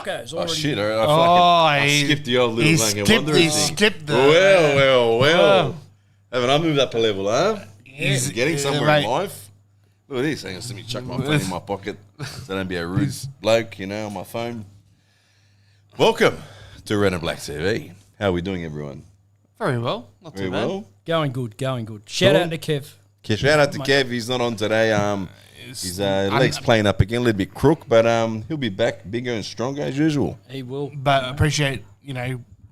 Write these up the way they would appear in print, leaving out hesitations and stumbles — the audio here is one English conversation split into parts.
Tacos Oh, already. shit. I skipped the old little thing. He skipped the... Well. Haven't I moved up a level, huh? He's getting somewhere in life. Look at this. Hang on, let me chuck my phone in my pocket so I don't be a rude bloke, on my phone. Welcome to Red and Black TV. How are we doing, everyone? Very well. Not too bad. Well. Going good. Shout out to Kev. Shout out to Kev. He's not on today. His leg's playing up again, a little bit crook, but he'll be back bigger and stronger as usual. He will. But appreciate,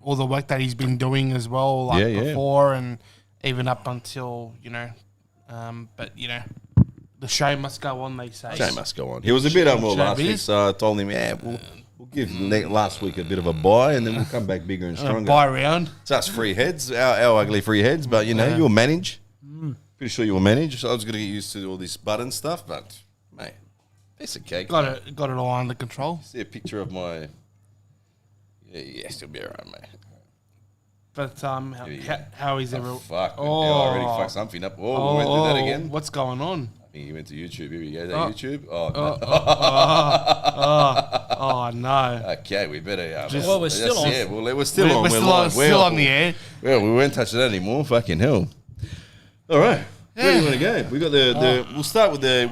all the work that he's been doing as well, before and even up until, but, the show must go on, they say. Show must go on. He was a bit unwell last week, so I told him, we'll give last week a bit of a buy, and then we'll come back bigger and stronger. Buy round. It's us free heads, our ugly free heads, but, you'll manage. Pretty sure you'll manage. So I was going to get used to all this button stuff, but, mate, piece of cake. Got it all under control. See a picture of my... Yeah, still be all right, mate. But how is everyone? Fuck. I already fucked something up. We went through that again. What's going on? I think he went to YouTube. Here we go. Is that YouTube? Oh, no. Okay, we better... well, we're still on. Yeah, we're still on. We're still on the air. Well, we won't touch that anymore. Fucking hell. All right. Where do you want to go? We got the. We'll start with the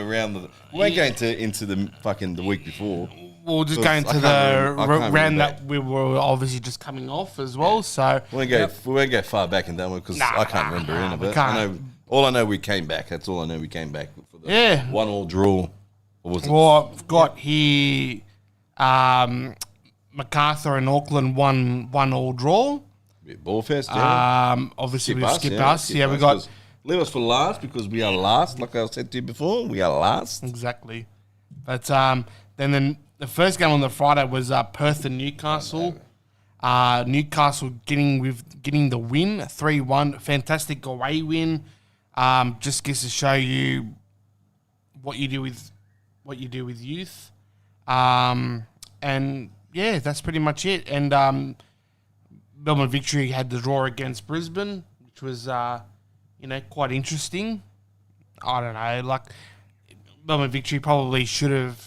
round. We won't go into the week before. We'll just go into the round that we were obviously just coming off as well. So we won't go far back in that one because I can't remember any of it. I know we came back. That's all I know. We came back for the 1-1 draw. Or was it? Well, I've got here MacArthur and Auckland 1-1 draw. Ball fest, yeah. Obviously we skipped us. Yeah, we got... Leave us for last because we are last. Like I said to you before, we are last. Exactly. But then the first game on the Friday was Perth and Newcastle. Newcastle getting the win, 3-1. Fantastic away win. Just gets to show you what you do with youth. And yeah, that's pretty much it. And Melbourne Victory had the draw against Brisbane, which was, quite interesting. I don't know, Melbourne Victory probably should have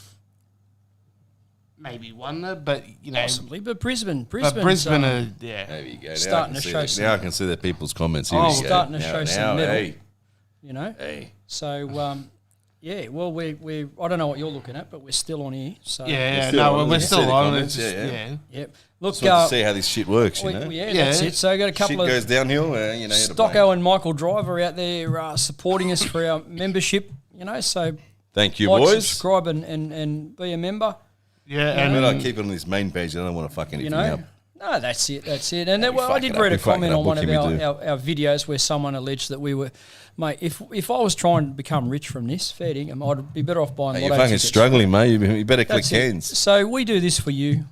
maybe won it, but, Possibly, but Brisbane. There you go. Starting to show some... Now I can see the people's comments here. Starting to show some metal. Hey. So, well, we I don't know what you're looking at, but we're still on here. So we're still on. Yep. Look, to see how this shit works, that's it. So I got a couple shit goes downhill, Stocko and Michael Driver out there supporting us for our membership, so thank you, boys. Subscribe and be a member. Yeah, and I keep it on this main page. I don't want to fuck anything up. No, that's it. And then, I did read a comment on one of our videos where someone alleged that we were, mate, if I was trying to become rich from this, fair dinkum, I'd be better off buying lotto tickets. You're fucking struggling, mate. You better click hands. So we do this for you.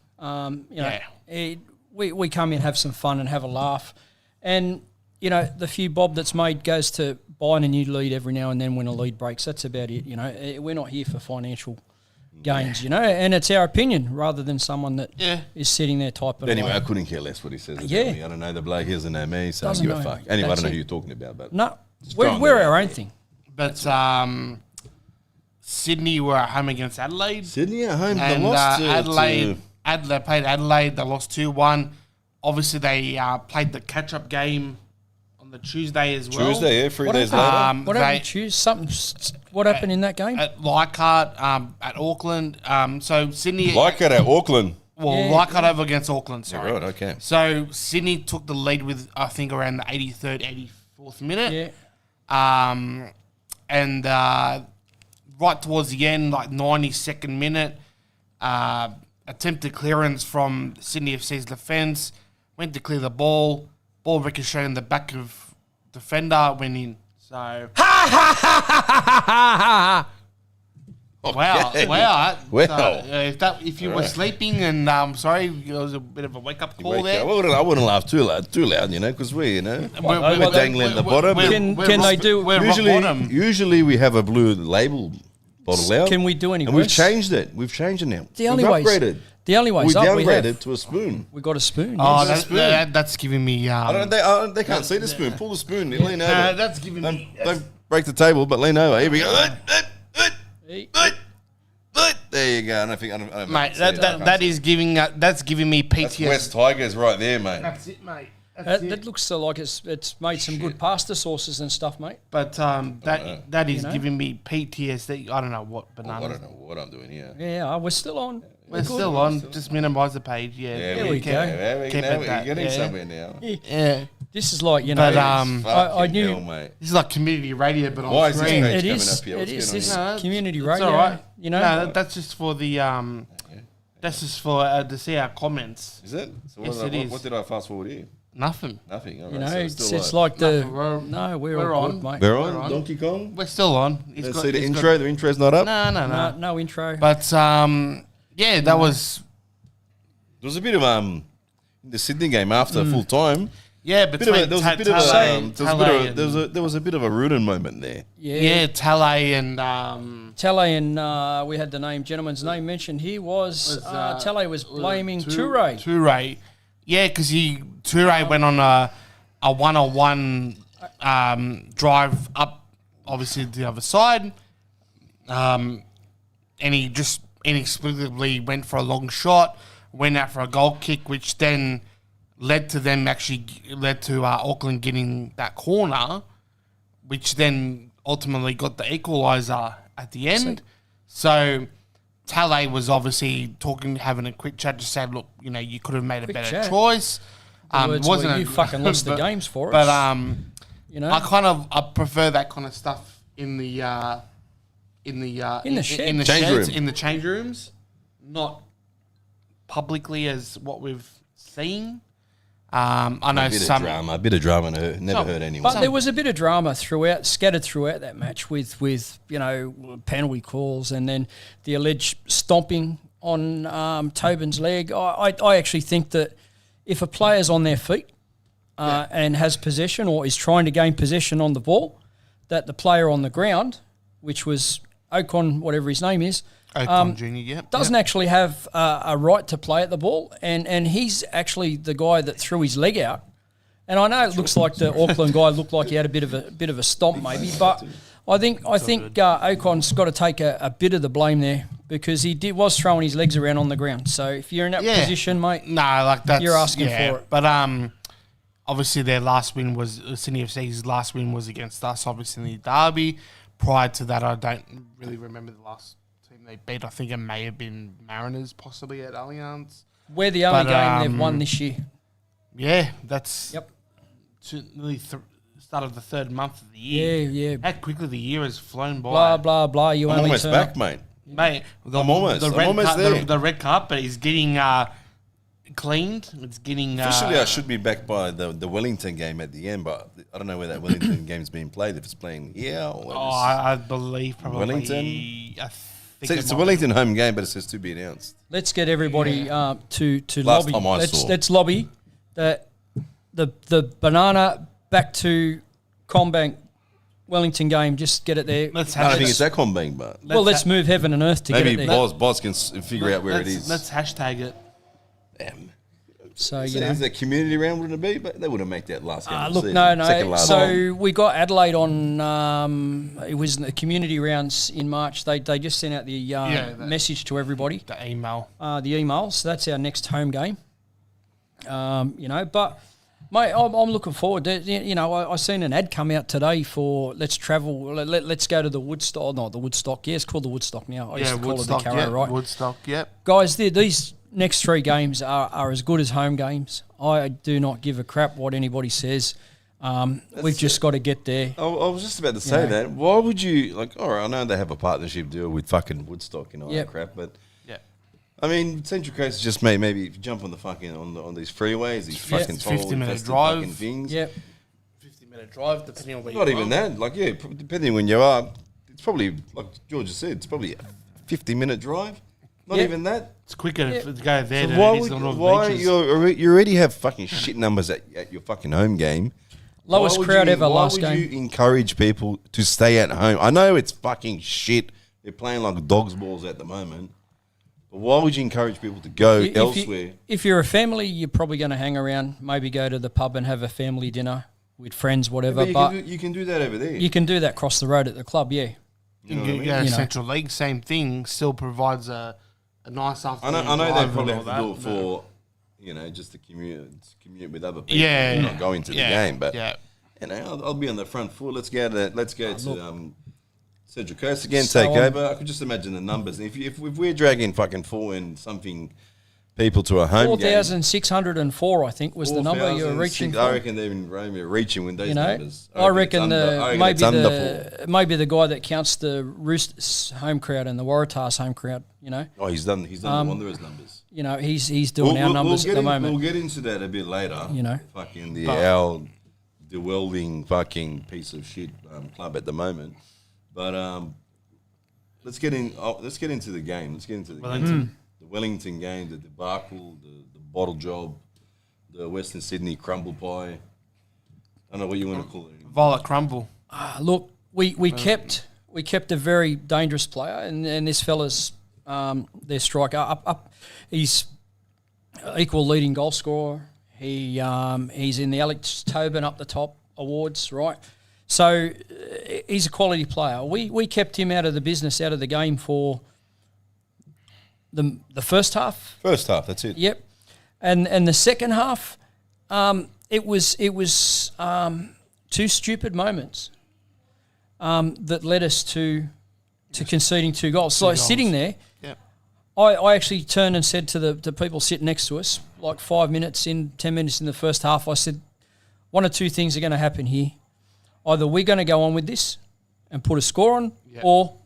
We come in, have some fun and have a laugh. And, the few bob that's made goes to buying a new lead every now and then when a lead breaks. That's about it, We're not here for financial gains, and it's our opinion rather than someone that is sitting there typing. Anyway, I couldn't care less what he says about me. I don't know the bloke. He doesn't know me, so I don't give a fuck. Anyway, I don't know who you're talking about, but no, we're our own thing. But Sydney were at home against Adelaide. Sydney at home, and they lost Adelaide played Adelaide. They lost 2-1. Obviously, they played the catch-up game on the Tuesday as well. 3 days later. What happened Tuesday? What happened in that game? At Leichhardt, at Auckland. So Sydney... Leichhardt at Auckland? Well, Leichhardt over against Auckland, sorry. Yeah, right, okay. So Sydney took the lead with, I think, around the 83rd, 84th minute. Yeah. And right towards the end, 92nd minute, attempted clearance from Sydney FC's defence, went to clear the ball ricocheted in the back of defender, went in. So... Wow. So, if you were sleeping, and sorry, it was a bit of a wake-up call there. I wouldn't laugh too loud, because we're dangling the bottom. Can they do? Usually we have a blue label bottle out. Can we do any worse? And we've changed it. We've changed it now. The only way we downgraded to a spoon. We got a spoon. Oh, that's giving me. They can't see the spoon. Pull the spoon. Lean over. That's giving me. Don't break the table, but lean over. Here we go. There you you go. I don't think, I don't Mate, see it. that is giving that's giving me That's PTSD. West Tigers right there, mate. That's it, mate. That looks like it's made some good pasta sauces and stuff, mate. But that is giving me PTSD. I don't know what bananas. I don't know what I'm doing here. Yeah, we're still on. We're still on. Just minimise the page. Yeah, There we go. Keep Now it we're that, getting yeah. somewhere now. Yeah. This is like, you know, But I knew Hell, mate. this is like community radio, but Why on is this screen. page it coming is. up here? It What's is going this on here? community It's radio. all right. You know, No, that's just for the That's just for to see our comments. Is it? So Yes, what, it is. what did I fast forward here? Nothing. Nothing. All you right, know, so it's, still it's live. like the Nothing. we're We're all on. good, mate. We're We're on on. Donkey Kong. We're still on. Let's see the intro. The intro's not up. No. No intro. But yeah, that was There was a bit of the Sydney game after full time. yeah. There Between was a bit of there was a bit of a Rudin moment there. yeah, Tale and Tele and we had the gentleman's name mentioned here was Tele was blaming Toure. Toure. Yeah, because Toure went on a one-on-one drive up, obviously to the other side, and he just inexplicably went for a long shot, went out for a goal kick, which then led to Auckland getting that corner, which then ultimately got the equaliser at the end. So Tale was obviously having a quick chat to say, look, you know, you could have made a better chat. choice. You fucking lost the games for us. But you know, I prefer that kind of stuff in the shed. sheds, room. in the change rooms, not publicly as what we've seen. I know A bit of drama never hurt anyone. but there was a bit of drama scattered throughout that match with you know, penalty calls and then the alleged stomping on Tobin's leg. I actually think that if a player's on their feet and has possession or is trying to gain possession on the ball, that the player on the ground, which was Ocon, whatever his name is, Ocon Jr. doesn't actually have a right to play at the ball, and he's actually the guy that threw his leg out. And I know it looks like the Auckland guy looked like he had a bit of a stomp maybe, but I think Ocon's got to take a bit of the blame there because he was throwing his legs around on the ground. So if you're in that position, mate, you're asking for it. But obviously their last win was Sydney FC's last win was against us, obviously in the derby. Prior to that, I don't really remember the last team they beat. I think it may have been Mariners, possibly at Allianz. We're the only game they've won this year. Yeah, that's Yep. nearly start of the third month of the year. Yeah. How quickly the year has flown by. Blah blah blah. You I'm only almost turn back, up. mate. Mate, I'm almost there. The red carpet is getting cleaned. It's getting Officially, I should be back by the Wellington game at the end, but I don't know where that Wellington game's being played. If it's playing here or I believe probably Wellington? I think it's a Wellington home game, but it says to be announced. Let's get everybody to Last lobby. time I saw. Let's lobby the banana back to Combank Wellington game. Just get it there. Let's I don't have think it's that Combank, but let's move heaven and earth to maybe get it there. Boz can figure out where it is. Let's hashtag it. Damn. So So is that community round wouldn't it be? But they wouldn't make that last game. of the look, season. no. Second last So game. we got Adelaide on. It was the community rounds in March. They just sent out the message to everybody. The email. The email. So that's our next home game. You know, but mate, I'm looking forward to. You know, I seen an ad come out today for let's travel. Let's go to the Woodstock. Not the Woodstock. Yeah, it's called the Woodstock now. I used to call Woodstock. it the Carro, right? Woodstock. Yep. Guys, these next three games are as good as home games. I do not give a crap what anybody says. We've just got to get there. I was just about to say that. Why would you all right? I know they have a partnership deal with fucking Woodstock and all that crap, but I mean, Central Coast is just maybe if you jump on the fucking on these freeways, these fucking 50-minute drive. fucking things. Yep. 50-minute drive, depending on where Not you even are. that. Depending when you are, it's probably like George just said. It's probably a 50-minute drive. Not even that. It's quicker to go there So than why it is would on all the why beaches. you already have fucking shit numbers at your fucking home game? Lowest crowd ever last Why would game. you encourage people to stay at home? I know it's fucking shit. They're playing like dogs balls at the moment. But why would you encourage people to go elsewhere? If you're a family, you're probably going to hang around, maybe go to the pub and have a family dinner with friends, whatever. But you can do that over there. you can do that across the road at the club, yeah. You know what I mean? Central League, same thing, still provides a a nice afternoon. I know drive they probably and have to all do it that, for, just to commute with other people. Yeah, You're not going to the game, but I'll be on the front foot. Let's go to Central Coast again. So take over. I could just imagine the numbers. If we're dragging fucking 4 and something people to a home 4,604, I think, was the number you were reaching for. I reckon they're in Rome reaching with these numbers. I reckon maybe the guy that counts the Roosters home crowd and the Waratahs home crowd. Oh, he's done the Wanderers numbers. He's doing our numbers at the moment. We'll get into that a bit later. Fucking the welding fucking piece of shit club at the moment. But let's get into the game. Let's get into the game. The Wellington game, the debacle, the bottle job, the Western Sydney crumble pie. I don't know what you want to call it. Violet crumble. Look, we kept a very dangerous player, and this fella's their striker up. He's equal leading goal scorer. He's in the Alex Tobin up the top awards, right? So he's a quality player. We kept him out of the business, out of the game for the first half. First half, that's it. Yep, and the second half, it was two stupid moments that led us to conceding 2 goals. So sitting there, I actually turned and said to the people sitting next to us, like 10 minutes in the first half, I said, one or two things are going to happen here. Either we're going to go on with this and put a score on, or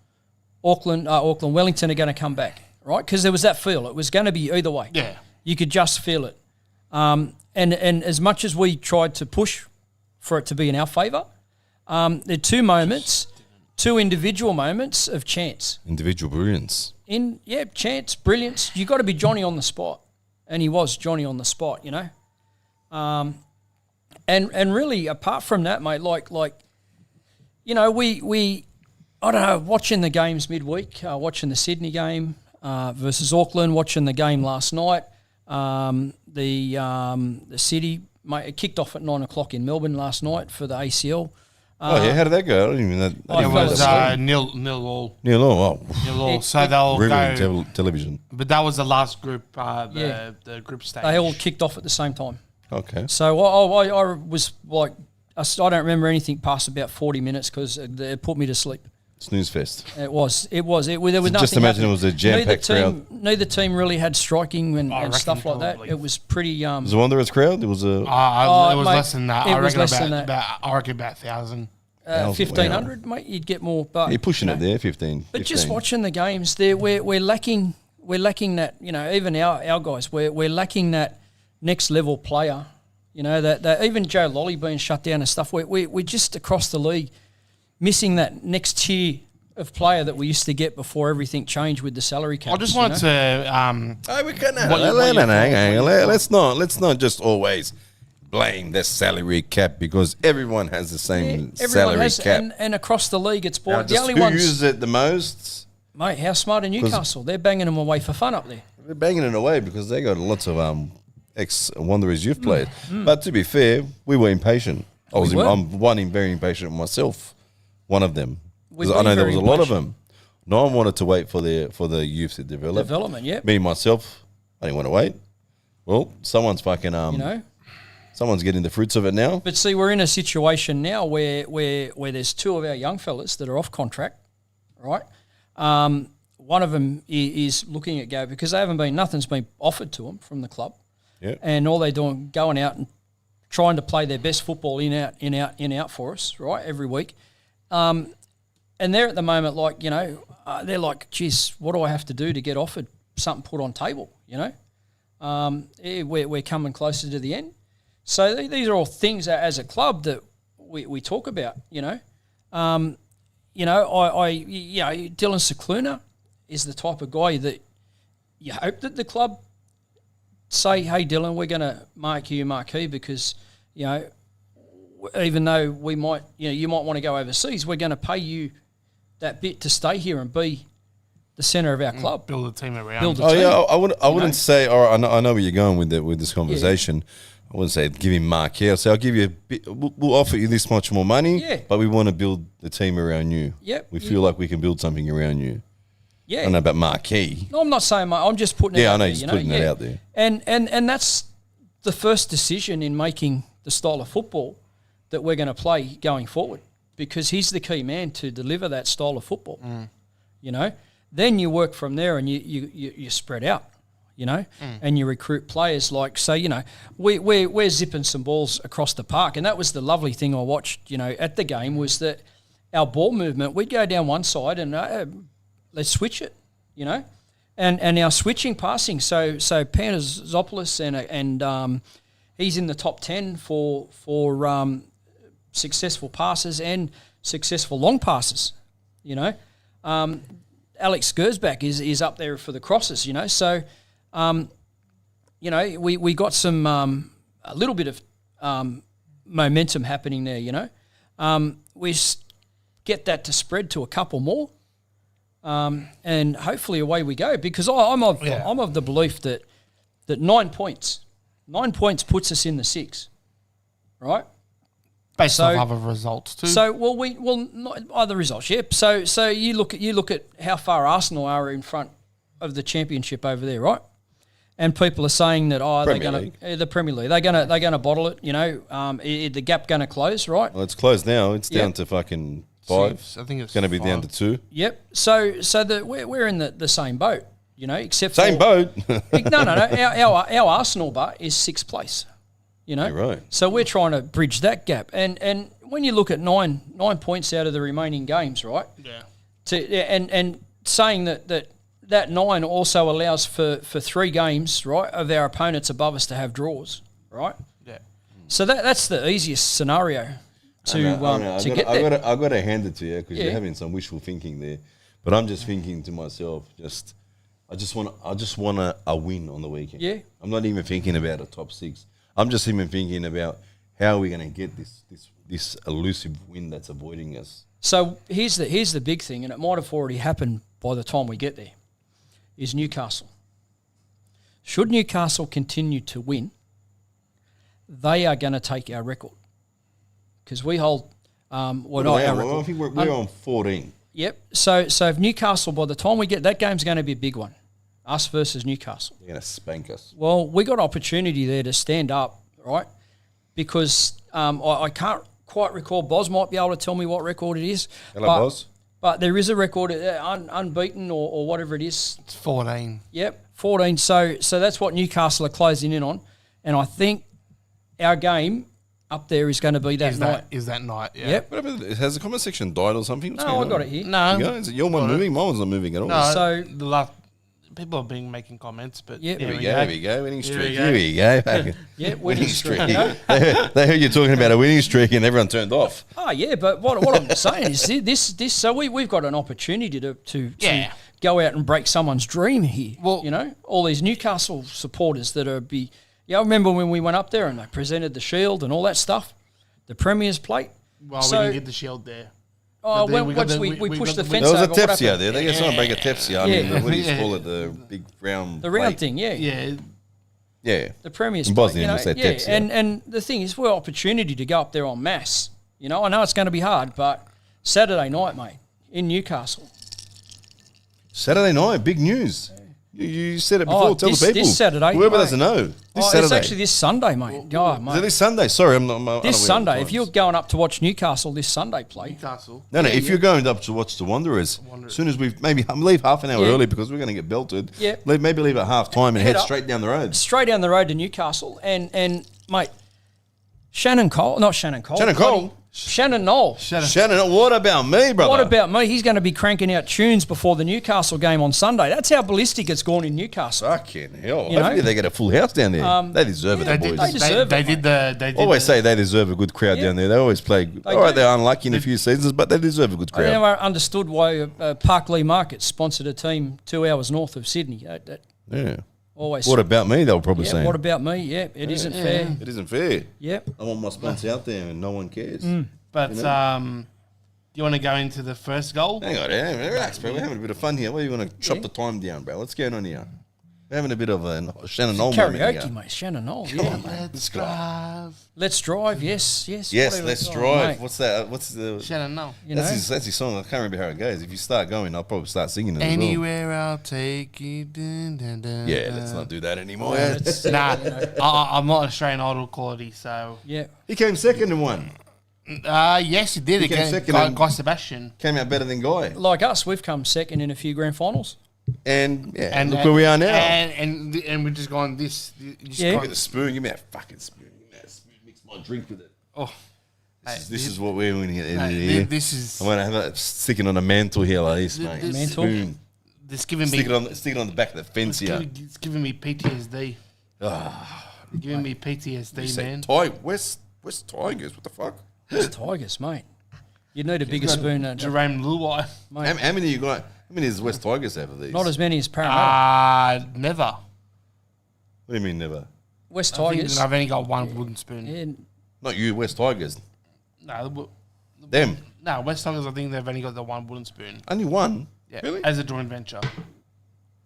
Wellington are going to come back, right? Because there was that feel. It was going to be either way. Yeah. You could just feel it. And as much as we tried to push for it to be in our favour, there are two individual moments of chance. Individual brilliance. Chance, brilliance. You got to be Johnny on the spot. And he was Johnny on the spot, And really, apart from that, mate, we I don't know, watching the games midweek, watching the Sydney game versus Auckland, watching the game last night, the City, mate, it kicked off at 9 o'clock in Melbourne last night for the ACL. How did that go? I don't even know. It was nil all. Nil all. Nil all. So they'll go television. But that was the last group, the group stage. They all kicked off at the same time. Okay. So I was like, I don't remember anything past about 40 minutes because it put me to sleep. Snooze fest. It was. There was nothing. Just imagine happening. It was a jam-packed crowd. Neither team really had striking and stuff like that. It was pretty. Was it a Wanderers crowd? It was a. It was less than that. I reckon about 1,000. 1,500, mate. You'd get more, but you're pushing it there, 15. But just watching the games, there we're lacking that. Even our guys, we're lacking that next level player. That even Joe Lolly being shut down and stuff. We're just across the league missing that next tier of player that we used to get before everything changed with the salary cap. I just want to. Let's not just always blame the salary cap because everyone has the same salary cap. And across the league, it's bought. The only ones who uses it the most, mate. How smart are Newcastle? They're banging them away for fun up there. They're banging it away because they got lots of ex-Wanderers youth players. But to be fair, we were impatient. I'm very impatient myself. One of them. Because I know there was a lot of them. No one wanted to wait for the youth to develop. Development, yeah. Me, myself, I didn't want to wait. Well, someone's fucking, someone's getting the fruits of it now. But see, we're in a situation now where there's 2 of our young fellas that are off contract, right? One of them is looking at go because nothing's been offered to them from the club. Yeah. And all they're doing, going out and trying to play their best football in out for us, right, every week. And they're at the moment they're like, geez, what do I have to do to get offered something put on table, We're coming closer to the end. So these are all things that, as a club that we talk about, Dylan Cicluna is the type of guy that you hope that the club say, hey, Dylan, we're going to mark you marquee because, even though we might, you might want to go overseas, we're going to pay you that bit to stay here and be the centre of our club. Build a team around. I wouldn't say, or I know where you're going with this conversation. Yeah. I wouldn't say give him marquee. I'll say I'll give you a bit. We'll offer you this much more money, but we want to build the team around you. Yep. We feel like we can build something around you. Yeah. I don't know about marquee. No, I'm not saying I'm just putting it out there. Yeah, I know you're putting it out there. And that's the first decision in making the style of football that we're going to play going forward, because he's the key man to deliver that style of football. You know, then you work from there and you spread out, you know, and you recruit players like, say, you know, we're zipping some balls across the park. And that was the lovely thing I watched, you know, at the game, was that our ball movement, we'd go down one side and let's switch it, you know, and our switching passing. So Panazopoulos and he's in the top 10 for successful passes and successful long passes, you know. Alex Gersbach is up there for the crosses, you know. So, you know, we got some a little bit of momentum happening there, you know. We get that to spread to a couple more, and hopefully away we go. Because I'm of the belief that 9 points puts us in the 6, right? Based off other results too. So not other results, yeah. So you look at how far Arsenal are in front of the championship over there, right? And people are saying that the Premier League, they're gonna bottle it, you know. The gap gonna close, right? Well, it's closed now. It's down to fucking 5. 6. I think it's going to be 5. down to 2. Yep. So we're in the same boat, you know. Except same boat. No. Our Arsenal bar is 6th place. You know, right. So we're trying to bridge that gap, and when you look at 9 points out of the remaining games, right? Yeah. And saying that 9 also allows for 3 games, right, of our opponents above us to have draws, right? Yeah. So that's the easiest scenario to get there. I've got to hand it to you, because you're having some wishful thinking there, but I'm just thinking to myself, I just want a win on the weekend. Yeah. I'm not even thinking about a top 6. I'm just even thinking about how are we going to get this elusive win that's avoiding us. So here's the big thing, and it might have already happened by the time we get there, is Newcastle. Should Newcastle continue to win, they are going to take our record, because we hold I think we're on 14. Yep. So if Newcastle, by the time we get that game's going to be a big one. Us versus Newcastle. They're going to spank us. Well, we got opportunity there to stand up, right? Because I can't quite recall. Boz might be able to tell me what record it is. Hello, Boz. But there is a record, unbeaten or whatever it is. It's 14. Yep, 14. So that's what Newcastle are closing in on. And I think our game up there is going to be that night. Is that night, yeah. Yep. Has the comment section died or something? No, I got it here. No. Is it your one moving? My one's not moving at all. No, So the last people have been making comments, but Yep. Here we go. Winning streak. Here we go. go. yeah, winning streak. They heard you talking about a winning streak and everyone turned off. Oh yeah, but what I'm saying is this. So we've got an opportunity to go out and break someone's dream here. Well, you know, all these Newcastle supporters that are I remember when we went up there and they presented the shield and all that stuff, the Premier's plate. Well, we didn't get the shield there. Oh, once we pushed the fence there was over. a Tepsi out there. They get someone break a Tepsi. I mean, what do you call it? The big round. The round plate. thing, yeah. Yeah. The Premier's in Bosnia, we'll say Tepsi. And the thing is, we're opportunity to go up there en masse. You know, I know it's going to be hard, but Saturday night, mate, in Newcastle. Saturday night, big news. You said it before. Tell the people. This Saturday. Whoever doesn't know. This Saturday. It's actually this Sunday, mate. Oh, mate. Is it this Sunday? Sorry, I'm not. This Sunday. If you're going up to watch Newcastle this Sunday play. Newcastle. No. If you're going up to watch the Wanderers, as soon as we maybe leave half an hour early because we're going to get belted. Yeah. Maybe leave at half time and head up, straight down the road. Straight down the road to Newcastle. And mate, Shannon Knoll. Shannon, what about me, brother? What about me? He's going to be cranking out tunes before the Newcastle game on Sunday. That's how ballistic it's gone in Newcastle. Fucking hell. You Hopefully know? they get a full house down there. They deserve it, the boys. They deserve it. They always say they deserve a good crowd down there. They always play. They're unlucky in a few seasons, but they deserve a good crowd. I never understood why Parklea Market sponsored a team 2 hours north of Sydney. Yeah. Always. What about me? They were probably saying. What about me? Yeah, it isn't fair. It isn't fair. Yep. I want my sponsor out there and no one cares. But do you want to go into the first goal? Hang on, relax, bro. We're having a bit of fun here. What do you want to chop the time down, bro? What's going on here? We're having a bit of a Shannon Knoll moment Karaoke, here. mate. Shannon Knoll. Yeah. Let's drive. Let's drive. Yes. Yes, whatever. let's Oh, drive. mate. What's that? What's the... Shannon, no. You know? That's his song. I can't remember how it goes. If you start going, I'll probably start singing it Anywhere I'll take you. Dun, dun, dun, as well. Yeah, dun. let's not do that anymore. Nah, I'm not Australian Idol quality, so. Yeah. He came second in one. Yes, he did. He came Against second Guy, in- Guy Sebastian. Came out better than Guy. Like us, we've come second in a few grand finals. And look where we are now. And we're just going this. Just Yeah. Give me the spoon. Give me that fucking spoon. Give me that spoon. Mix my drink with it. Oh, This is what we're doing here. mate, this is. I'm gonna have it sticking on a mantle here like this, mate. This- Mantle? Spoon. This giving me. Stick it on the back of the fence here. It's giving me PTSD. Giving me PTSD, man. West Tigers. What the fuck? It's Tigers, mate. You'd need a bigger spoon. Jerome Luai. How many you got? How many does West Tigers have of these? Not as many as Parramatta. Never. What do you mean never? West I think Tigers. I've only got one wooden spoon. Yeah, Not you, West Tigers. No, Them. no, West Tigers. I think they've only got the one wooden spoon. Only one. Yeah, Really? as a joint venture.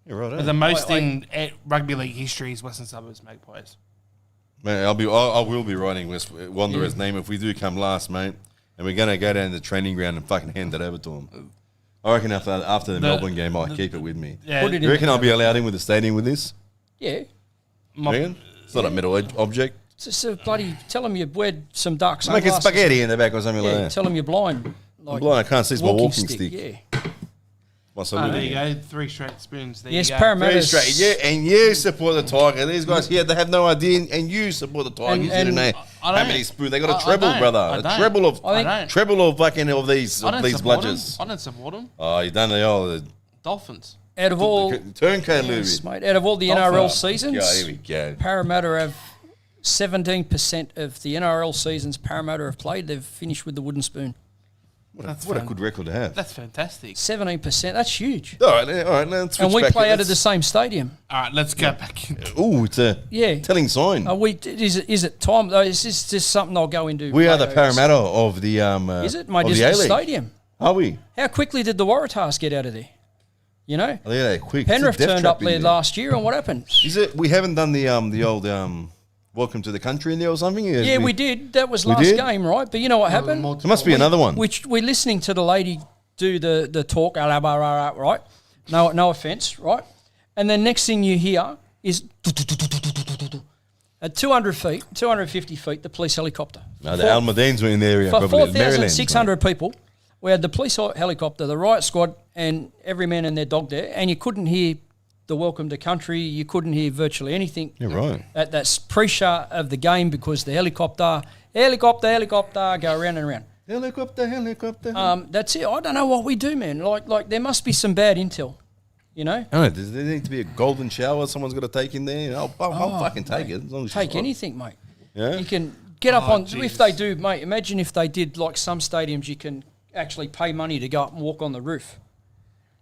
You're right. But the most in rugby league history is Western Suburbs Magpies. Man, I will be writing West Wanderer's name if we do come last, mate. And we're gonna go down to the training ground and fucking hand it over to them. I reckon after the Melbourne game, I'll keep it with me. Yeah, Put it You reckon I'll be allowed in with the stadium with this? yeah. my- Reckon? It's not a metal object. It's just a bloody. Tell them you wed some ducks. Make it spaghetti in the back or something Yeah, like that. tell them you're blind. Like blind, I can't see, it's my walking stick. Yeah. My Oh, salute. there you go. 3 straight spoons. There Yes, you go. Parramatta. Very straight. Yeah, and you support the Tiger. These guys here, they have no idea, and you support the Tigers. And You know I how don't. many spoons? They got a I treble, don't. brother. I A don't. treble of I think- I don't. treble of fucking of these I don't support bludgers. them. I don't support them. Oh, you done the Dolphins. Out of all, turncoat yes, Louis. mate, out of all the NRL seasons, Yeah, here we go. Parramatta have 17% of the NRL seasons Parramatta have played. They've finished with the wooden spoon. What a good record to have. That's fantastic. 17%. That's huge. All right, let's switch And we back. play out of the same stadium. All right, let's go back. Oh, it's a Yeah. telling sign. Are we? Is it time though? Is this just something I'll go into? We are the later? Parramatta of the Is it? Mate, of is the it the A-League. stadium? Are we? How quickly did the Waratahs get out of there? You know, Oh, yeah, quick. Penrith It's a death turned trap up in there last year, and what happened? Is it? We haven't done the old welcome to the country in there or something. Yeah, we did. That was We last did? game, right? But you know what happened? There must be another one. Which we're listening to the lady do the talk, right? No offense, right? And then next thing you hear is at 200 feet, 250 feet, the police helicopter. No, the Almadeens were in the area. For Probably Maryland, 4,600 people, we had the police helicopter, the riot squad, and every man and their dog there, and you couldn't hear the welcome to country. You couldn't hear virtually anything. You're right. At that pre-shot of the game because the helicopter, go around and around. Helicopter. That's it. I don't know what we do, man. Like there must be some bad intel, you know? Oh, does there need to be a golden shower someone's got to take in there? I'll fucking take it. As long as Take she's right. anything, mate. Yeah? You can get up on, Jesus. if they do, mate, imagine if they did like some stadiums you can actually pay money to go up and walk on the roof.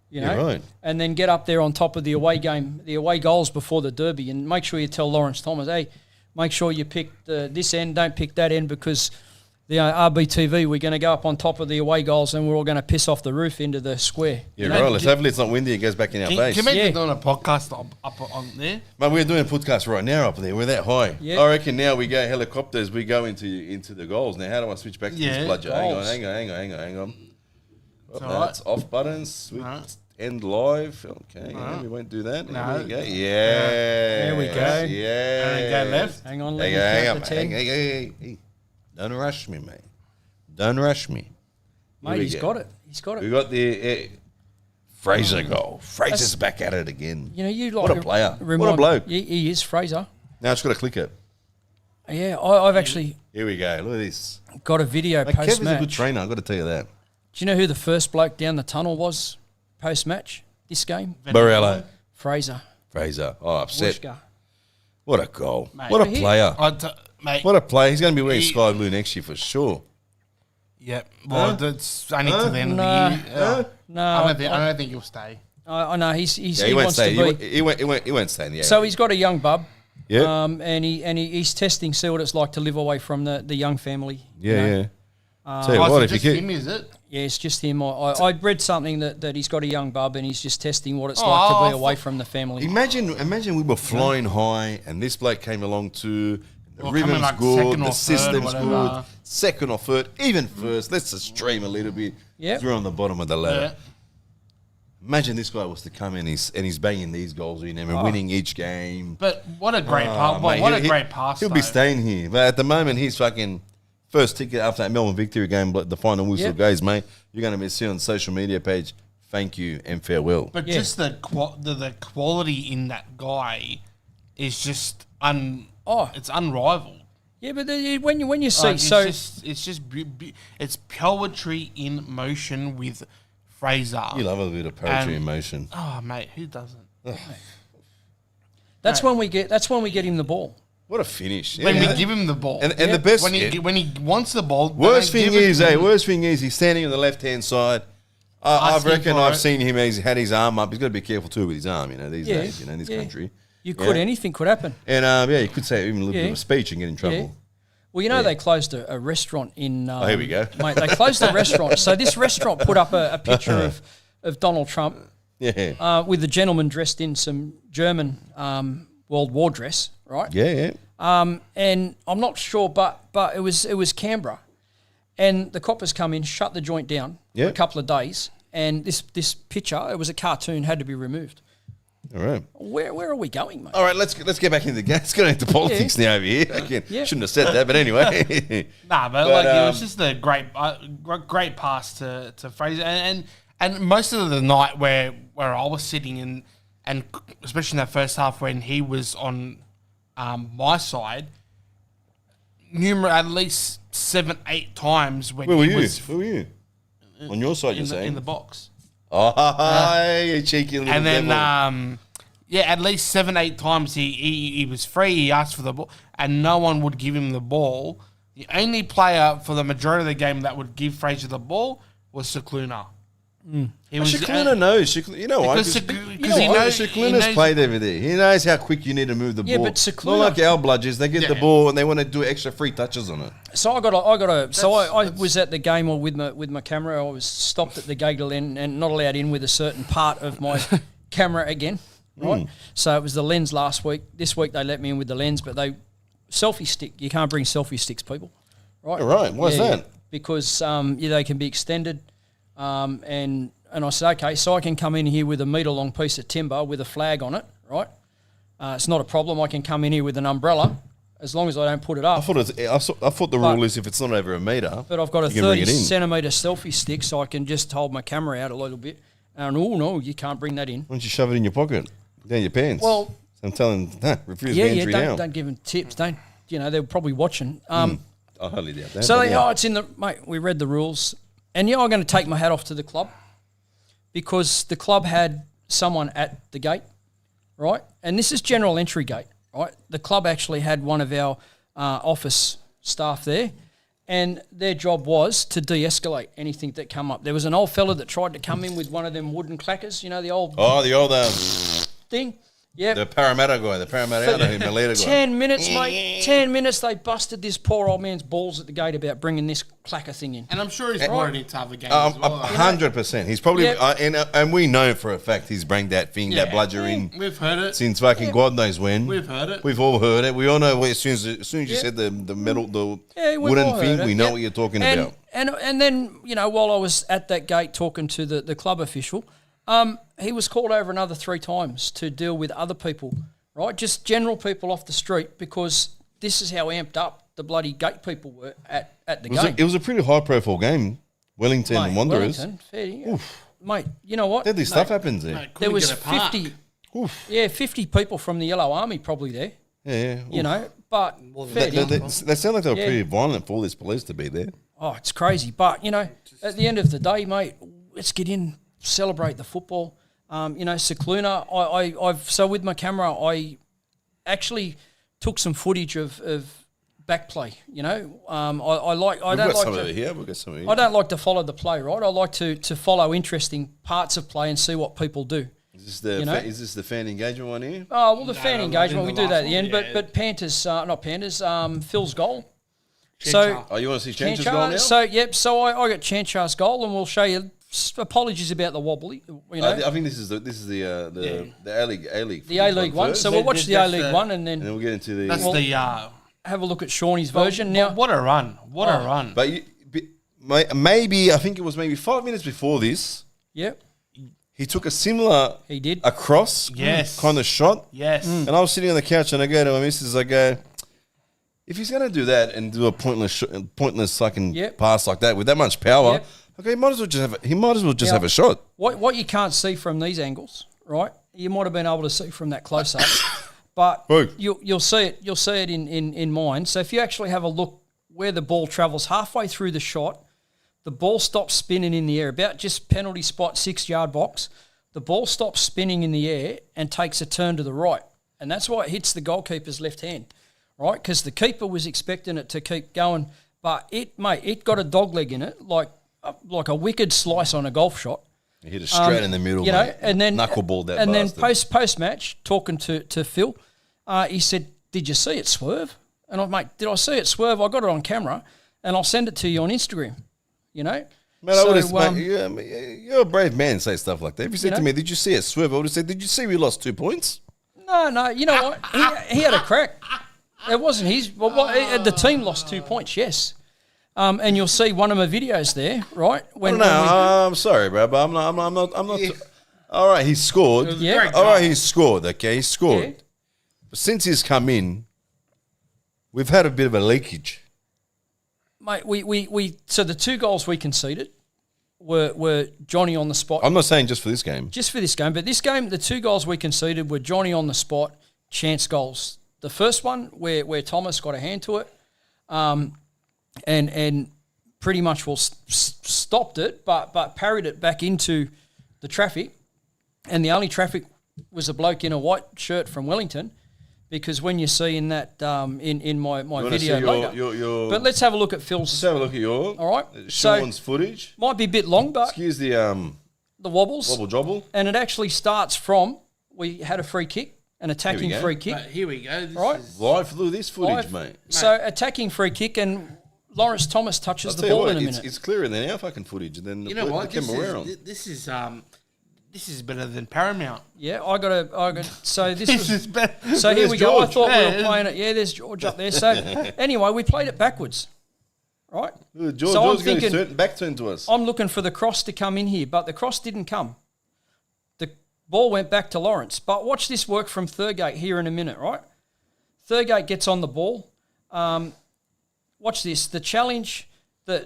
You know? You're right. And then get up there on top of the away game, the away goals before the derby, and make sure you tell Lawrence Thomas, hey, make sure you pick this end, don't pick that end because the RBTV, we're going to go up on top of the away goals and we're all going to piss off the roof into the square. Yeah, You know? right. Let's hopefully it's not windy. It goes back in our Can face. you imagine Yeah. doing a podcast up on there? Mate, we're doing a podcast right now up there. We're that high. Yeah. I reckon now we go helicopters. We go into the goals. Now, how do I switch back to Yeah, this bludger? Hang goals. on. Oh, all no, right. it's off buttons. Switch. Right. End live. Okay, yeah, we won't do that. No. There we go. Yeah. There we go. Yeah. And then go left. Hang on, Hang let me on, count to 10. hey. Don't rush me, mate. Don't rush me. Here Mate, we he's go. got it. He's got We it. got the Fraser goal. Fraser's back at it again. You know, you like What a player. What a bloke. He is, Fraser. Now it's got to click it. Yeah, I've actually Here we go. Look at this. got a video Kev is a good post-match. trainer. I've got to tell you that. Do you know who the first bloke down the tunnel was post-match this game? Barello. Fraser. Fraser. Oh, upset. Wooshka. What a goal. Mate. What a He- player. Mate. What a player. He's going to be wearing He- sky blue next year for sure. Yep. Well, that's only to the end of Nah. the year. No, I don't think he'll stay. I know Yeah, he he won't wants stay. to be. He won't stay in the So he's got a young bub, yeah. and he's testing, see what it's like to live away from the young family. Yeah, you know. yeah. Tell you Oh, what, so if you just keep, him, is it? Yeah, it's just him. I read something that he's got a young bub and he's just testing what it's like to be away from the family. Imagine we were flying high and this bloke came along too. The Or rhythm's like good, the third, system's whatever. good, second or third, even first. Let's just stream a little bit. Yep. We're on the bottom of the ladder. Yeah. Imagine this guy was to come in and he's banging these goals in and winning each game. But what a great pass! Mate, What a great pass! He'll be staying here. But at the moment, he's fucking first ticket after that Melbourne victory game. The final whistle goes, mate. You're going to be seeing on the social media page. Thank you and farewell. But just the quality in that guy is just it's unrivaled. Yeah, but when you see it's poetry in motion with Fraser. You love a bit of poetry in motion. Oh, mate, who doesn't? that's when we get him the ball. What a finish! When we give him the ball, and the best when he wants the ball. Worst thing is he's standing on the left hand side. I reckon I've seen him. He's had his arm up. He's got to be careful too with his arm. These days, in this country, Anything could happen. And you could say even a little bit of a speech and get in trouble. Yeah. Well, they closed a restaurant in. Here we go, mate. They closed the restaurant. So this restaurant put up a picture of Donald Trump. Yeah. With the gentleman dressed in some German World War dress, right? Yeah. And I'm not sure, but it was Canberra, and the coppers come in, shut the joint down for a couple of days, and this picture, it was a cartoon, had to be removed. All right. Where are we going, mate? All right, let's get back into the game. Let's get into politics now over here. Again, shouldn't have said that, but anyway. But it was just a great pass to Fraser, and most of the night where I was sitting and especially in that first half when he was on my side, at least 7-8 times when Where were he you? was Where were you? On your side, you're saying? in the box. Oh, you cheeky little And then, devil. at least 7-8 times he was free. He asked for the ball, and no one would give him the ball. The only player for the majority of the game that would give Fraser the ball was Cicluna. Cicluna knows. You know why? Because Cicluna's played over there. He knows how quick you need to move the ball. Yeah, but Cicluna, not like our bludgers. They get the ball and they want to do extra free touches on it. So I was at the game or with my camera. I was stopped at the gate and not allowed in with a certain part of my camera again. Right. So it was the lens last week. This week they let me in with the lens, but selfie stick. You can't bring selfie sticks, people. Right. Right. Why's that? Because they can be extended. And I said, okay, so I can come in here with a metre long piece of timber with a flag on it, right? It's not a problem. I can come in here with an umbrella as long as I don't put it up. I thought the rule is if it's not over a metre. But I've got a 30 centimetre selfie stick, so I can just hold my camera out a little bit. And no, you can't bring that in. Why don't you shove it in your pocket, down your pants? Well, I'm telling refuse entry now. Don't give them tips. Don't they're probably watching. I hardly doubt that. So it's in the mate. We read the rules. And I'm going to take my hat off to the club because the club had someone at the gate, right? And this is general entry gate, right? The club actually had one of our office staff there, and their job was to de-escalate anything that come up. There was an old fella that tried to come in with one of them wooden clackers, the old... Oh, the old... thing. Yeah, the Parramatta guy, Maleta guy. 10 minutes, mate. 10 minutes, they busted this poor old man's balls at the gate about bringing this clacker thing in. And I'm sure he's already to have a game as well. 100%. He's probably, and we know for a fact he's bring that thing, that bludger in. We've heard it Since fucking God knows when. We've heard it. We've all heard it. We all know as soon as you said the metal, the wooden thing, we know what you're talking about. And then, while I was at that gate talking to the club official, he was called over another 3 times to deal with other people, right? Just general people off the street, because this is how amped up the bloody gate people were at the game. It was a pretty high-profile game, Wellington and Wanderers. Wellington, fair, mate, you know what? Deadly stuff happens there. Mate, there was 50 people from the Yellow Army probably there. Yeah. But they sound like they were pretty violent for all this police to be there. Oh, it's crazy. But, at the end of the day, mate, let's get in, celebrate the football. Cicluna, so with my camera, I actually took some footage of back play. I don't like I don't like to follow the play, right? I like to follow interesting parts of play and see what people do. Is this the fan engagement one here? Oh well, fan engagement we do that at the end. But Panthers, not Panthers, Phil's goal. So, you want to see Chancha's goal now? So, so I got Chancha's goal, and we'll show you. Apologies about the wobbly. You know, I think this is the A-League. The A-League one. So we'll watch the A-League one, and then we'll get into the. That's have a look at Shawnee's version now. What a run! What a run! But maybe I think it was maybe 5 minutes before this. Yep. He took a similar. He did a cross. Yes. Kind of shot. Yes. And I was sitting on the couch, and I go to my missus. I go, if he's going to do that and do a pointless fucking pass like that with that much power, okay, he might as well just have a shot. What you can't see from these angles, right? You might have been able to see from that close up, but you'll see it. You'll see it in mine. So if you actually have a look where the ball travels halfway through the shot, the ball stops spinning in the air, about just penalty spot 6-yard box. The ball stops spinning in the air and takes a turn to the right, and that's why it hits the goalkeeper's left hand, right? Because the keeper was expecting it to keep going, but it got a dog leg in it, like a wicked slice on a golf shot. He hit it straight in the middle, you know, and then knuckleballed that. And bastard. then post match, talking to Phil, he said, "Did you see it swerve?" And I'm, mate, did I see it swerve? I got it on camera, and I'll send it to you on Instagram. You know, you're a brave man to say stuff like that. If you said to me, "Did you see it swerve?" I would have said, "Did you see we lost 2 points?" No. You know what? He had a crack. It wasn't his. Well, the team lost 2 points. Yes. And you'll see one of my videos there, right? I'm sorry, bro, but I'm not. All right, he scored. Yeah. All right, he scored. Okay, he scored. Yeah. But since he's come in, we've had a bit of a leakage. Mate, so the 2 goals we conceded were Johnny on the spot. I'm not saying just for this game. Just for this game. But this game, the 2 goals we conceded were Johnny on the spot, chance goals. The first one where Thomas got a hand to it, and pretty much stopped it, but parried it back into the traffic. And the only traffic was a bloke in a white shirt from Wellington, because when you see in that in my video later. But let's have a look at Phil's. Let's have a look at your. All right. Sean's footage. Might be a bit long, but excuse the wobbles. Wobble jobble. And it actually starts from, we had a free kick, an attacking free kick. Right, here we go. Right. Look at this footage, mate. So attacking free kick, and Lawrence Thomas touches the ball in a minute. It's clearer than our fucking footage. Than you know what? This is better than Paramount. Yeah, I got. So this is better. So here we go. I thought we were playing it. Yeah, there's George up there. So anyway, we played it backwards, right? George going back turn to us. I'm looking for the cross to come in here, but the cross didn't come. The ball went back to Lawrence. But watch this work from Thurgate here in a minute, right? Thurgate gets on the ball. Watch this. The challenge.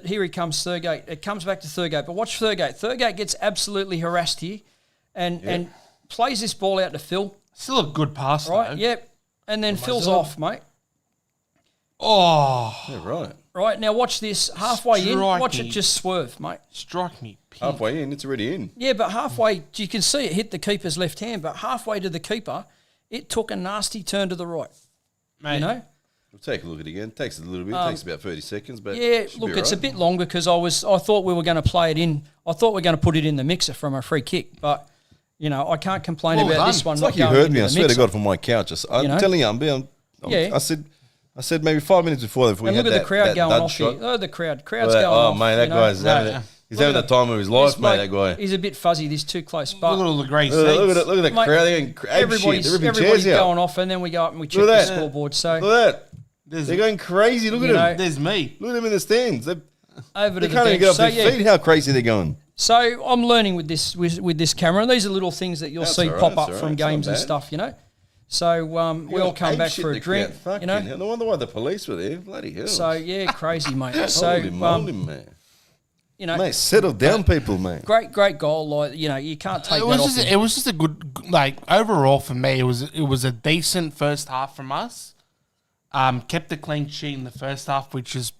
Here he comes, Thurgate. It comes back to Thurgate. But watch Thurgate. Thurgate gets absolutely harassed here and plays this ball out to Phil. Still a good pass, right? though. Yep. And then Phil's off, mate. Oh. Yeah, right. Right, now watch this. Halfway in, watch it just swerve, mate. Strike me. Pink. Halfway in, it's already in. Yeah, but halfway, you can see it hit the keeper's left hand, but halfway to the keeper, it took a nasty turn to the right. Mate. You know? We'll take a look at it again. It takes a little bit. It takes about 30 seconds. But yeah, look, it's a bit longer because I thought we were going to play it in. I thought we were going to put it in the mixer from a free kick, but you know I can't complain about this one. It's like you heard me. I swear to God, from my couch. I'm telling you, I said maybe 5 minutes before that. And look at the crowd going off here. Oh, the crowd's going off. Oh, mate, that guy's having the time of his life, mate. That guy. He's a bit fuzzy. He's too close. But look at all the great seats. Look at the crowd. Everybody's going off, and then we go up and we check the scoreboard. So look at that. They're going crazy. Look at them. There's me. Look at them in the stands. They can't even get off their feet. How crazy they're going. So I'm learning with this camera. And these are little things that you'll see pop up from games and stuff, you know. So we all come back for a drink, you know. No wonder why the police were there. Bloody hell. So yeah, crazy, mate. So man. You know, mate, settle down, people, mate. Great goal. Like you know, you can't take that off. It was just a good, like overall for me. It was a decent first half from us. Kept a clean sheet in the first half, which is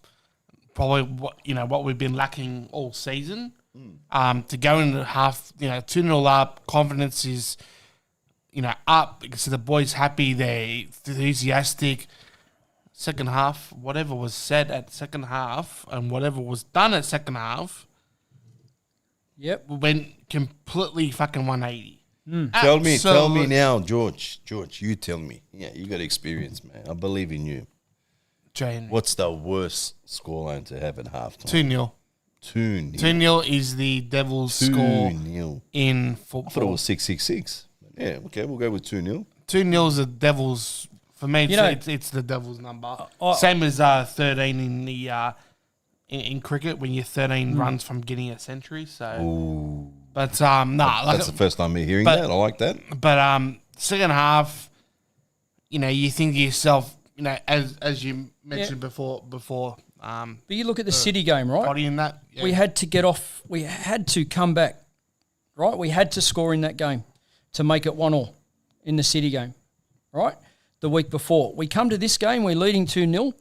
probably what we've been lacking all season. To go into the half, 2-0 up, confidence is, up. So the boys happy, they're enthusiastic. Second half, whatever was said at second half and whatever was done at second half, went completely fucking 180. Tell me now, George, you tell me. Yeah, you got experience, man. I believe in you. January. What's the worst scoreline to have at halftime? 2-0. 2-0. 2-0 is the Devils' score 2-0. in I football. thought it was 6-6-6. Yeah, okay, we'll go with 2-0. 2-0 is the Devils. For me, it's the Devils' number. Same as 13 in the in cricket when you're 13 runs from getting a century. So, but that's the first time me hearing that. I like that. But second half, you think to yourself, as you mentioned before. But you look at the City game, right? Body in that, we had to get off. We had to come back, right? We had to score in that game to make it 1-1 in the City game, right? The week before. We come to this game, we're leading 2-0.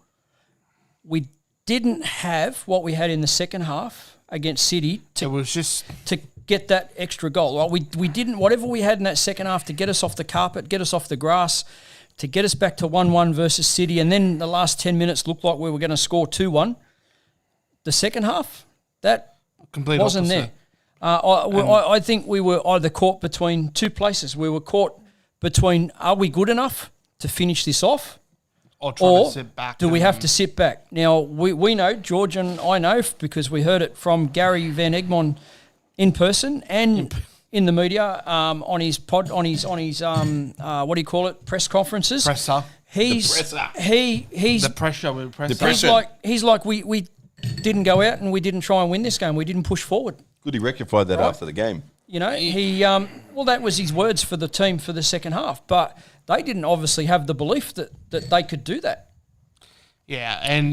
We didn't have what we had in the second half against City to get that extra goal. Right? We didn't, whatever we had in that second half to get us off the carpet, get us off the grass, to get us back to 1-1 versus City, and then the last 10 minutes looked like we were going to score 2-1. The second half, that wasn't there. I think we were either caught between two places. We were caught between, are we good enough to finish this off? Or to sit back. Do we have to sit back? Now, we know, George and I know, because we heard it from Gary Van Egmond in person and in the media on his what do you call it, press conferences. Presser. He's the pressure. He's like we didn't go out and we didn't try and win this game. We didn't push forward. Good, he rectified that after the game. That was his words for the team for the second half, but they didn't obviously have the belief that they could do that. Yeah, and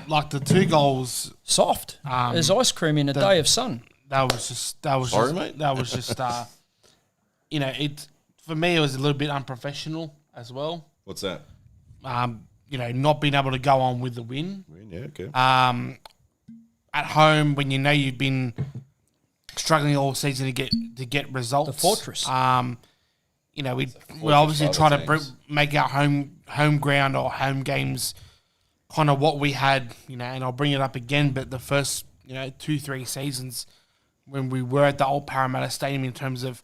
like the 2 goals, soft as ice cream in a day of sun. That was just it for me. It was a little bit unprofessional as well. What's that? Not being able to go on with the win. Yeah, okay. At home when you've been struggling all season to get results. The fortress. We obviously try to make our home ground or home games kind of what we had, and I'll bring it up again, but the first 2-3 seasons when we were at the old Parramatta Stadium in terms of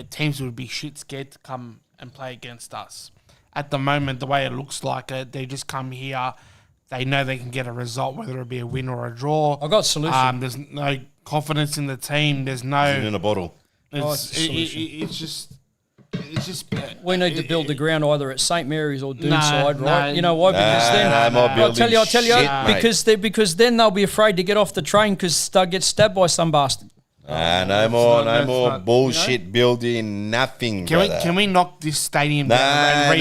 teams would be shit scared to come and play against us. At the moment, the way it looks like they just come here, they know they can get a result, whether it be a win or a draw. I got a solution. There's no confidence in the team. There's no in a bottle. It's just. We need to build the ground either at St Mary's or Doonside, right? You know why? Because I'll tell you, because then they'll be afraid to get off the train because they'll get stabbed by some bastard. No more bullshit building, nothing. Can we knock this stadium down and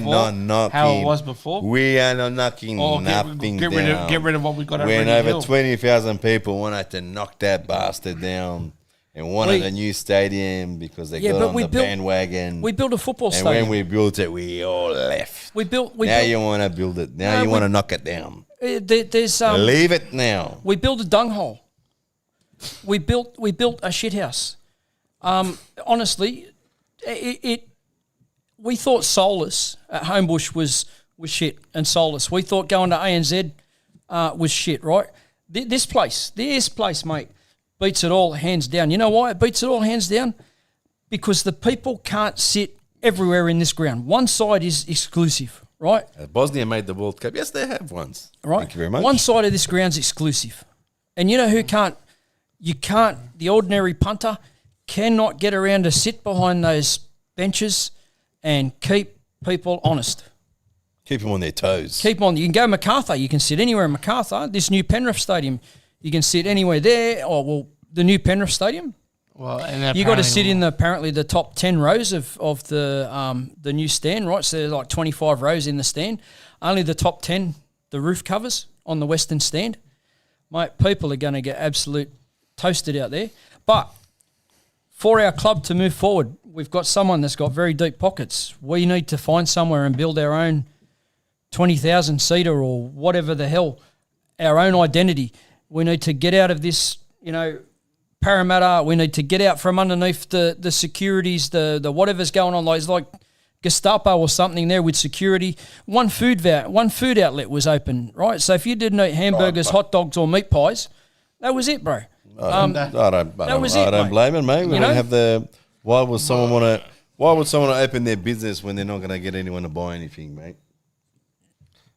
rebuild how it was before? We are not knocking nothing down. Get rid of what we got. When over 20,000 people wanted to knock that bastard down. And wanted a new stadium because they got on the bandwagon. We built a football stadium. And when we built it, we all left. Now you want to build it. Now you want to knock it down. There's leave it now. We built a dung hole. We built a shithouse. Honestly, we thought Solus at Homebush was shit and Solus. We thought going to ANZ was shit, right? This place, mate, beats it all hands down. You know why it beats it all hands down? Because the people can't sit everywhere in this ground. One side is exclusive, right? Bosnia made the World Cup. Yes, they have once. Right. Thank you very much. One side of this ground's exclusive. And you know who can't? The ordinary punter cannot get around to sit behind those benches and keep people honest. Keep them on their toes. You can go Macarthur. You can sit anywhere in Macarthur. This new Penrith Stadium, you can sit anywhere there. The new Penrith Stadium. Well, and you got to sit in apparently the top 10 rows of the new stand, right? So there's like 25 rows in the stand. Only the top 10, the roof covers on the western stand. Mate, people are going to get absolute toasted out there. But for our club to move forward, we've got someone that's got very deep pockets. We need to find somewhere and build our own 20,000 seater or whatever the hell, our own identity. We need to get out of this, Parramatta. We need to get out from underneath the securities, the whatever's going on. It's like Gestapo or something there with security. One food outlet was open, right? So if you didn't eat hamburgers, hot dogs, or meat pies, that was it, bro. I don't blame it, mate. We don't have the. Why would someone want to open their business when they're not going to get anyone to buy anything, mate?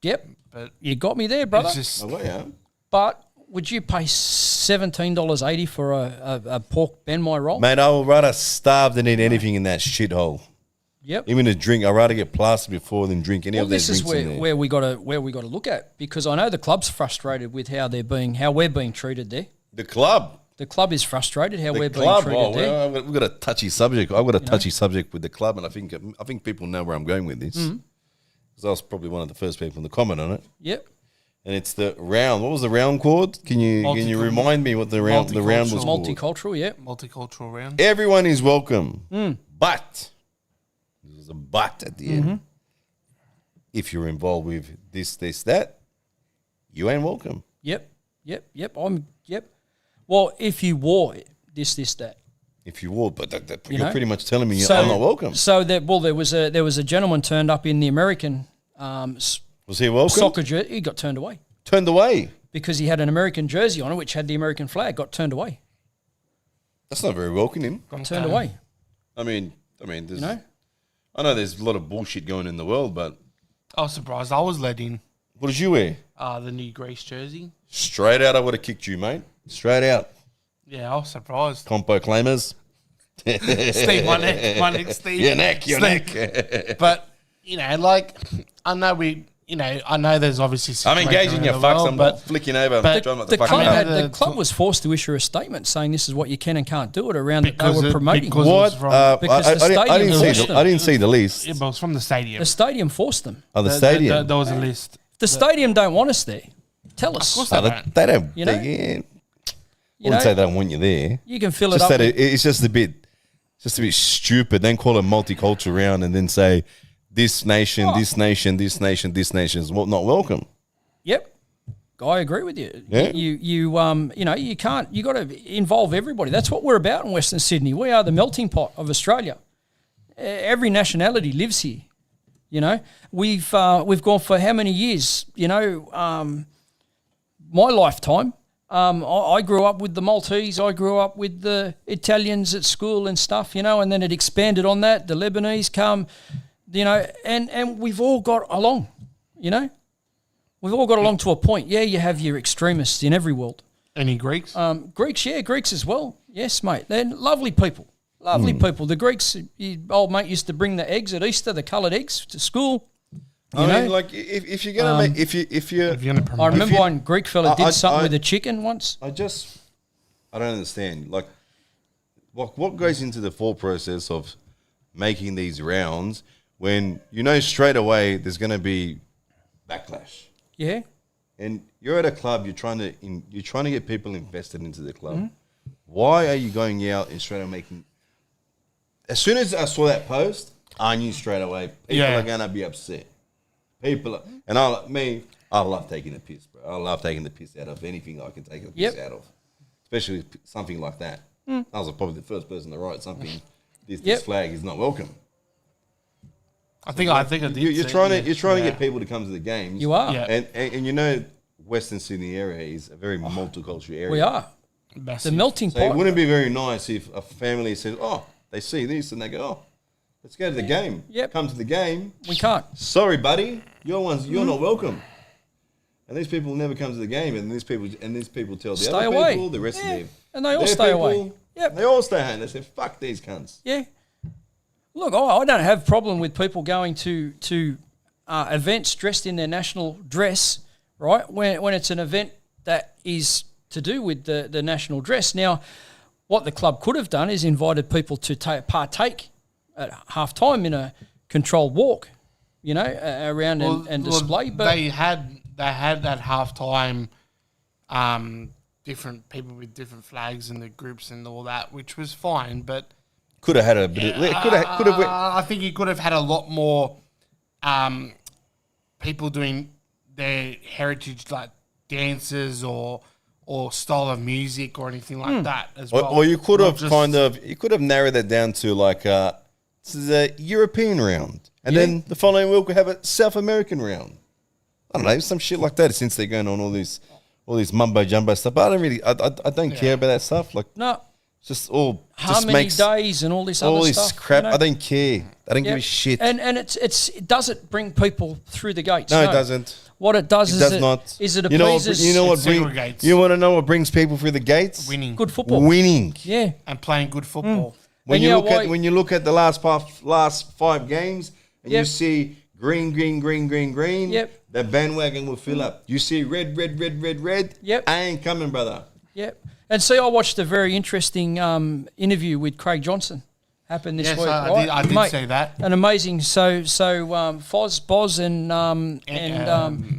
Yep. But you got me there, brother. it's just, But would you pay $17.80 for a pork Ben My roll? Mate, I would rather starve than eat anything in that shithole. Yep. Even a drink, I'd rather get plastered before than drink any of their this drinks is in there. where we got to look at, because I know the club's frustrated with how we're being treated there. The club. The club is frustrated how we're being club, treated there. Well, we've got a touchy subject. I've got a touchy subject with the club, and I think people know where I'm going with this. Because I was probably one of the first people to comment on it. Yep. And it's the round. What was the round called? Can you remind me what the round was called? Multicultural, yeah. Multicultural round. Everyone is welcome, but there's a but at the end. If you're involved with this, that, you ain't welcome. Yep. Well, if you wore this, that. If you wore, but you're pretty much telling me I'm not welcome. So there was a gentleman turned up in the American. Was he welcome? Soccer jersey. He got turned away. Turned away? Because he had an American jersey on it, which had the American flag. Got turned away. That's not very welcoming. Got turned away. I mean, there's, I know there's a lot of bullshit going in the world, but I was surprised I was let in. What did you wear? The new Greece jersey. Straight out, I would have kicked you, mate. Straight out. Yeah, I was surprised. Compo claimers. Steve, my neck, Steve. Your neck. But, I know there's obviously I'm engaging your fucks. I'm not flicking over. The club was forced to issue a statement saying this is what you can and can't do it around that they were promoting. What? I didn't see the list. Yeah, but it was from the stadium. The stadium forced them. Oh, the stadium? There was a list. The stadium don't want us there. Tell us. Of course they don't. You know? I wouldn't say they don't want you there. You can fill it up. It's just a bit stupid. Then call it multicultural round and then say this nation is not welcome. Yep, I agree with you. Yeah. You can't. You got to involve everybody. That's what we're about in Western Sydney. We are the melting pot of Australia. Every nationality lives here. We've gone for how many years? My lifetime. I grew up with the Maltese. I grew up with the Italians at school and stuff. And then it expanded on that. The Lebanese come. And we've all got along, We've all got along to a point. Yeah, you have your extremists in every world. Any Greeks? Greeks as well. Yes, mate. They're lovely people. Lovely people. The Greeks, old mate used to bring the eggs at Easter, the coloured eggs, to school. If you're going to make, if you're going to promote. I remember one Greek fella did something with a chicken once. I don't understand. What goes into the full process of making these rounds when straight away there's going to be backlash. Yeah. And you're at a club, you're trying to get people invested into the club. Why are you going out and straight away making? As soon as I saw that post, I knew straight away people are going to be upset. I love taking the piss, bro. I love taking the piss out of anything I can take the piss out of, especially something like that. I was probably the first person to write something. This flag is not welcome. I think I did. You're trying to get people to come to the games. You are, and Western Sydney area is a very multicultural area. We are massive. The melting pot. So it wouldn't be very nice if a family says, "Oh, they see this and they go, oh, let's go to the game. Yep. Come to the game. We can't. Sorry, buddy, you're not welcome." And these people never come to the game, and these people tell the other people, the rest of them, and they all stay away. Yep. They all stay home. They say, "Fuck these cunts." Yeah. Look, I don't have a problem with people going to events dressed in their national dress, right? When it's an event that is to do with the national dress. Now, what the club could have done is invited people to partake at half-time in a controlled walk, around and display. But they had at half-time different people with different flags in the groups and all that, which was fine, but could have had a bit. I think you could have had a lot more people doing their heritage like dances or style of music or anything like that as well. Or you could have narrowed that down to this is a European round, and then the following week we have a South American round. I don't know, some shit like that. Since they're going on all this mumbo jumbo stuff, but I don't care about that stuff. No. Just all harmony days and all this other stuff. All this crap. I don't care. I don't give a shit. And it doesn't bring people through the gates. No, it doesn't. what it does is it appeases. You know what segregates. You want to know what brings people through the gates? Winning. Good football. Winning. Yeah. And playing good football. When you look at the last 5 games and you see green, the bandwagon will fill up. You see red. Yep. I ain't coming, brother. Yep. And see, I watched a very interesting interview with Craig Johnson. Happened this week. I did see that. An amazing. So Foz, Boz, and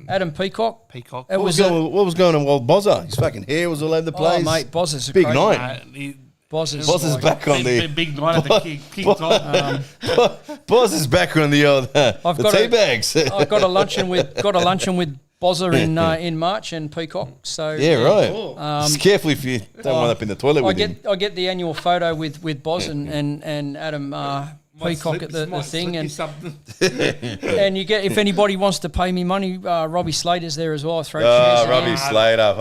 Adam Peacock. What was going on? Well, Bozza, his fucking hair was all over the place. Oh, mate, Boz is a big crazy night. Boz is back on the big night at the kicked off. Boz is back on the tea bags. I've got a luncheon with Bozza in March and Peacock. So yeah, right. Just careful if you don't wind up in the toilet with him. I get the annual photo with Boz and Adam Peacock at the thing, and you get, if anybody wants to pay me money, Robbie Slater's there as well. Robbie Slater.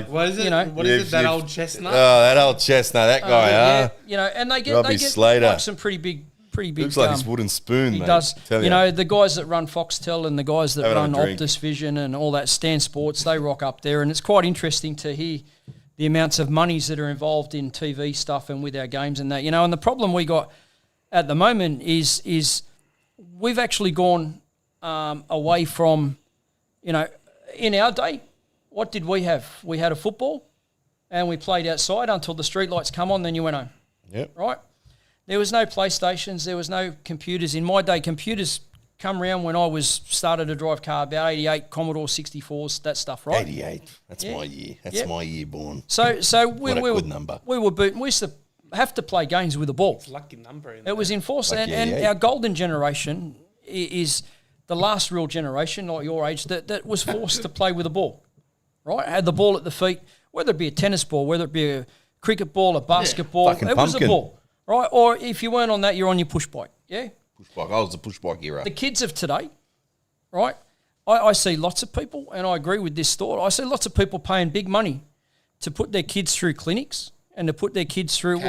What is it? You know, what is it? That old chestnut. That old chestnut. That guy. Yeah, you know, and they get Slater. like some pretty big. Looks like his wooden spoon. He mate, does. You know, the guys that run Foxtel and the guys that run drink. Optus Vision and all that Stan Sports, they rock up there, and it's quite interesting to hear the amounts of monies that are involved in TV stuff and with our games and that. You know, and the problem we got at the moment is we've actually gone away from, you know, in our day, what did we have? We had a football and we played outside until the street lights come on, then you went home. Yep. Right? There was no PlayStations, there was no computers. In my day, computers come around when I started to drive car, about 88, Commodore 64s, that stuff, right? 88. That's my year. That's my year born. So we good number. We used to have to play games with a ball. It's a lucky number. It was enforced, and our golden generation is the last real generation, like your age, that was forced to play with a ball, right? Had the ball at the feet, whether it be a tennis ball, whether it be a cricket ball, a basketball, it was a ball, right? Or if you weren't on that, you're on your push bike, yeah? Push bike. I was the push bike era. The kids of today, right? I see lots of people, and I agree with this thought, I see lots of people paying big money to put their kids through clinics and to put their kids through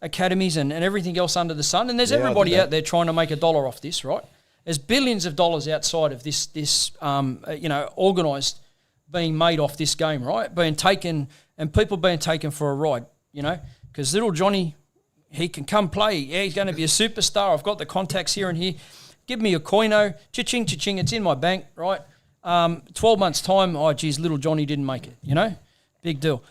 academies and everything else under the sun. And there's everybody out there trying to make $1 off this, right? There's billions of dollars outside of this organised being made off this game, right? Being taken, and people being taken for a ride, you know, because little Johnny, he can come play. Yeah, he's going to be a superstar. I've got the contacts here and here. Give me a coino, cha-ching, cha-ching, it's in my bank, right? 12 months' time, oh, geez, little Johnny didn't make it, you know? Big deal.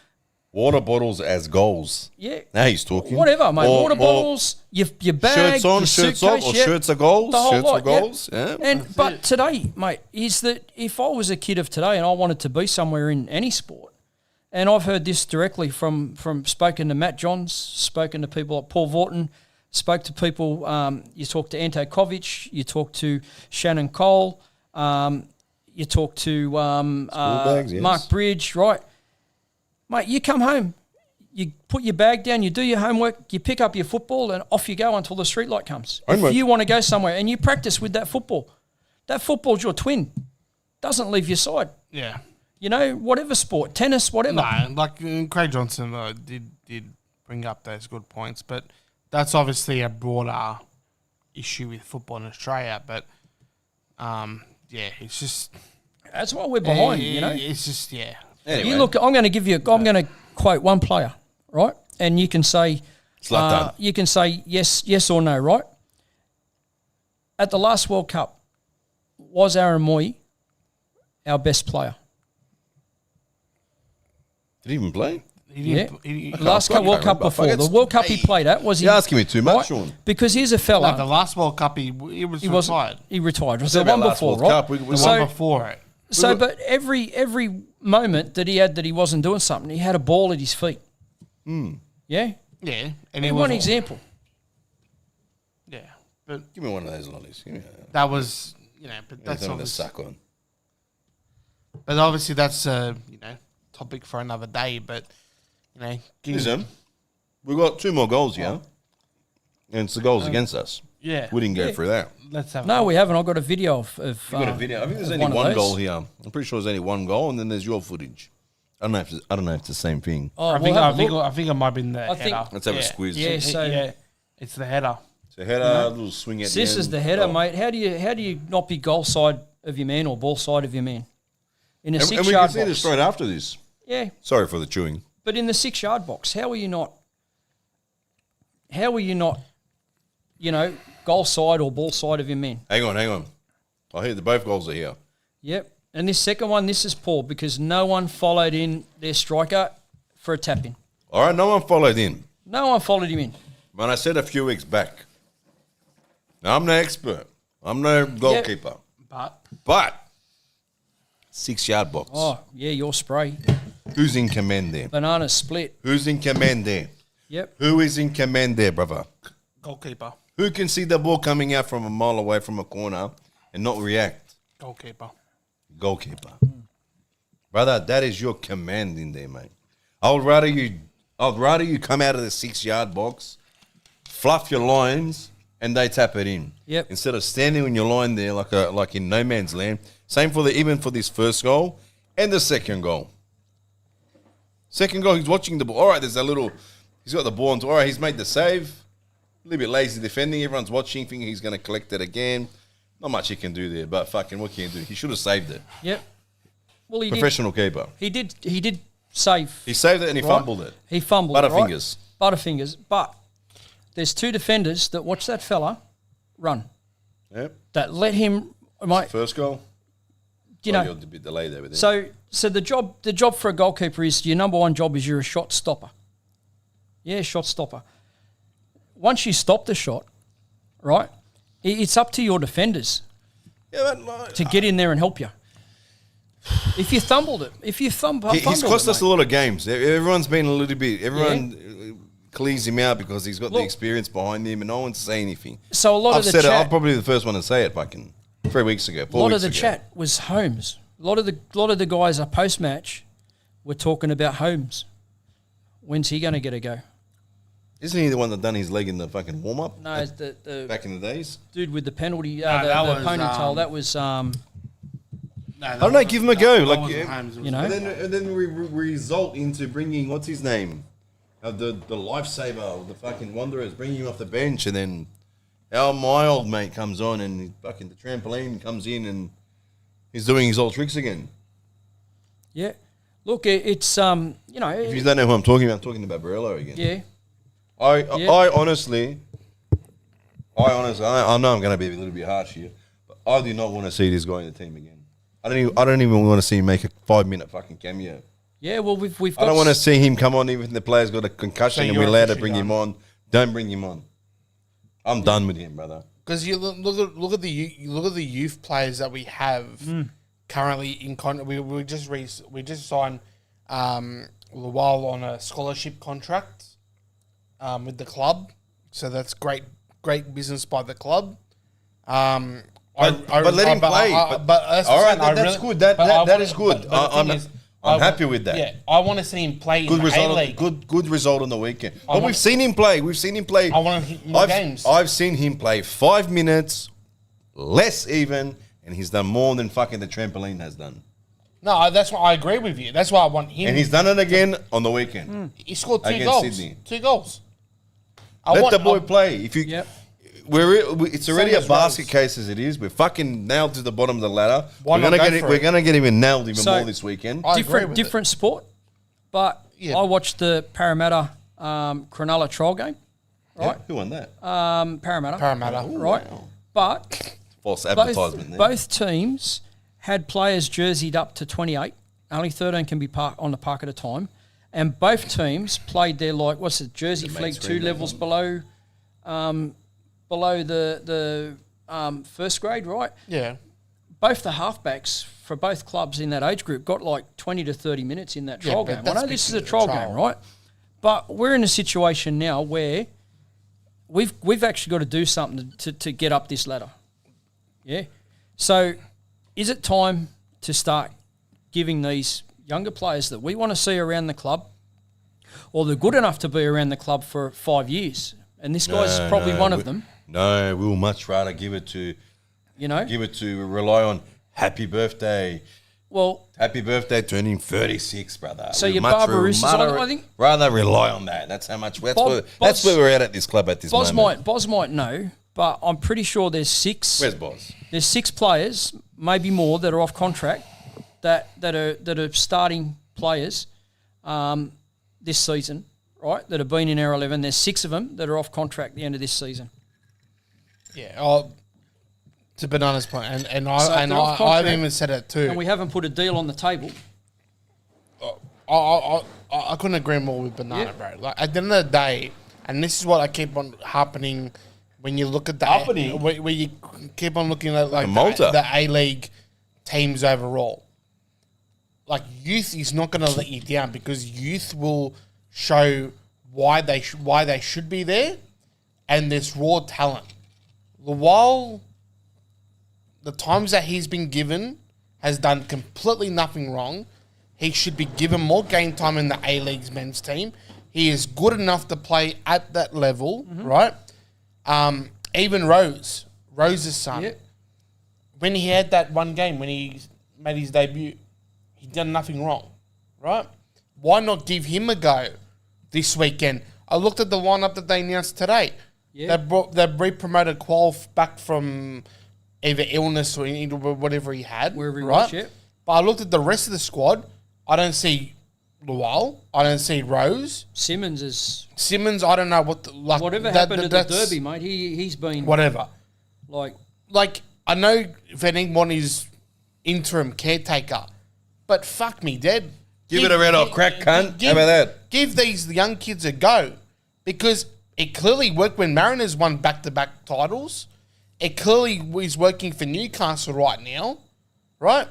Water bottles as goals. Yeah. Now he's talking. Whatever, mate. Water bottles, your bag, shirts on, your shirts suitcase, off, or shirts are goals. Shirts are goals. Yeah. But today, mate, is that if I was a kid of today and I wanted to be somewhere in any sport, and I've heard this directly from spoken to Matt Johns, spoken to people like Paul Vorton, spoke to people, you talk to Ante Kovic, you talk to Shannon Cole, you talk to Mark Bridge, right? Mate, you come home, you put your bag down, you do your homework, you pick up your football and off you go until the street light comes. If you want to go somewhere and you practice with that football's your twin. Doesn't leave your side. Yeah. You know, whatever sport, tennis, whatever. No, like Craig Johnson did bring up those good points, but that's obviously a broader issue with football in Australia. But it's just that's why we're behind. You know, it's just Anyway. You look. I'm going to quote one player, right? And you can say, you can say yes or no, right? At the last World Cup, was Aaron Moy our best player? Did he even play? The last World Cup before. The World Cup he played at, was he? You're asking me too much, Sean. Because here's a fella. Like the last World Cup, he retired. He retired. Was the one before, right? The one before it. So, but every moment that he had that he wasn't doing something, he had a ball at his feet. Yeah? Yeah. And one example. Yeah. But give me one of those lollies. That was, but that's something to suck on. But obviously that's topic for another day, but listen, we've got 2 more goals here. And it's the goals against us. Yeah. We didn't go through that. Let's have we haven't. I've got a video of You've got a video. I think there's only one goal here. I'm pretty sure there's only one goal, and then there's your footage. I don't know if it's the same thing. Oh, I think it might have been the header. Let's have a squeeze. Yeah, it's the header. It's a header, a little swing at the end. This is the header, mate. How do you not be goal side of your man or ball side of your man? in a And 6 we yard can see box. this straight after this. Yeah, Sorry for the chewing. but in the 6 yard box, how are you not? You know, goal side or ball side of your men? Hang on. I hear both goals are here. Yep. And this second one, this is poor because no one followed in their striker for a tap in. All right, no one followed in. No one followed him in. When I said a few weeks back, now I'm no expert. I'm no goalkeeper. But 6 yard box. Oh, yeah, your spray. Who's in command there? Banana split. Who's in command there? Yep. Who is in command there, brother? Goalkeeper. Who can see the ball coming out from a mile away from a corner and not react? Goalkeeper. Goalkeeper. Brother, that is your command in there, mate. I'd rather you come out of the 6 yard box, fluff your lines, and they tap it in. Yep. Instead of standing in your line there like in no man's land. Same even for this first goal and the second goal. Second goal, he's watching the ball. All right, he's got the ball. All right, he's made the save. A little bit lazy defending. Everyone's watching, thinking he's going to collect it again. Not much he can do there, but fucking what can he do? He should have saved it. Yep. Well, he Professional keeper. He did save. He saved it and he fumbled it. He fumbled it, right? Butterfingers. But there's two defenders that watch that fella run. Yep. That let him. First goal. You know. You're a bit delayed there with him. So the job for a goalkeeper is your number one job is you're a shot stopper. Yeah, shot stopper. Once you stop the shot, right, it's up to your defenders to get in there and help you. If you fumbled it, he's cost us a lot of games. Everyone's been a little bit. Everyone cleans him out because he's got the experience behind him, and no one's saying anything. So a lot of the chat. chat. I'm probably the first one to say it. Fucking 3 weeks ago, 4 weeks ago. A lot of the chat was Holmes. A lot of the guys post match were talking about Holmes. When's he going to get a go? Isn't he the one that done his leg in the fucking warm up? No, it's the back in the days. Dude with the penalty, the ponytail. That was. I don't know. Give him a go, you know. And then we result into bringing what's his name, the lifesaver, the fucking Wanderers, bringing him off the bench, and then my old mate comes on, and fucking the trampoline comes in, and he's doing his old tricks again. Yeah, look, it's you know. If you don't know who I'm talking about Barello again. Yeah. I honestly, I know I'm going to be a little bit harsh here, but I do not want to see this guy in the team again. I don't even want to see him make a 5-minute fucking cameo. Yeah, well, we've. I don't want to see him come on even if the player's got a concussion and we're allowed to bring him on. Don't bring him on. I'm done with him, brother. Because you look at the youth players that we have currently in contract. We just signed Lawal on a scholarship contract with the club, so that's great business by the club. But let him play. That's good. That is good. I'm happy with that. Yeah, I want to see him play in the A-League. Good result on the weekend. But we've seen him play. I want more games. I've seen him play 5 minutes, less even, and he's done more than fucking the trampoline has done. No, that's why I agree with you. That's why I want him. And he's done it again on the weekend. He scored 2 against goals. Sydney. 2 goals. Let the boy play. If you. Yep. It's already a basket case as it is. We're fucking nailed to the bottom of the ladder. We're gonna get him nailed even more this weekend. Different sport, but I watched the Parramatta Cronulla trial game. Right, yeah, who won that? Parramatta. Ooh, right, wow. But false advertisement. Both teams had players jerseyed up to 28. Only 13 can be on the park at a time, and both teams played their jersey flag 2 levels below. Below the first grade, right? Yeah. Both the halfbacks for both clubs in that age group got 20 to 30 minutes in that trial game. I know this is a trial game, right? But we're in a situation now where we've actually got to do something to get up this ladder. Yeah. So is it time to start giving these younger players that we want to see around the club, or they're good enough to be around the club for 5 years? And this guy's probably one of them. No, we'll much rather give it to rely on happy birthday. Well, happy birthday turning 36, brother. So your Barbaroussa's on, I think. Rather rely on that. That's how much. That's where we're at this club at this moment. Boz might know, but I'm pretty sure there's 6. Where's Boz? There's 6 players, maybe more, that are off contract that are starting players this season, right, that have been in our 11. There's 6 of them that are off contract at the end of this season. Yeah, to Banana's point, and I've even said it too. And we haven't put a deal on the table. I couldn't agree more with Banana, bro. Like, at the end of the day, and this is what I keep on happening when you look at the where you keep on looking at like the A-League teams overall. Like, youth is not going to let you down because youth will show why they should be there, and there's raw talent. While the times that he's been given has done completely nothing wrong, he should be given more game time in the A-League's men's team. He is good enough to play at that level, right? Even Rose's son, when he had that one game, when he made his debut, he done nothing wrong, right? Why not give him a go this weekend? I looked at the lineup that they announced today. Yeah. They re-promoted Qual back from either illness or whatever he had. Wherever he right? was, yeah. But I looked at the rest of the squad. I don't see Lual. I don't see Rose. Simmons, I don't know what whatever happened at the Derby, mate. He's been whatever. Like I know Van Egmond is interim caretaker, but fuck me, Dad. Give it a red hot crack, cunt. How about that? Give these young kids a go, because it clearly worked when Mariners won back-to-back titles. It clearly is working for Newcastle right now, right?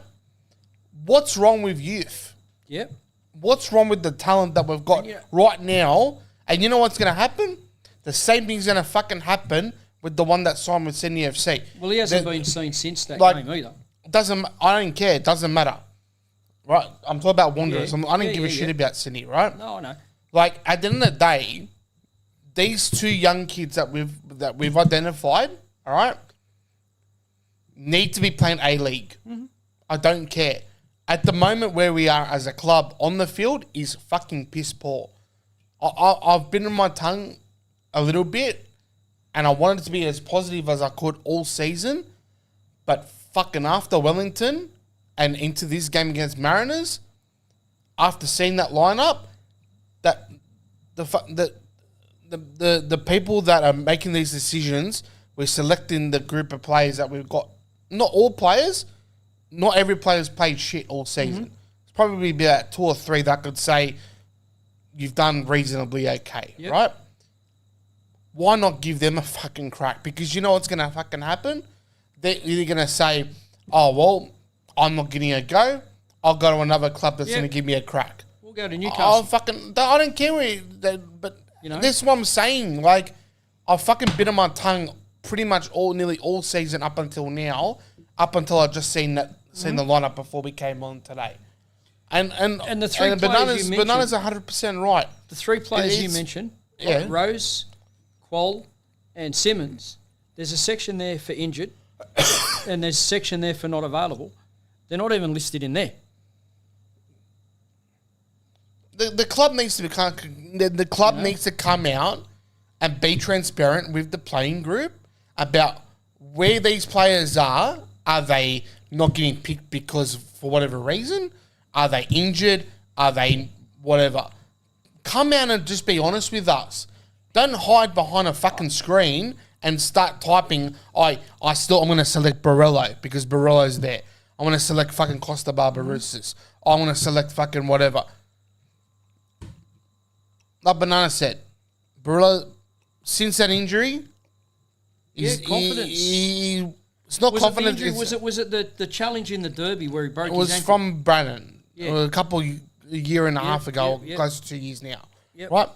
What's wrong with youth? Yep. What's wrong with the talent that we've got right now? And you know what's going to happen? The same thing's going to fucking happen with the one that signed with Sydney FC. Well, he hasn't been seen since that game either. I don't care. It doesn't matter. Right? I'm talking about Wanderers. I don't give a shit about Sydney, right? No, I know. Like, at the end of the day, these 2 young kids that we've identified, all right, need to be playing A-League. Mm-hmm. I don't care. At the moment where we are as a club on the field is fucking piss poor. I've bitten my tongue a little bit, and I wanted to be as positive as I could all season, but fucking after Wellington and into this game against Mariners, after seeing that lineup, that the people that are making these decisions, we're selecting the group of players that we've got. Not all players. Not every player's played shit all season. Mm-hmm. It's probably about 2 or 3 that could say you've done reasonably okay, right? Why not give them a fucking crack? Because you know what's going to fucking happen? They're either going to say, oh, well, I'm not getting a go. I'll go to another club that's going to give me a crack. We'll go to Newcastle. I don't care but you know? This is what I'm saying. Like, I've fucking bitten my tongue pretty much nearly all season up until now, up until I just seen the lineup before we came on today. And the 3 players you mentioned, Bananas 100% right. The 3 players you mentioned, like Rose, Qual, and Simmons, there's a section there for injured, and there's a section there for not available. They're not even listed in there. The club needs to become needs to come out and be transparent with the playing group about where these players are. Are they not getting picked because for whatever reason? Are they injured? Are they whatever? Come out and just be honest with us. Don't hide behind a fucking screen and start typing, I'm going to select Borrello because Borrello's there. I'm going to select fucking Costa Barbarouses. I'm going to select fucking whatever. Like Banana said, Borrello, since that injury, confidence. It's not confidence. Was it the challenge in the Derby where he broke his ankle? It was from Brannon a year and a half ago, close to 2 years now. Yep. Right?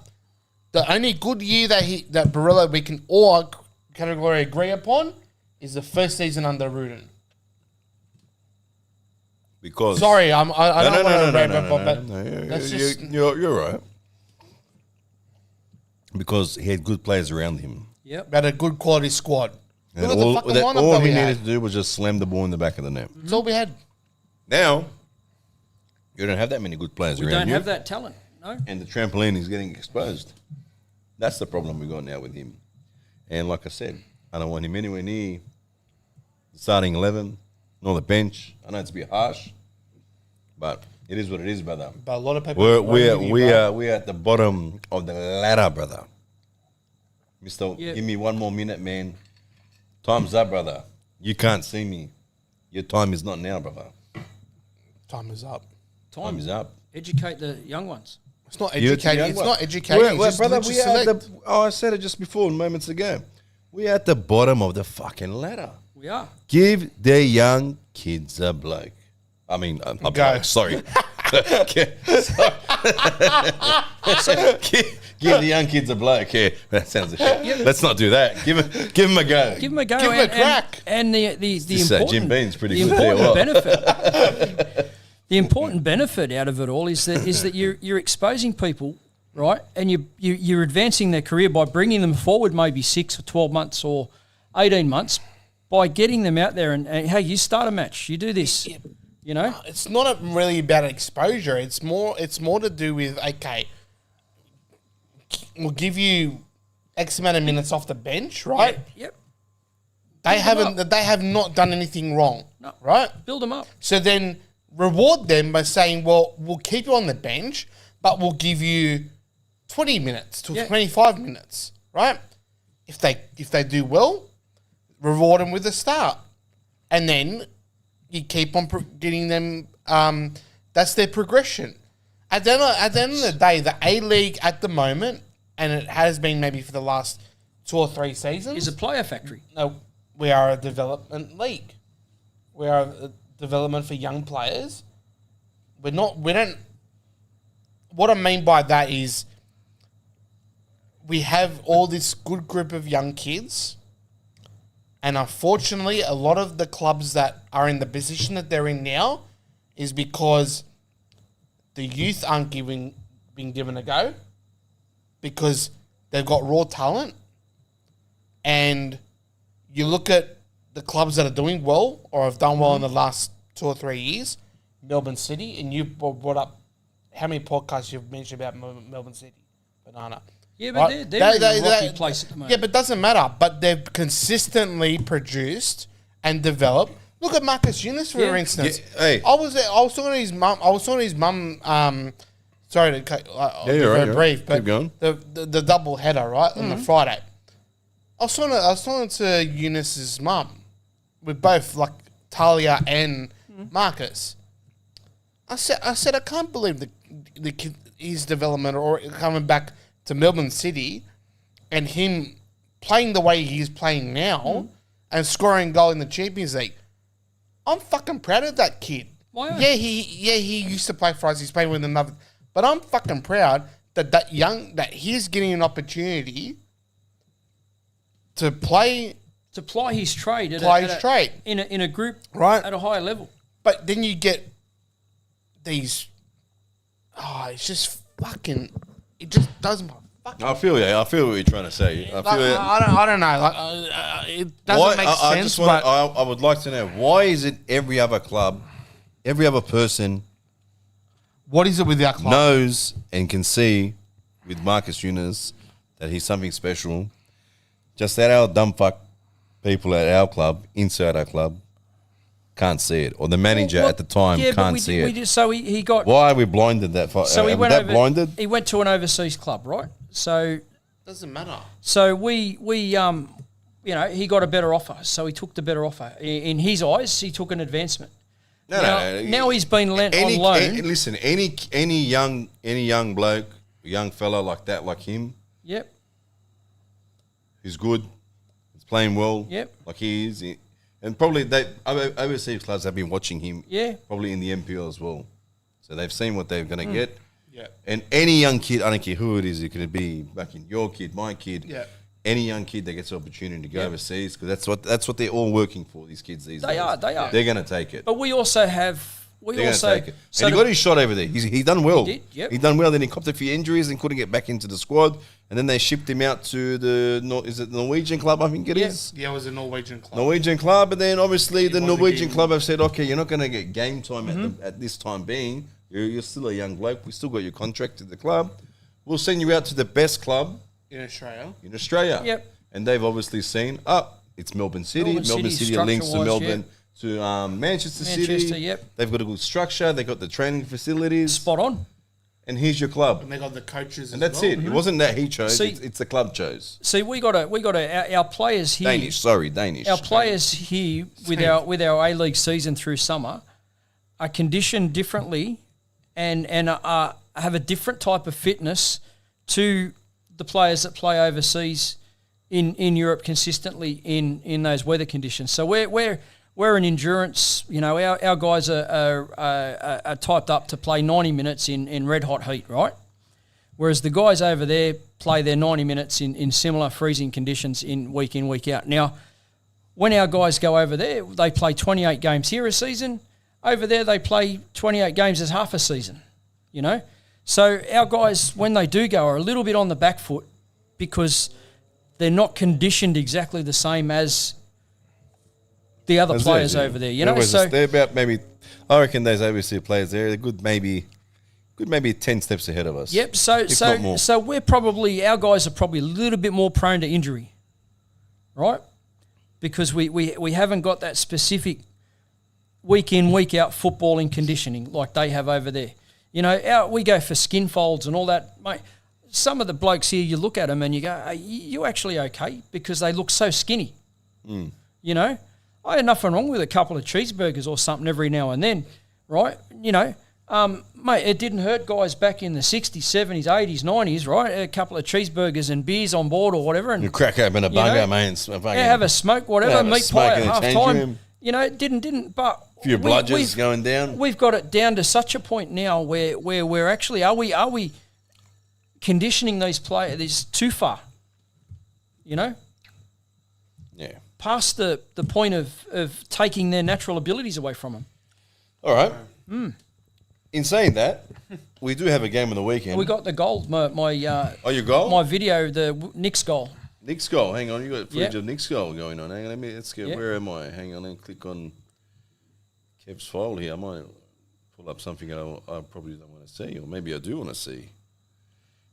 The only good year that Borrello we can all category agree upon is the first season under Rudin. Because sorry, I don't want to but you're right. Because he had good players around him. Yep. Had a good quality squad. And all he needed to do was just slam the ball in the back of the net. That's all we had. Now, you don't have that many good players around you. We don't have that talent, no. And the trampoline is getting exposed. That's the problem we got now with him. And like I said, I don't want him anywhere near the starting 11, nor the bench. I know it's a bit harsh, But it is what it is, brother. But a lot of people... We're at the bottom of the ladder, brother. Mister, give me 1 more minute, man. Time's up, brother. You can't see me. Your time is not now, brother. Time is up. Time is up. Educate the young ones. It's not educating. It's not educating. Brother, I said it just before, moments ago. We're at the bottom of the fucking ladder. We are. Give the young kids a bloke. I mean, sorry. Give the young kids a bloke. Yeah, that sounds a shit. Yep. Let's not do that. Give him a go. Give him a go. Give him a crack. And the important Jim Bean's pretty good. Important benefit. The important benefit out of it all is that you're exposing people, right? And you're advancing their career by bringing them forward maybe 6 or 12 months or 18 months by getting them out there and hey, you start a match, you do this. You know, it's not really about exposure. It's more to do with, okay, we'll give you X amount of minutes off the bench, right? Yep. They have not done anything wrong, right? Build them up. So then reward them by saying, well, we'll keep you on the bench, but we'll give you 20 minutes to 25 minutes, right? If they do well, reward them with a start, and then you keep on getting them. That's their progression. At the end of the day, the A-League at the moment, and it has been maybe for the last 2 or 3 seasons, is a player factory. No, we are a development league. We are a development for young players. We don't. What I mean by that is, we have all this good group of young kids. And unfortunately, a lot of the clubs that are in the position that they're in now is because the youth aren't being given a go because they've got raw talent. And you look at the clubs that are doing well or have done well in the last 2 or 3 years, Melbourne City, and you brought up how many podcasts you've mentioned about Melbourne City, Banana. Yeah, but they're in a rocky place at the moment. Yeah, but it doesn't matter. But they've consistently produced and developed. Look at Marcus Eunice, for instance. Yeah, hey. I was talking to his mum. Sorry to cut. You're brief, but keep going. The double header, right, on the Friday. I was talking to Eunice's mum, with both like Talia and Marcus. I said I can't believe the kid, his development or coming back to Melbourne City and him playing the way he's playing now and scoring a goal in the Champions League. I'm fucking proud of that kid. Why? Yeah, he used to play for us. He's playing with another. But I'm fucking proud that he's getting an opportunity to play. To ply his trade. In a group at a higher level. But then you get these... Oh, it's just fucking... It just doesn't. I feel you. I feel what you're trying to say. I don't know. Like, it doesn't make sense. I would like to know, why is it every other club, every other person, what is it with our club, knows and can see with Marcus Eunice that he's something special, just that our dumb fuck people at our club, inside our club, can't see it, or the manager at the time can't see it. So he got. Why are we blinded that far? So he went over. Blinded? He went to an overseas club, right? So doesn't matter. So we he got a better offer, so he took the better offer. In his eyes, he took an advancement. Now he's been lent on loan. Listen, any young bloke, young fella like that, like him. Yep. He's good. He's playing well. Yep. Like he is. And probably overseas clubs have been watching him. Yeah. Probably in the NPL as well. So they've seen what they're going to get. Yeah. And any young kid, I don't care who it is, it could be back in your kid, my kid. Yeah. Any young kid that gets the opportunity to go overseas, because that's what they're all working for. These kids these days. They are. They're going to take it. But we also have. They're going to take it. So and he got his shot over there. He done well. He did. Yep. He done well. Then he copped a few injuries and couldn't get back into the squad. And then they shipped him out to the Norwegian club, I think it is? Yeah, it was a Norwegian club. Norwegian club, and then obviously the Norwegian club have said, okay, you're not going to get game time at this time being. You're still a young bloke. We still got your contract to the club. We'll send you out to the best club. In Australia. Yep. And they've obviously seen, it's Melbourne City. Melbourne City links to Melbourne. to Manchester City. Yep. They've got a good structure. They've got the training facilities. Spot on. And here's your club. And they got the coaches and that's it. It wasn't that he chose. It's the club chose. See, we got our players here. Danish. Our players here with our A-League season through summer are conditioned differently and have a different type of fitness to the players that play overseas in Europe consistently in those weather conditions. So we're an endurance. You know, our guys are typed up to play 90 minutes in red hot heat, right? Whereas the guys over there play their 90 minutes in similar freezing conditions in, week out. Now, when our guys go over there, they play 28 games here a season. Over there, they play 28 games as half a season, you know? So our guys, when they do go, are a little bit on the back foot because they're not conditioned exactly the same as the other players over there, you know. So they're about maybe, I reckon those overseas players there, they're good maybe 10 steps ahead of us. Yep. So we're probably, our guys are probably a little bit more prone to injury, right? Because we haven't got that specific week in, week out footballing conditioning like they have over there. You know, we go for skin folds and all that, mate. Some of the blokes here, you look at them and you go, are you actually okay? Because they look so skinny, you know. I had nothing wrong with a couple of cheeseburgers or something every now and then, right? You know, mate, it didn't hurt guys back in the 60s, 70s, 80s, 90s, right? A couple of cheesburgers and beers on board or whatever. And you crack open a bungo, mate. Have a smoke, whatever, meat pie at half time. You know, it didn't, but... A few bludgers going down. We've got it down to such a point now where we're actually, are we conditioning these players too far, you know? Yeah. Past the point of taking their natural abilities away from them. All right. In saying that, we do have a game on the weekend. We got the goal. Your goal? My video, the Nick's goal. Nick's goal. Hang on, you got footage of Nick's goal going on. Hang on, let's get. Where am I? Hang on, and click on Kev's file here. I might pull up something I probably don't want to see, or maybe I do want to see.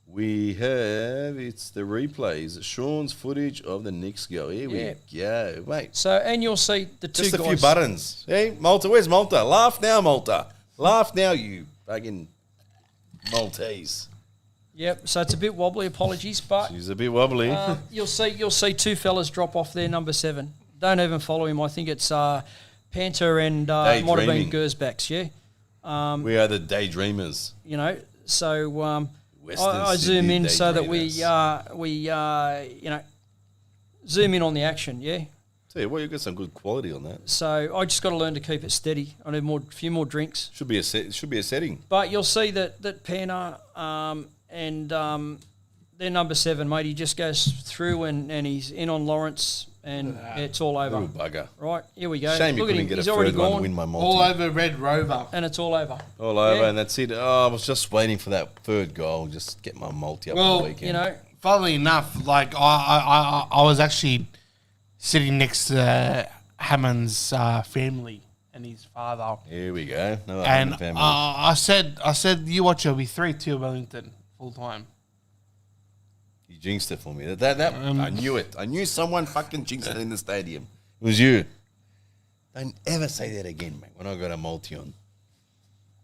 We have, it's the replays, Sean's footage of the Knicks goal. Here we go, mate. So, and you'll see the two guys. Just a few buttons. Hey, Malta, where's Malta? Laugh now, Malta. Laugh now, you fucking Maltese. Yep, so it's a bit wobbly, apologies, but... She's a bit wobbly. You'll see two fellas drop off there, number 7. Don't even follow him. I think it's Panther and might have been Gersbacks, yeah? We are the daydreamers. You know, so... I zoom in so that we zoom in on the action, yeah? Tell you what, you've got some good quality on that. So I just got to learn to keep it steady. I need a few more drinks. Should be a setting. But you'll see that Panna and they're number 7, mate. He just goes through and he's in on Lawrence and it's all over. Little bugger. Right, here we go. Shame you couldn't get a third one to win my multi. All over Red Rover. And it's all over. All over, and that's it. Oh, I was just waiting for that third goal, just get my multi up on the weekend. You know, funnily enough, like I was actually sitting next to Hammond's family and his father. Here we go. And I said, you watch it, it'll be 3-2 Wellington full time. You jinxed it for me. I knew it. I knew someone fucking jinxed it in the stadium. It was you. Don't ever say that again, mate, when I got a multi on.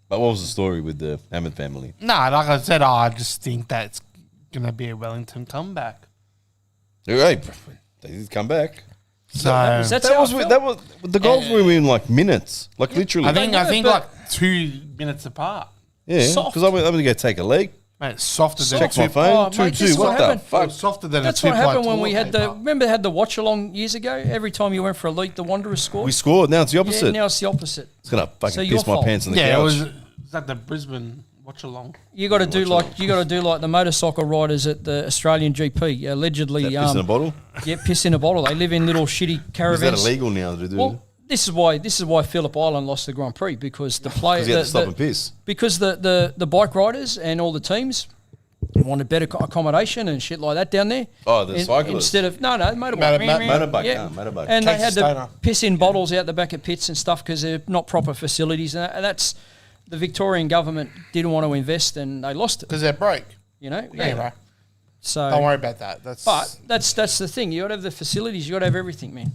But what was the story with the Hammond family? No, like I said, I just think that it's going to be a Wellington comeback. Hey, they did come back. So that was the goals were in like minutes, like literally. I think like 2 minutes apart. Yeah, because I'm going to go take a leg. Mate, it's softer than check my phone. 2-2. What the fuck? Softer than that's a 2 what happened when we had had the watch along years ago. Every time you went for a leak, the Wanderers scored. We scored. Now it's the opposite. Yeah, now it's the opposite. It's gonna fucking piss my pants on the couch. Yeah, it was like the Brisbane watch along. You got to do like the motorcycle riders at the Australian GP. Allegedly, piss in a bottle. Yeah, piss in a bottle. They live in little shitty caravans. Is that illegal now to do? Well, this is why Phillip Island lost the Grand Prix because the players had to stop and piss. Because the bike riders and all the teams wanted better accommodation and shit like that down there. Oh, the cyclists. Instead of motorbike. Motorbike. And they had to piss in bottles out the back of pits and stuff because they're not proper facilities. And that's the Victorian government didn't want to invest and they lost it because they're broke. You know. Anyway, so don't worry about that. That's the thing. You got to have the facilities. You got to have everything, man.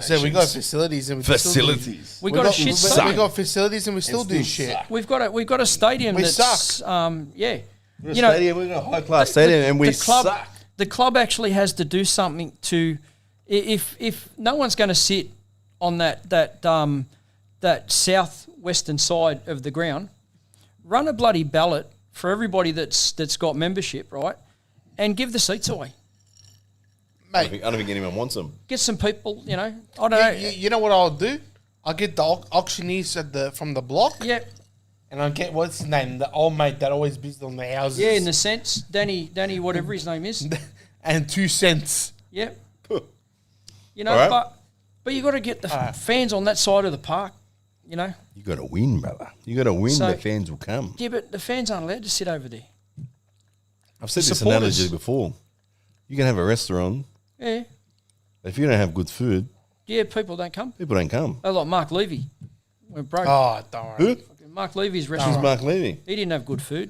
So we got facilities and we facilities. We got a shit stadium. We got facilities and we still do shit. suck. We've got a stadium We that's suck. Yeah. We've got a high class stadium, and we suck. The club actually has to do something to, if no one's going to sit on that southwestern side of the ground, run a bloody ballot for everybody that's got membership, right, and give the seats away. Mate, I don't think anyone wants them. Get some people, I don't know. You know what I'll do? I'll get the auctioneers from the block. Yep. And I'll get, what's his name? The old mate that always bids on the houses. Yeah, in the sense, Danny, whatever his name is. And 2 cents. Yep. Right. But you got to get the fans on that side of the park, You got to win, brother. You got to win, So- the fans will come. Yeah, but the fans aren't allowed to sit over there. I've said this supporters. analogy before. You can have a restaurant, Yeah. but if you don't have good food, Yeah, people don't come. people don't come. Oh, like Mark Levy. We're broke. Oh, don't worry. Who? Mark Levy's Who's restaurant. Mark Levy? He didn't have good food.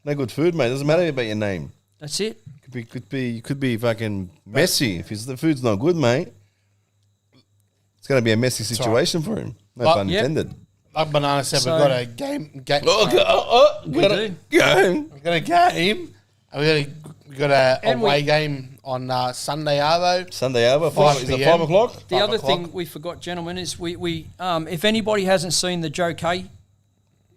No good food, mate. Doesn't matter about your name. That's it. Could be fucking messy. If the food's not good, mate, it's going to be a messy situation for him. No But- pun Yep. intended. Like Banana said, So- we've got a game. We got do. a game. We've got a game. And we got a And away game on Sunday, Arvo. Sunday over, 5 is it PM. 5 o'clock? The 5 other o'clock. thing we forgot, gentlemen, is we if anybody hasn't seen the Joe K,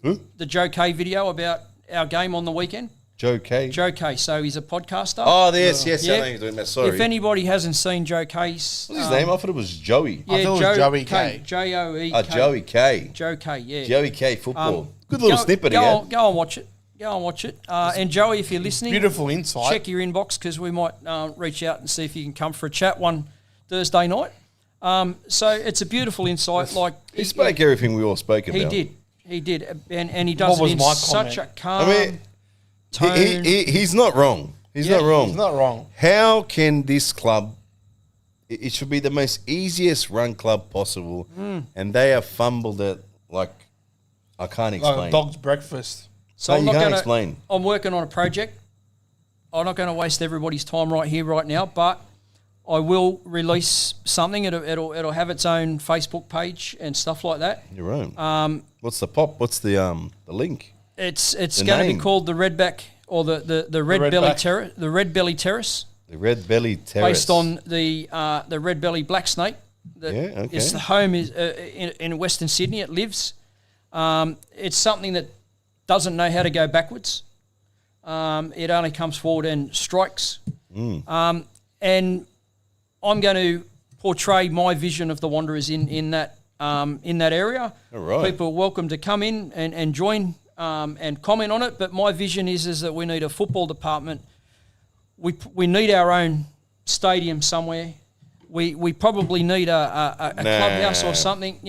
Who? the Joe K video about our game on the weekend, Joe K. Joe K. So he's a podcaster. Oh, yes. I Yeah. know you're doing that. Sorry. If anybody hasn't seen Joe K's, What's his name? I thought it was Joey. Yeah, I thought it was Joe Joey K. K. Joey K. Joey K. Joe K. Yeah. Joey K football. Good little snippet again. Go and watch it. Go and watch it. And Joey, if you're listening, Beautiful insight. check your inbox because we might reach out and see if you can come for a chat one Thursday night. So it's a beautiful insight. Like He spoke everything we all spoke about. He did, and he does What it in was my such a comment? calm tone. He's not wrong. He's Yeah, not wrong. He's not wrong. How can this club? It should be the most easiest run club possible, and they have fumbled it like I can't Like explain. a dog's breakfast. So No, I'm you not can't going to explain. I'm working on a project. I'm not going to waste everybody's time right here, right now, but I will release something. It'll have its own Facebook page and stuff like that. You're right. What's the pop? What's the link? It's The going to be name. called the Redback or the Red Redback. Belly Terrace, the Red Belly Terrace, The Red Belly Terrace. based on the Red Belly Black Snake. That Yeah, okay. It's the home is in Western Sydney. It lives. It's something that doesn't know how to go backwards. It only comes forward and strikes. And I'm going to portray my vision of the Wanderers in that area. All right. People are welcome to come in and join and comment on it. But my vision is that we need a football department. We need our own stadium somewhere. We probably need a clubhouse or something.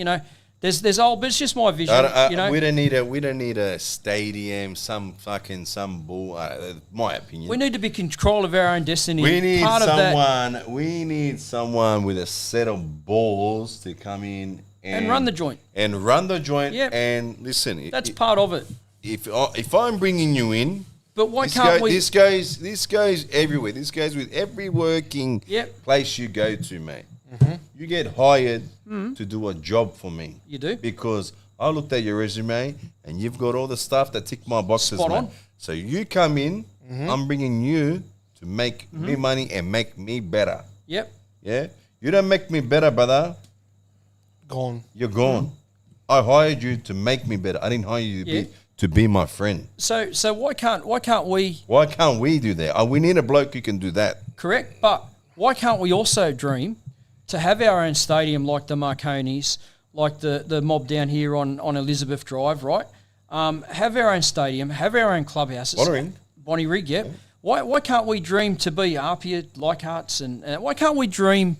There's old, but it's just my vision. We don't need a stadium. Some bull. My opinion. We need to be in control of our own destiny. We need Part of that, someone. We need someone with a set of balls to come in and run the joint. Yep. Yep. And listen, That's part of it. if I'm bringing you in, But why can't we? This goes everywhere. This goes with every working Yep. place you go to, mate. You get hired to do a job for me. You do. Because I looked at your resume and you've got all the stuff that tick my boxes, Spot mate. on. So you come in, I'm bringing you to make me money and make me better. Yep. Yeah? You don't make me better, brother. Gone. You're gone. I hired you to make me better. I didn't hire you to be my friend. So why can't we? Why can't we do that? We need a bloke who can do that. Correct. But why can't we also dream to have our own stadium like the Marconi's, like the mob down here on Elizabeth Drive, right? Have our own stadium, have our own clubhouses. Bonnie Rig, yep. Why can't we dream to be Arpia, Leichhardt's, and why can't we dream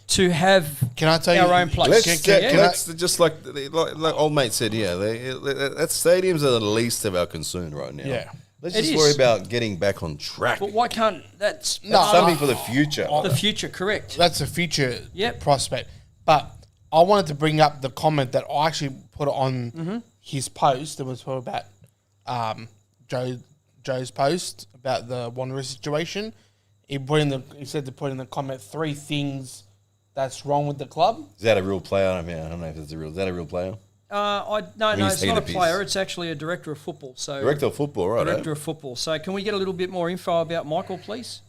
to have Can I tell our you? own place? Let's just like old mate said, that stadiums are the least of our concern right now. Yeah. Let's It just is. worry about getting back on track. But why can't that's Something for the future. the future? Correct. That's a future Yep. prospect. But I wanted to bring up the comment that I actually put on his post. It was about Joe's post about the Wanderers situation. He said to put in the comment 3 things that's wrong with the club? Is that a real player? I don't know if it's a real. Is that a real player? No, it's not a player. It's actually a director of football. So Director of football, right? Director of football. So can we get a little bit more info about Michael, please?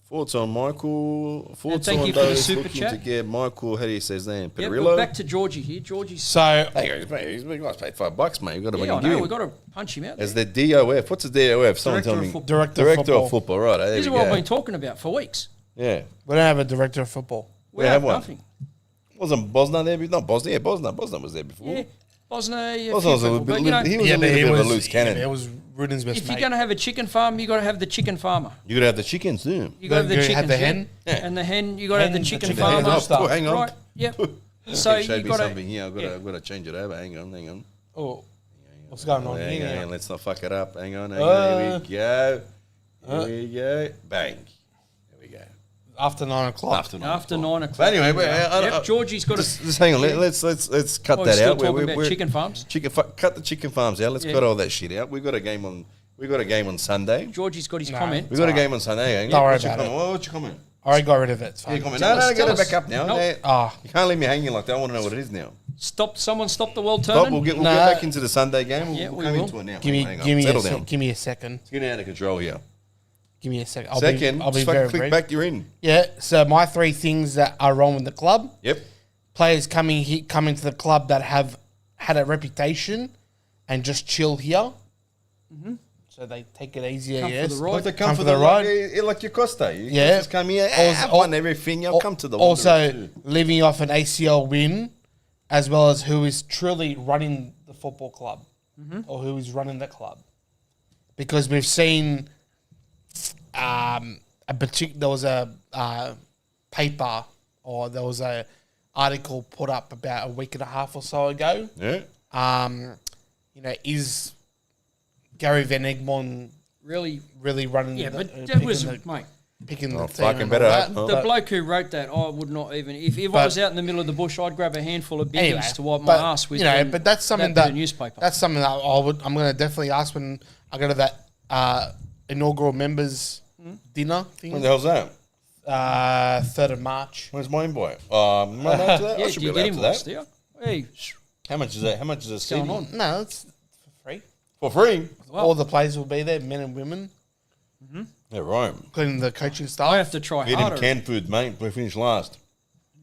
Thoughts on Michael? Thoughts thank on you for the those super looking chat. to get Michael? How do you say his name? Yep, Perillo? we're back to Georgie here. Georgie's. So Hey, he's guys paid $5, mate. You got to Yeah, I give know. him. We've got to punch him out. As the DOF. What's the DOF? Someone Director tell of me. football. director of football. Right. There This is we what go. I've been talking about for weeks. Yeah. We don't have a director of football. We have one. nothing. Wasn't Bosna there? Not Bosnia. Yeah, Bosna was there before. Yeah, Bosnia. Yeah, Bosna was a little bit. you know, He was a little bit of a loose cannon. Yeah, it was Ruden's best if mate. you're going to have a chicken farm, you got to have the chicken farmer. You got to have the chickens too. You got to have the You chickens. had the yeah. hen? Yeah. And the hen. You got to have the Hen, the chicken chicken farmer. hen. Oh, hang on. Right. Yep. So It showed you me got to. something here. I've got to change it over. Hang on. Oh, what's going on Hang here? on. Let's not fuck it up. Hang on. Here we go. Here we go. Bang. There we go. After 9 o'clock. After 9 o'clock. But anyway, Yep, Georgie's got just hang on. Let's cut Oh, that still out. talking about chicken farms. Cut the chicken farms out. Let's Yeah. cut all that shit out. We got a game on Sunday. Georgie's got his comment. We got a game on Sunday. Hang on. Don't worry What's your about comment? What's your comment? I already got rid of it. It's fine. Your comment. Tell No, us, get tell it us. back up now. Nope. Yeah. You can't leave me hanging like that. I want to know what it is now. Someone stop the world Stop. turning. We'll get No. back into the Sunday game. Yeah, We'll we come will. into it now. Give me, Hang on. give me, Settle a down. give me a second. It's getting out of control here. Give me a second. I'll be very click brief. back. You're in. Yeah. So my 3 things that are wrong with the club: Yep. players coming to the club that have had a reputation and just chill here. Mm-hmm. So they take it easier. Come for yes. the ride. Like they Come for the ride. Like your Costa. You Yeah. just come here. Also- I've won everything. I'll come to the Also, Wanderers too. living off an ACL win, as well as who is truly running the football club, or who is running the club, because we've seen there was a paper, or there was a article put up about a week and a half or so ago. Yeah. Is Gary Van Egmond Really. running? Yeah, the, but that was, mate. picking the team fucking and better all that. hope not. The bloke who wrote that, I would not even. If I But- was out in the middle of the bush, I'd grab a handful of biggies Anyway, to wipe my but, ass with. but that's something bit that of newspaper. That's something that I'm going to definitely ask when I go to that inaugural members dinner When thing. the hell's that? 3rd of March. Where's my invite? Am I allowed to that? yeah, I do should you be get allowed to invoiced? that. Do you? Hey, How much is that? How much is a going seating? on? No, it's for free. For free? Well- All the players will be there, men and women, Yeah, right. including the coaching I staff. have to try Eating harder. canned food, mate. We finished last.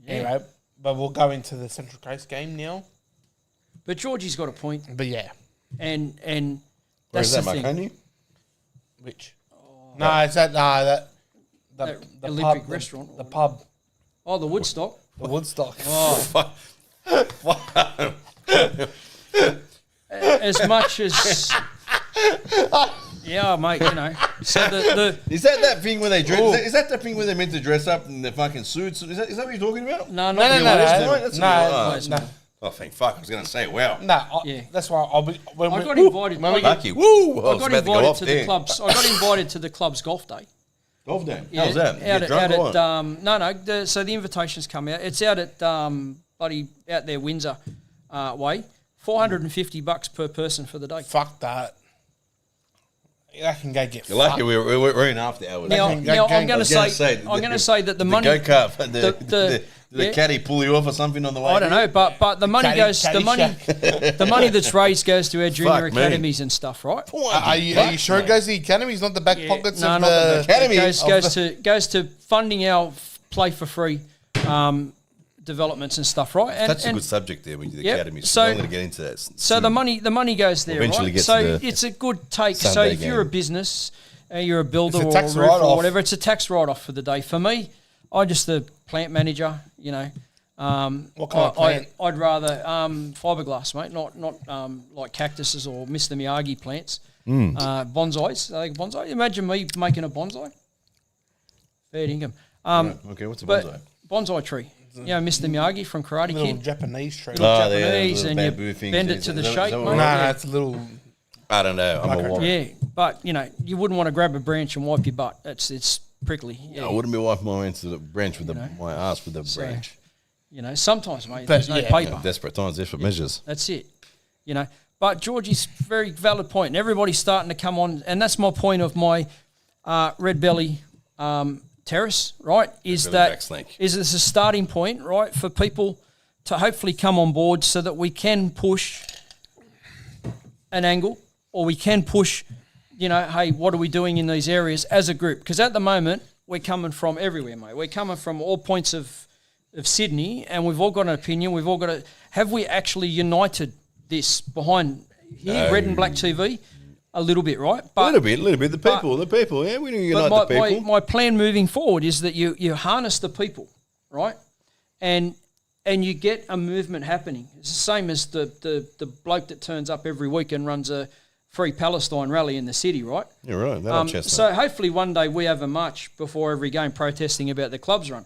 Anyway, but we'll go into the Central Coast game now. But Georgie's got a point, But yeah, and Where that's is that, the thing. Marconi? which? No, it's that That the Olympic pub, restaurant. the pub, Oh, the Woodstock. the Woodstock. Oh, as much as. Yeah, mate. So the Is that thing where they dress? Is that the thing where they're meant to dress up in their fucking suits? Is that what you're talking about? no, No, not no, the no, Western. no, That's no, a- no. Oh, thank fuck! I was gonna say, wow. No, that's why I'll be. When I we- got invited. when we I get- Lucky. Woo! got invited to the clubs. I got invited to the club's golf day. Golf day. How's that? Out Get at, drunk out or at what? no. So the invitations come out. It's out at bloody out there Windsor way. $450 per person for the day. Fuck that. I can go get You're lucky fucked. we're in after hours. Now, can- now can- I'm going I was to gonna say, say, I'm going to say that the money. go kart, the- the yeah. caddy pull you off or something on the way. I don't know, but the money Caddy- goes. caddy The money that's raised goes to our junior Fuck me. academies and stuff, right? Are you sure it goes to the academies, not the back pockets No, of not the... Academy It goes to funding our play for free developments and stuff, right? And, That's a and good subject there when you do the Yep. academy. So- I'm going to get into that. so the money goes there, Eventually right? get So to the it's a good take. So Sunday if you're a game. business, you're a builder It's a or a tax roofer or write-off. whatever, it's a tax write-off for the day. For me, I'm just the plant manager, What kind of plant? I'd rather fiberglass, mate, not like cactuses or Mr. Miyagi plants. Bonsais, I think bonsai. Imagine me making a bonsai. Fair income. Okay, what's a But bonsai? bonsai tree. Mr. Miyagi from Karate little Kid. Japanese tree. Little they have Japanese, little and you bamboo things. bend it to the Is that shape, what- mate. Nah, Yeah. it's a little... I don't know. I'm a warrior. Yeah, but you wouldn't want to grab a branch and wipe your butt. It's prickly. Yeah. I wouldn't be wiping my hands to the branch with my ass with the branch. Sometimes, mate, But, there's no yeah. paper. Desperate times, desperate measures. That's it. But Georgie's very valid point, and everybody's starting to come on, and that's my point of my red belly terrace, right? Is this a starting point, right, for people to hopefully come on board so that we can push an angle, or we can push, hey, what are we doing in these areas as a group? Because at the moment, we're coming from everywhere, mate. We're coming from all points of Sydney, and we've all got an opinion. We've all got a... Have we actually united this behind here, Red and Black TV? A little bit, right? But, a little bit. The people. Yeah, we need to unite the people. My plan moving forward is that you harness the people, right? And you get a movement happening. It's the same as the bloke that turns up every week and runs a Free Palestine rally in the city, right? You're right. So hopefully one day we have a march before every game protesting about the club's run,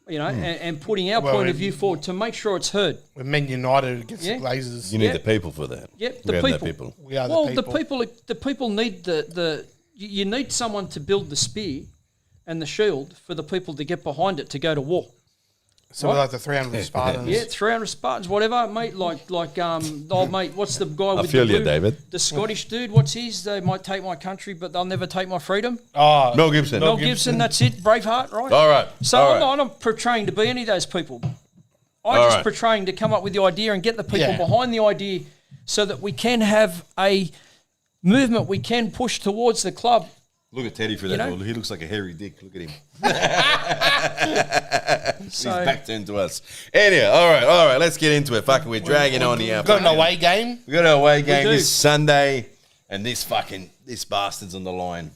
and putting our point of view forward to make sure it's heard. We're Men United against the Glazers. You need the people for that. Yep, the people. We are the people. The people need you need someone to build the spear and the shield for the people to get behind it to go to war. So right? Like the 300 Spartans. Yeah, 300 Spartans, whatever, mate. Like mate, what's the guy with David. The Scottish dude, what's his? They might take my country, but they'll never take my freedom. Oh, Mel Gibson. Mel Gibson, that's it. Braveheart, right? All right. So I'm not portraying to be any of those people. I'm just portraying to come up with the idea and get the people behind the idea so that we can have a movement we can push towards the club. Look at Teddy for that. He looks like a hairy dick. Look at him. He's back turned to us. Anyway, all right. Let's get into it. Fucking, we're dragging on here. We've got an away game. We got an away game this Sunday, and this bastard's on the line.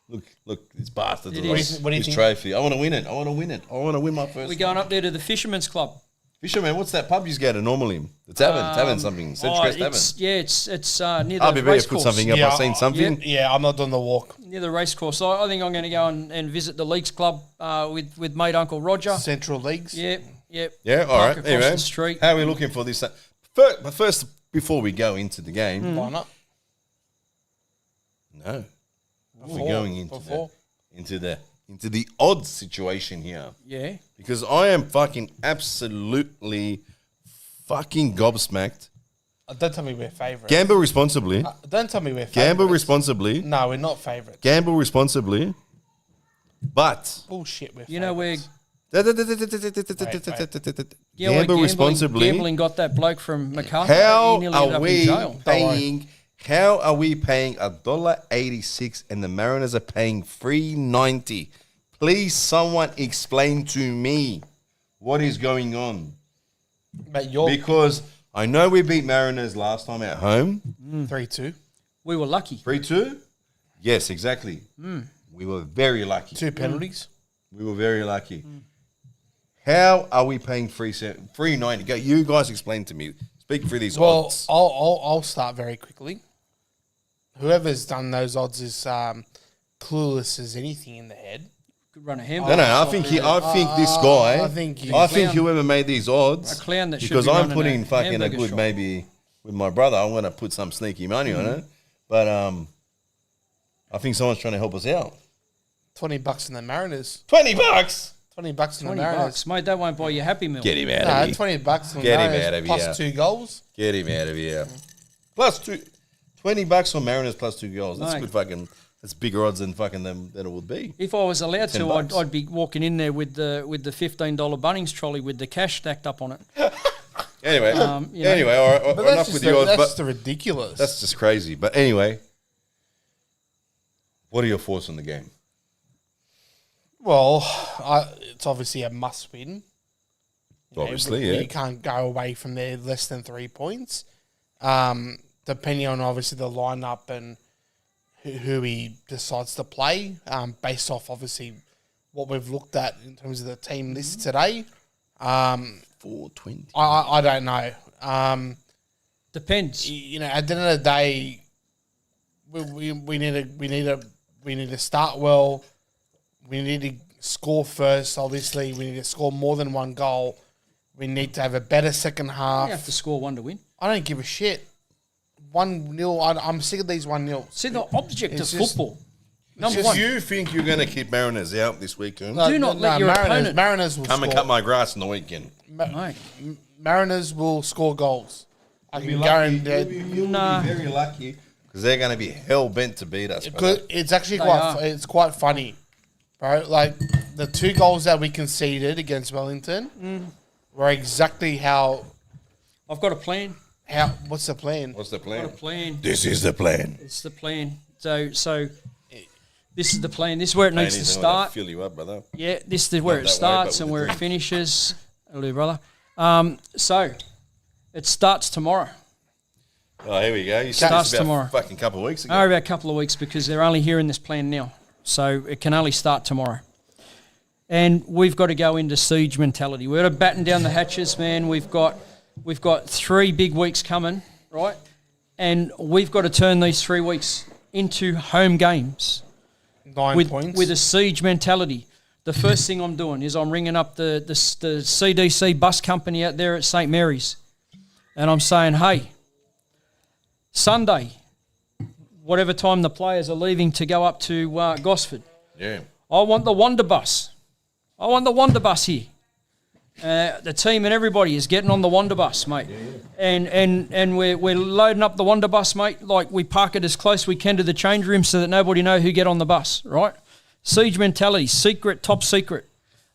Look, this bastard's on the line. What do you think? Trophy. I want to win it. I want to win my first. We're going up there to the Fisherman's Club. Fisherman, what's that pub you go to normally? The tavern something. Central Coast Tavern. Yeah, it's near the race course. Put something up. I've seen something. Yeah, I'm not doing the walk. Near the race course. So I think I'm going to go and visit the Leagues Club with mate Uncle Roger. Central Leagues. Yeah. Yeah, all right. Anyway, the street. How are we looking for this? But first, before we go into the game. Why not? No. We're going into the odds situation here. Yeah. Because I am fucking absolutely fucking gobsmacked. Don't tell me we're favourites. Gamble responsibly. Don't tell me we're favourites. Gamble responsibly. No, we're not favourites. Gamble responsibly. But. Bullshit, we're favourites. Gamble responsibly. Gambling got that bloke from MacArthur. How are we paying $1.86 and the Mariners are paying $3.90? Please, someone explain to me what is going on. Because I know we beat Mariners last time at home. 3-2. We were lucky. 3-2? Yes, exactly. We were very lucky. 2 penalties. We were very lucky. How are we paying $3.90? You guys explain to me. Speak for these odds. I'll start very quickly. Whoever's done those odds is clueless as anything in the head. Could run a hammer. No, I think this guy. I think whoever made these odds. A clown that should because be I'm putting fucking a good shop. Maybe with my brother. I'm going to put some sneaky money on it, but I think someone's trying to help us out. $20 in the Mariners. $20. $20 in the Mariners, mate. That won't buy you Happy Meal. Get him out of here. $20 in the Get him Mariners out of here. plus 2 goals. Get him out of here. Plus 2. $20 for Mariners plus 2 goals. That's good fucking. That's bigger odds than fucking them than it would be. If I was allowed to, I'd be walking in there with the $15 Bunnings trolley with the cash stacked up on it. Anyway, all right. But enough with the odds. That's just ridiculous. That's just crazy. But anyway, what are your thoughts on the game? Well, it's obviously a must-win. Obviously, You can't go away from there less than 3 points. Depending on obviously the lineup and who he decides to play, based off obviously what we've looked at in terms of the team list today. 420. I don't know. Depends. At the end of the day, we need to start well. We need to score first. Obviously, we need to score more than 1 goal. We need to have a better second half. You have to score 1 to win. I don't give a shit. 1-0. I'm sick of these 1-0. See, the object of football. Number one. You think you're going to keep Mariners out this weekend? Do not let your opponent. Mariners will come and cut my grass on the weekend. Mariners will score goals. I can guarantee. You'll be very lucky because they're going to be hell bent to beat us. It's actually quite funny. Bro, like the 2 goals that we conceded against Wellington were exactly how. I've got a plan. What's the plan? What's the plan? I've got a plan. This is the plan. It's the plan. So this is the plan. This is where it needs to start. Fill you up, brother. Yeah, this is where it starts and where it finishes. Hello, brother. So it starts tomorrow. Oh, here we go. You starts about tomorrow. Fucking couple of weeks ago. Oh, about a couple of weeks because they're only hearing this plan now. So it can only start tomorrow. And we've got to go into siege mentality. We've got to batten down the hatches, man. We've got 3 big weeks coming, right? And we've got to turn these 3 weeks into home games. 9 points. With a siege mentality. The first thing I'm doing is I'm ringing up the CDC bus company out there at St. Mary's. And I'm saying, hey, Sunday, whatever time the players are leaving to go up to Gosford, I want the Wonder Bus. I want the Wonder Bus here. The team and everybody is getting on the Wonder Bus, mate. And we're loading up the Wonder Bus, mate. Like, we park it as close as we can to the change room so that nobody know who get on the bus, right? Siege mentality, secret, top secret.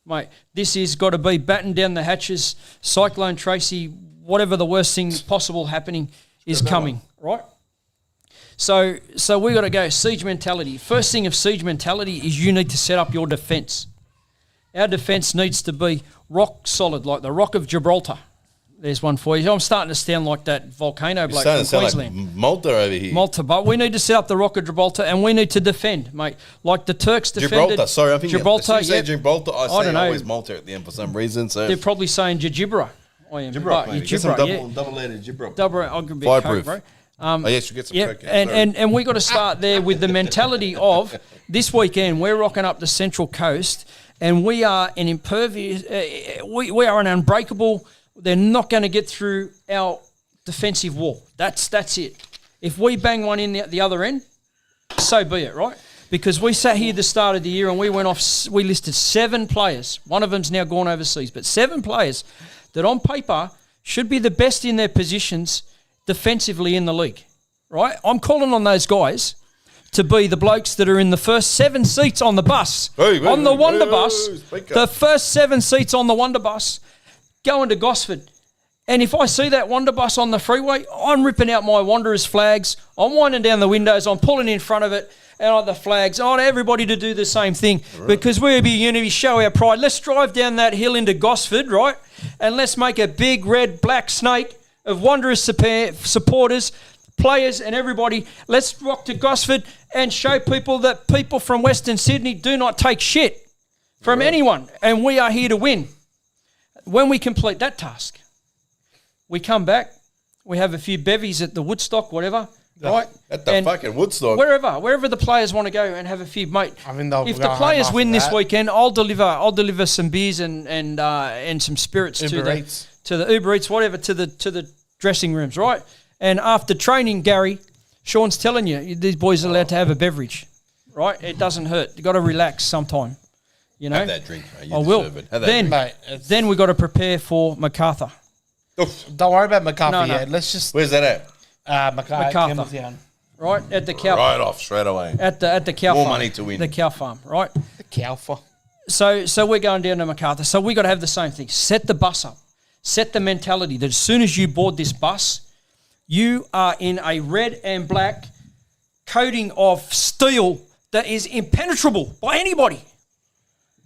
Mate, this has got to be batten down the hatches. Cyclone Tracy, whatever the worst thing possible happening is coming, right? So we got to go siege mentality. First thing of siege mentality is you need to set up your defence. Our defence needs to be rock solid, like the Rock of Gibraltar. There's one for you. I'm starting to sound like that volcano bloke from Queensland. Like Malta over here. Malta, but we need to set up the Rock of Gibraltar and we need to defend, mate. Like the Turks defended. Gibraltar, sorry, I think Gibraltar. You say Gibraltar, I don't know. Always Malta at the end for some reason. So they're probably saying Jibra. I am. Gibra, maybe. Get some Gibra, double-leaded Gibra. I'll give you Fireproof. Coke, bro. Yes, you get some Coke. And we got to start there with the mentality of this weekend. We're rocking up the Central Coast, and we are an impervious. We are an unbreakable. They're not going to get through our defensive wall. That's it. If we bang one in the other end, so be it, right? Because we sat here at the start of the year and we went off. We listed 7 players. One of them's now gone overseas, but 7 players that on paper should be the best in their positions defensively in the league, right? I'm calling on those guys to be the blokes that are in the first 7 seats on the bus, on the Wonder Bus, the first 7 seats on the Wonder Bus, going to Gosford. And if I see that Wonder Bus on the freeway, I'm ripping out my Wanderers flags, I'm winding down the windows, I'm pulling in front of it, and on the flags, I want everybody to do the same thing because we'll be unity, show our pride. Let's drive down that hill into Gosford, right? And let's make a big red black snake of Wanderers supporters, players and everybody. Let's rock to Gosford and show people that people from Western Sydney do not take shit from anyone, and we are here to win. When we complete that task, we come back, we have a few bevies at the Woodstock, whatever, right? At the fucking Woodstock. Wherever the players want to go and have a few, mate. I mean, if the players win this weekend, I'll deliver some beers and some spirits to the Uber Eats, whatever, to the dressing rooms, right? And after training, Gary, Sean's telling you, these boys are allowed to have a beverage, right? It doesn't hurt. You got to relax sometime, you know. Have that drink, mate. I will. Then we got to prepare for MacArthur. Oof. Don't worry about MacArthur yet. Let's just. Where's that at? MacArthur. Right at the cow. Right off straight away. At the cow farm. More money to win. The cow farm, right? The cow farm. So we're going down to MacArthur. So we got to have the same thing. Set the bus up. Set the mentality that as soon as you board this bus, you are in a red and black coating of steel that is impenetrable by anybody.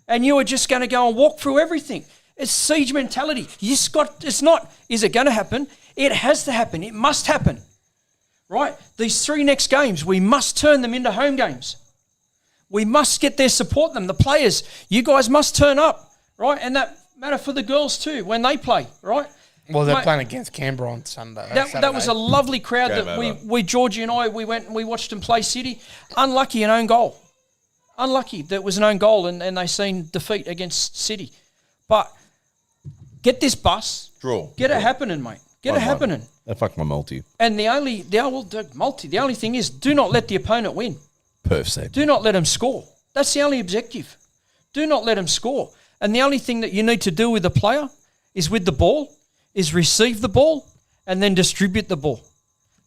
And you are just going to go and walk through everything. It's siege mentality. It's not, is it going to happen? It has to happen. It must happen. Right? These 3 next games, we must turn them into home games. We must get there, support them. The players, you guys must turn up. Right? And that matter for the girls too, when they play. Right? Well, they're playing against Canberra on Sunday. That was a lovely crowd that we Georgie and I, we went and we watched them play City. Unlucky an own goal. Unlucky that it was an own goal and they seen defeat against City. But get this bus. Get it happening, mate. Get it happening. Fuck my multi. And the only thing is, do not let the opponent win. Perfect. Do not let them score. That's the only objective. Do not let them score. And the only thing that you need to do with the player is with the ball, is receive the ball and then distribute the ball.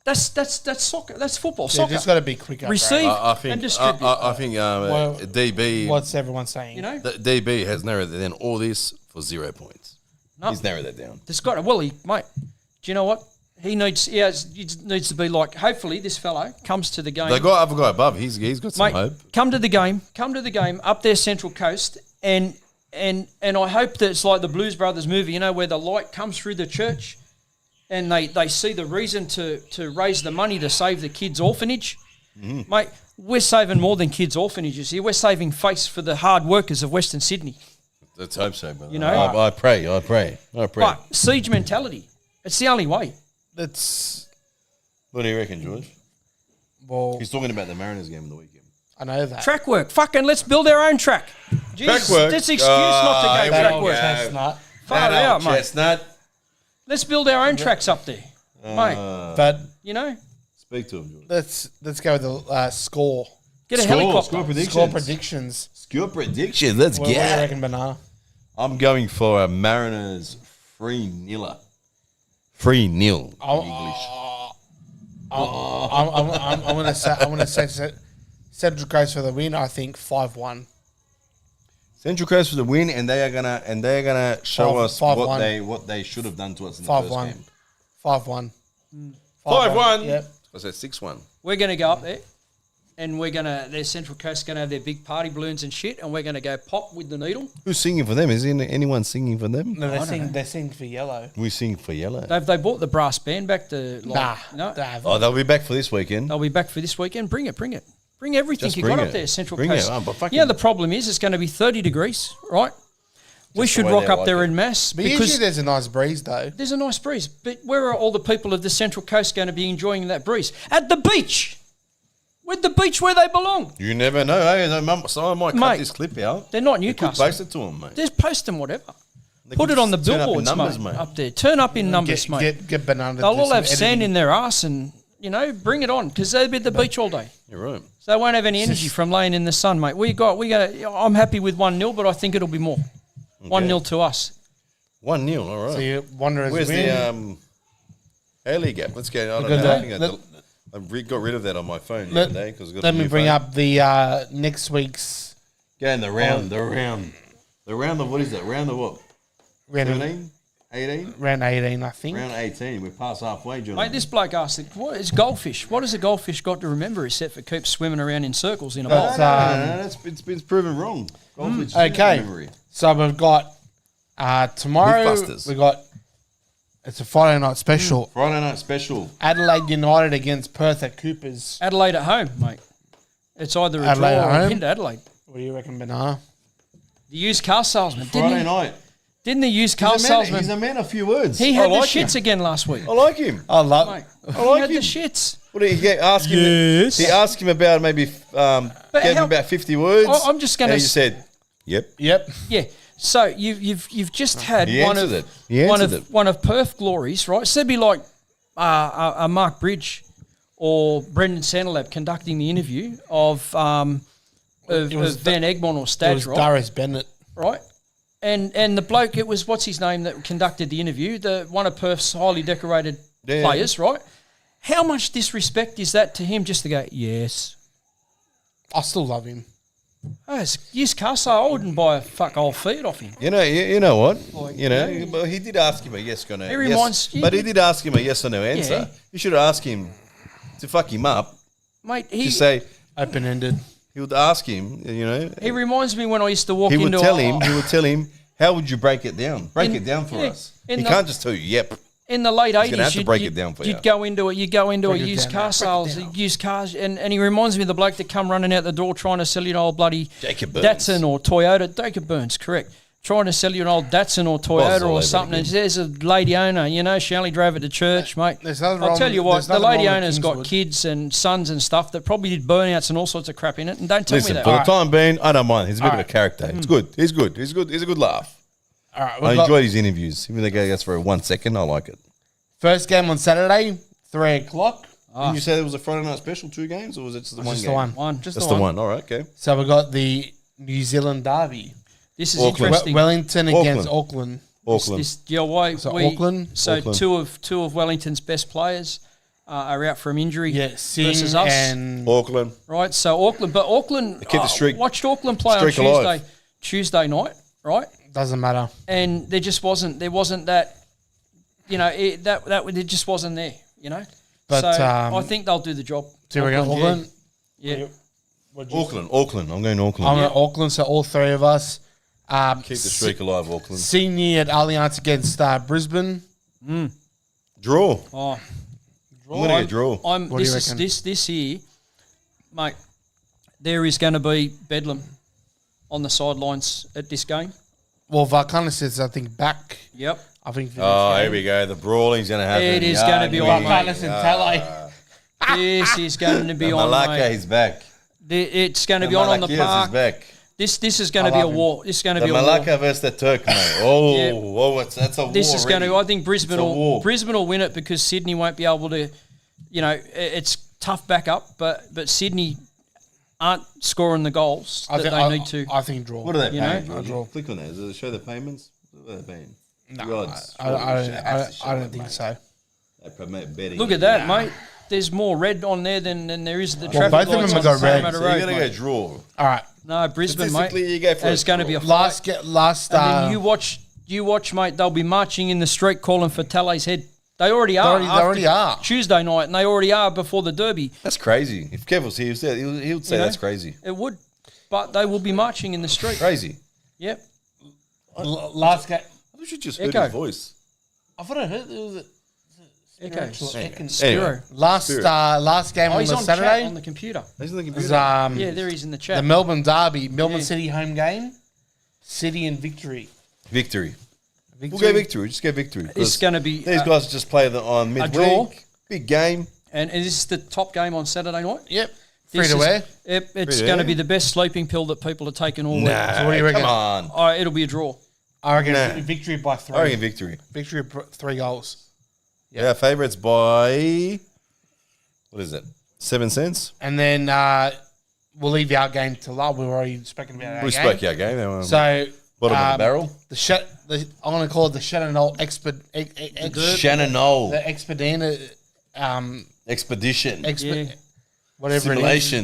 That's soccer. That's football. Yeah, Soccer. just got to be quicker. Receive I think and distribute. I think DB. What's everyone saying? You know, the DB has narrowed it down all this for 0 points. No. He's narrowed that down. there's got to. Well, mate. Do you know what? He needs to be like. Hopefully, this fellow comes to the game. They got other guy above. He's got some Mate, hope. come to the game up there Central Coast, and I hope that it's like the Blues Brothers movie, you know, where the light comes through the church, and they see the reason to raise the money to save the kids' orphanage. Mate, we're saving more than kids' orphanages here. We're saving face for the hard workers of Western Sydney. Let's hope so, brother. You know, I pray. But siege mentality, it's the only way. That's What do you reckon, George? well. He's talking about the Mariners game of the weekend. I know that. Track work, fucking let's build our own track. Jesus, Track work? that's an excuse not to go here we track go. work. Chestnut. Far That out, old mate. chestnut. Let's build our own tracks up there, mate. But You know, Speak to him, George. let's go with the score. get a helicopter. Score predictions. Score predictions. Score predictions. Let's What do you get. reckon, Banana? I'm going for a Mariners 3-0. 3-0 English. I'm gonna say Central Coast for the win. I think 5-1. Central Coast for the win, and they are gonna show us 5-1. what they should have done to us in the 5-1. first game. 5-1. 5-1. Yep. I said 6-1. We're going to go up there, and their Central Coast going to have their big party balloons and shit, and we're going to go pop with the needle. Who's singing for them? Is anyone singing for them? No, they sing for yellow. We sing for Yellow. They bought the brass band back to Nah, no, they haven't. Oh, they'll be back for this weekend. they'll be back for this weekend. Bring it. Bring everything Just you bring got it. up there, Central Bring Coast. it. Oh, but fucking- Yeah, the problem is it's going to be 30 degrees, right? We Just should the way rock they up like there it. in mass But because usually there's a nice breeze though. there's a nice breeze. But where are all the people of the Central Coast going to be enjoying that breeze? At the beach. With the beach where they belong. You never know. Hey, someone might cut Mate, this clip out. They're not They could Newcastle. post it to them, mate. Just post them, whatever. They Put could it on the turn up in billboards, numbers, mate, up there. Turn up in numbers, mate. Get Banana. They'll to do all some have sand editing. in their ass and, you know, bring it on because they'll be at the beach all day. You're right. So they won't have any energy from laying in the sun, mate. I'm happy with 1-0, but I think it'll be more. 1-0 to us. 1-0, all right. So you Wanderers Where's win. the ALEAGUE app? Let's go. I don't Because know. I got rid of that on my phone the Let- other day because Let me bring up the next week's Going the round of what is that? Round of what? round, 17? 18? round 18, I think. Round 18. We're past halfway, John. Mate, this bloke asked, what is goldfish? What has a goldfish got to remember except for keep swimming around in circles in a bowl? That's, it's been proven wrong. Goldfish is okay. memory. So we've got tomorrow. Mythbusters. We got it's a Friday night special. Friday night special. Adelaide United against Perth at Coopers. Adelaide at home, mate. It's either a Adelaide draw at or a home? pin to Adelaide. What do you reckon, Banana? The used car salesman, Friday night. didn't the used car salesman? He's a man of few words. He I had the like him. shits again last week. I like him. I love. Mate, I he like had him. the shits. What did he get? Ask him. Yes. He asked him about maybe gave him how- about 50 words. I'm just gonna And he s- said, "Yep." Yep. Yeah. So you've just had He one answered of it. He one answered of it. one of Perth glories, right? So it'd be like a Mark Bridge or Brendan Sanderlab conducting the interview of Van Egmond or It Stadge, was right? Darius Bennett. Right. And the bloke, it was what's his name that conducted the interview, the one of Perth's highly decorated Yeah. players, right? How much disrespect is that to him just to go, yes? I still love him. Oh, it's used car sale. I wouldn't buy a fuck old Fiat off him. You know what? Like, You know, yeah. but he did ask him a yes or no. He reminds- yes, but he did ask him a yes or no answer. Yeah. You should have asked him to fuck him up. Mate, To say Open ended. he would ask him. You know, he reminds me when I used to walk he would into tell him. He would tell him. How would you break it down? Break In- it down for yeah, us. in He the- can't just tell you, "Yep." in the late gonna 80s, have to break it down for you. you'd go into a Break it used down, car break it sales, down. used cars, and he reminds me of the bloke that come running out the door trying to sell you an old bloody Jacob Burns. Datsun or Toyota. Jacob Burns, correct. Trying to sell you an old Datsun or Toyota all or over something. it And again. there's a lady owner, you know, she only drove it to church, mate. There's nothing I'll wrong- tell you what, there's the nothing lady wrong with owner's got Kingswood. kids and sons and stuff that probably did burnouts and all sorts of crap in it. And don't tell Listen, me for that. the time being, I don't mind. He's a bit of a Alright. character. It's good. He's good. He's good. He's a good laugh. All right. I We've got enjoyed his interviews. Even though he goes for 1 second, I like it. first game on Saturday, 3 o'clock. Did you say there was a Friday night special, 2 games, or was it just the one Just game? the one. One. Just Just the the one. one. All right, okay. So we got the New Zealand derby. This is Auckland. interesting. Wellington against Auckland. Auckland. This, yeah, why So we, Auckland? So Auckland. two of Wellington's best players are out from injury Singh versus us. and Auckland. Right, so Auckland, keep the streak- watched Auckland play on streak Tuesday night, right? doesn't matter. And there wasn't that, it just wasn't there, But, so I think they'll do the job. So we're going Auckland. Yeah. Auckland. I'm going Auckland. I'm at Auckland, so all three of us. Keep the streak alive, Auckland. Sydney at Allianz against Brisbane. Draw. Oh, I'm going to get draw. What do you reckon? This year, mate. There is going to be bedlam on the sidelines at this game. Well, Varkana says, I think, back. Yep. I think. Here we go. The brawling's going to happen. It is going to be on, Varkana mate. said, Tele. This is going to be on, Malaka mate. is back. It's going to be on the Malakias park. is back. This is going to be a war. This is going to The be a war. Malaka versus the Turk, mate. That's a war. This is going to. I think It's a war. Brisbane will win it because Sydney won't be able to. It's tough backup, but Sydney aren't scoring the goals that they need to. I think draw. What are they You paying? know? Draw. Click on that. Does it show the payments? What are they paying? No, The odds. I don't think so. They promote betting. Look at that, mate. There's more red on there than there is the Well, traffic both of lights them on have got red. Parramatta So Road, you're going to mate. go draw. All right. No, Brisbane, mate. Statistically, you go for And a it's going to be a draw. fight. Last. And then you watch, mate. They'll be marching in the street calling for Tale's head. They already are. They already are. Tuesday night, and they already are before the Derby. That's crazy. If Kev was here, he would say that's crazy. It would, but they will be marching in the street. Crazy. Yep. Last game. I should just heard Echo. his voice. I thought I heard there was a Echo. Anyway. last game Oh, on he's the on Saturday chat on the computer. He's on the was computer. Yeah, there he's in the chat. the Melbourne Derby, Melbourne Yeah. City home game, City and Victory. Victory. We'll go victory. Just go victory. It's going to be These guys just play on midweek. draw. Big game. and is this the top game on Saturday night? Yep. Free This to is- wear. It's Free to going to wear. be the best sleeping pill that people are taking all week. So what do you reckon? Come on. It'll be a draw. I reckon Nah. Victory by 3. I reckon victory. Victory 3 goals. Yeah, favourites by, what is it, 7 cents? And then we'll leave our game till last. We were already speaking about our We game. spoke our game. So Bottom of the barrel. I'm going to call it the Shannon Shannon Knoll. the Expedina Expedition. Yeah. whatever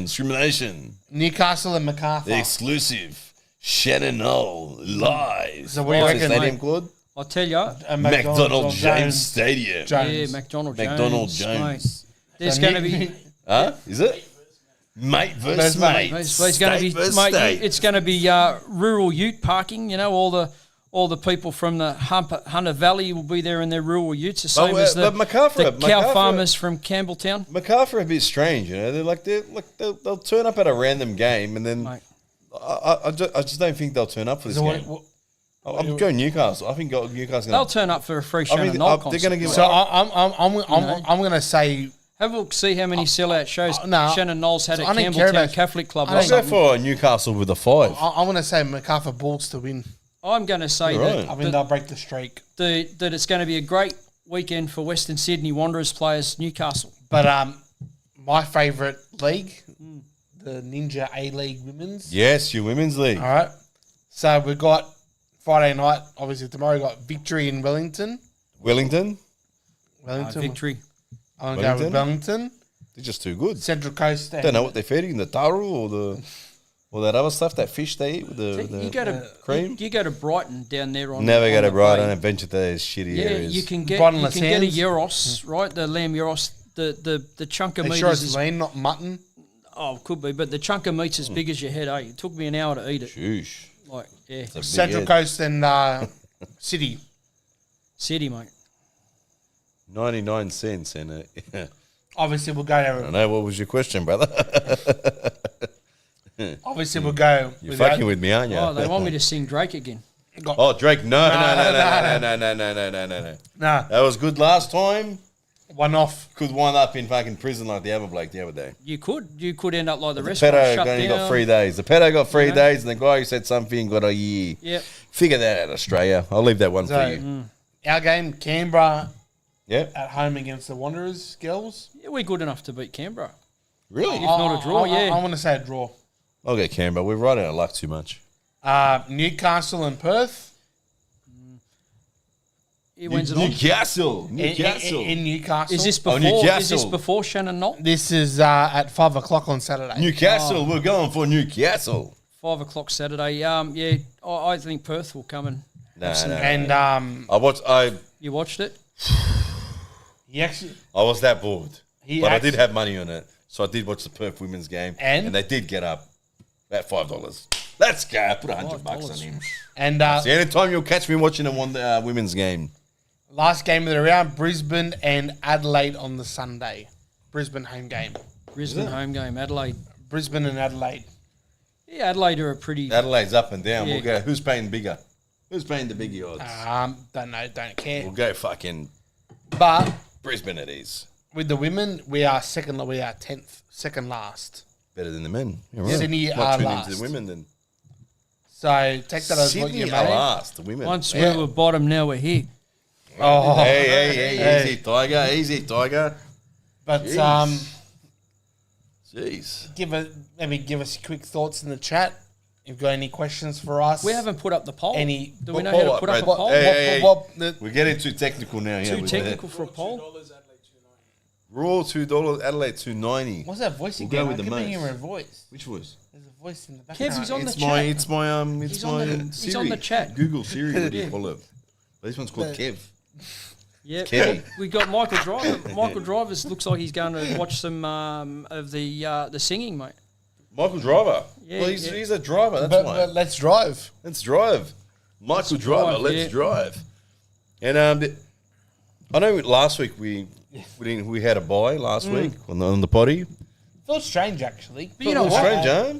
Simulation. Newcastle and Macarthur. The exclusive Shannon Knoll live. So what do you What's the reckon, stadium mate? called? I'll tell you. McDonald James Stadium. Yeah, McDonald Jones. McDonald mate. James. There's going to be. Huh? Is it? Mate versus mate. It's going to be, State versus mate. state. It's going to be rural ute parking. All the people from the Hunter Valley will be there in their rural utes, the same as the cow farmers from Campbelltown. Macarthur are a bit strange, you know. They'll turn up at a random game, and then Mate. I just don't think they'll turn up for this game. I'm going Newcastle. I think Newcastle. They'll turn up for a free Shannon Knoll concert. They're going to give. So I'm going to say Have a look, see how many sellout shows no. Shannon Knowles had at I don't care Campbelltown about- Catholic Club. I or I'll go something. for Newcastle with a 5. I'm going to say Macarthur Bulls to win. I'm going to say Right. I think they'll break the streak. that it's going to be a great weekend for Western Sydney Wanderers players, Newcastle. But my favourite league, the Ninja A-League Women's. Yes, your women's league. All right. So we've got Friday night, obviously tomorrow, we've got Victory in Wellington. Wellington, Victory. I'm going to go with Wellington. they're just too good. Central Coast. Don't know what they're feeding, the taro or that other stuff, that fish they eat with the You go to cream. You go to Brighton down there on. Never on go to the Brighton bay. and venture to those shitty Yeah, areas. you can get Bottomless a hands. gyros, right? The lamb gyros, the chunk of Make meat sure is it's lean, not mutton. oh, could be, but the chunk of meat's as big as your head. It took me an hour to eat it. Shoosh. Like, yeah, It's a big Central head. Coast and City. city, mate. 99 cents and Obviously, we'll go I there. don't know, what was your question, brother? Obviously, we'll go. You're fucking with me, aren't you? Oh, they want me to sing Drake again. Oh, Drake, no. Nah, That was good last time. one off. Could wind up in fucking prison like the other bloke the other day. You could end up like the The restaurant pedo shut only down. got 3 days. The pedo got 3 You know? days, and the guy who said something got a year. Yep. Figure that out, Australia. I'll leave that one So, for you. our game, Canberra Yep. at home against the Wanderers girls. Yeah, we're good enough to beat Canberra. Really? If not a draw, yeah. I'm going to say a draw. I'll get Canberra. We're right out of luck too much. Newcastle and Perth. When's it on? Newcastle. In Newcastle. Is this before? Newcastle. Is this before Shannon Knoll? This is at 5 o'clock on Saturday. Newcastle. We're going for Newcastle. 5 o'clock Saturday. Yeah, I think Perth will come and. No. And You watched it? I was that bored. I did have money on it. So I did watch the Perth women's game. And they did get up about $5. Let's go. I put $100 on him. And See, anytime you'll catch me watching a women's game. Last game of the round, Brisbane and Adelaide on the Sunday. Brisbane home game. Brisbane home game. Adelaide. Brisbane and Adelaide. Yeah, Adelaide are a pretty... Adelaide's up and down. Yeah. We'll go, who's paying bigger? Who's paying the biggie odds? Don't know. Don't care. We'll go fucking But Brisbane it is. with the women, we are 10th, second last. Better than the men. You're right. Sydney Might are tune last. into the women then. So take that as what Sydney you are made. last, the women. Once we were bottom, now we're here. Oh, Hey, easy, Tiger, easy, Tiger. but Jeez. give us quick thoughts in the chat. If you've got any questions for us, We haven't put up the poll. Any- Do we know Poll how to up, put up right. a poll? Hey. the- We're getting too technical now. Yeah, Too technical for a poll? Raw $2, Adelaide $2.90. What's that voice We'll again? go with I the keep most. hearing a voice. Which was? There's a voice in the Kev, background. he's on the It's chat. my He's on Siri. the chat. Google Siri, what do you call it? But this one's called Kev. Yeah, Kevin. we got Michael Driver. Michael Driver looks like he's going to watch some of the singing, mate. Michael Driver. Yeah, Well, yeah. he's a driver, that's but why. let's drive. Let's drive. Michael Driver, drive, let's yeah. drive. And I know last week we had a buy last week on the potty. Felt strange actually. But you know Felt what? strange, huh?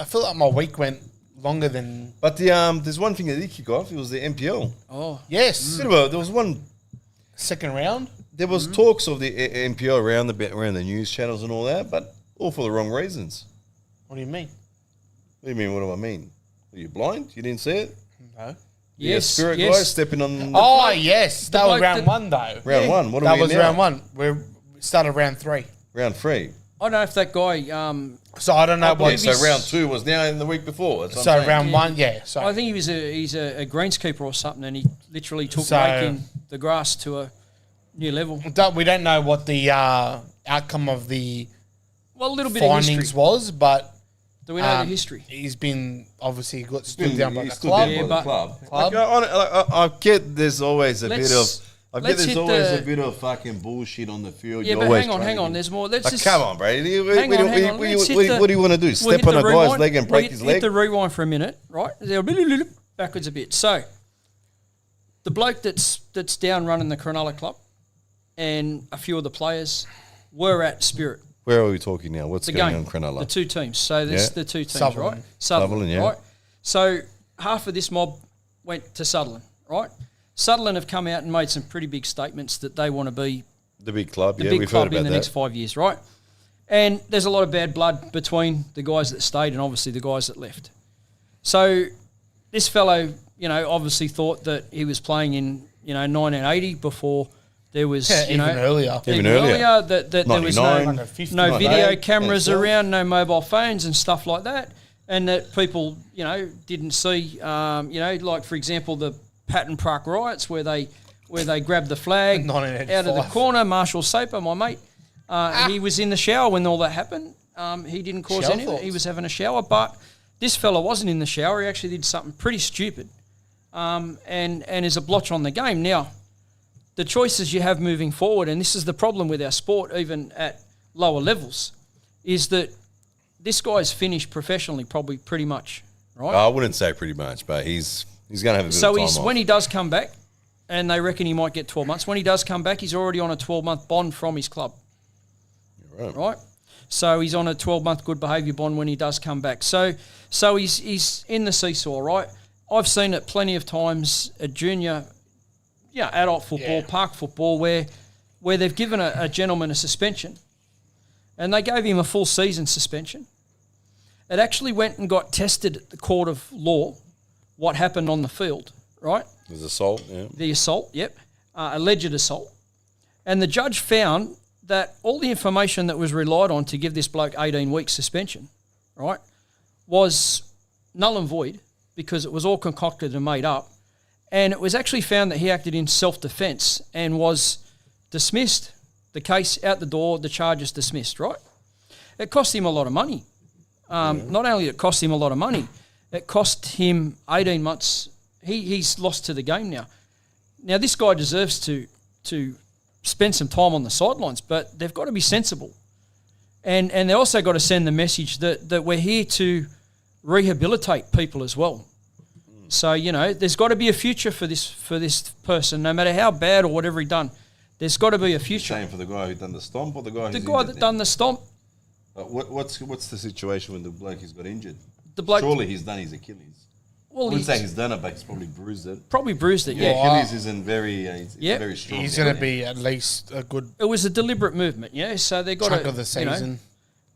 I felt like my week went longer than. But there's one thing that did kick off. It was the NPL. Oh, Yes, There was one. second round. There was talks of the NPL around the news channels and all that, but all for the wrong reasons. What do you mean? What do you mean? What do I mean? Are you blind? You didn't see it? No. yes, Spirit guy yes. stepping on the Oh yes, that was bloke round that- one though. round one. What are That we was in now? round one. We started round 3. Round 3. I don't know if that guy. So I don't know I what. believe Yeah, so round 2 was now in the week before. That's what So I'm saying. round one, yeah. So I think he's a greenskeeper or something, and he literally took So- making the grass to a new level. we don't know what the outcome of the Well, a little bit of findings history. was, but Do we know the history? he's been obviously stood down by He's the stood club. down by the but- club. Club. Like, I get there's always a bit of. Let's- I get let's there's hit always the- a bit of fucking bullshit on the field. Yeah, You're but always hang on. trying to- There's more. Let's Like, just come on, bro. Hang on. Let's hit the- What do you want to do? we'll Step hit on the a guy's rewind. leg and We'll break his hit leg? the rewind for a minute, right? Backwards a bit. So, the bloke that's down running the Cronulla club, and a few of the players were at Spirit. Where are we talking now? What's The going game, on, Cronulla? the two teams. So there's Yeah. the two teams, Sutherland. right? Sutherland, yeah. right? So half of this mob went to Sutherland, right? Sutherland have come out and made some pretty big statements that they want to be The big club, the yeah, big we've club heard in about the that. next 5 years, right? And there's a lot of bad blood between the guys that stayed and obviously the guys that left. So this fellow, obviously thought that he was playing in, 1980 before there was, Even earlier. Even earlier. that there was 99. no, Like a 50, no 98, video cameras 97. around, no mobile phones and stuff like that, and that people, didn't see, like for example the Patton Park riots where they grabbed the flag out of the 1985. corner. Marshall Saper, my mate, he was in the shower when all that happened. He didn't cause Shower anything. thoughts. He was having a shower, but this fella wasn't in the shower. He actually did something pretty stupid, and is a blotch on the game. Now, the choices you have moving forward, and this is the problem with our sport, even at lower levels, is that this guy's finished professionally, probably pretty much, right? I wouldn't say pretty much, but he's going to have a bit of So time off. when he does come back, and they reckon he might get 12 months. When he does come back, he's already on a 12-month bond from his club. You're right. Right? So he's on a 12-month good behaviour bond when he does come back. So he's in the seesaw, right? I've seen it plenty of times at junior, adult football, park football, where they've given a gentleman a suspension, and they gave him a full season suspension. It actually went and got tested at the court of law, what happened on the field, right? There's assault, yeah. The assault, yep, alleged assault. And the judge found that all the information that was relied on to give this bloke 18 weeks suspension, right, was null and void because it was all concocted and made up. And it was actually found that he acted in self-defence and was dismissed. The case out the door, the charges dismissed, right? It cost him a lot of money. Not only did it cost him a lot of money, it cost him 18 months. He's lost to the game now. Now, this guy deserves to spend some time on the sidelines, but they've got to be sensible. And they also got to send the message that we're here to rehabilitate people as well. So, there's got to be a future for this person, no matter how bad or whatever he done. There's got to be a future. Same for the guy who done the stomp or the guy that done the stomp. What's the situation when the bloke has got injured? The bloke, surely he's done his Achilles. Well, I wouldn't say he's done it, but he's probably bruised it. Yeah. Achilles isn't very, very strong. He's going to be at least a good. It was a deliberate movement, yeah. So they got chunk of the season.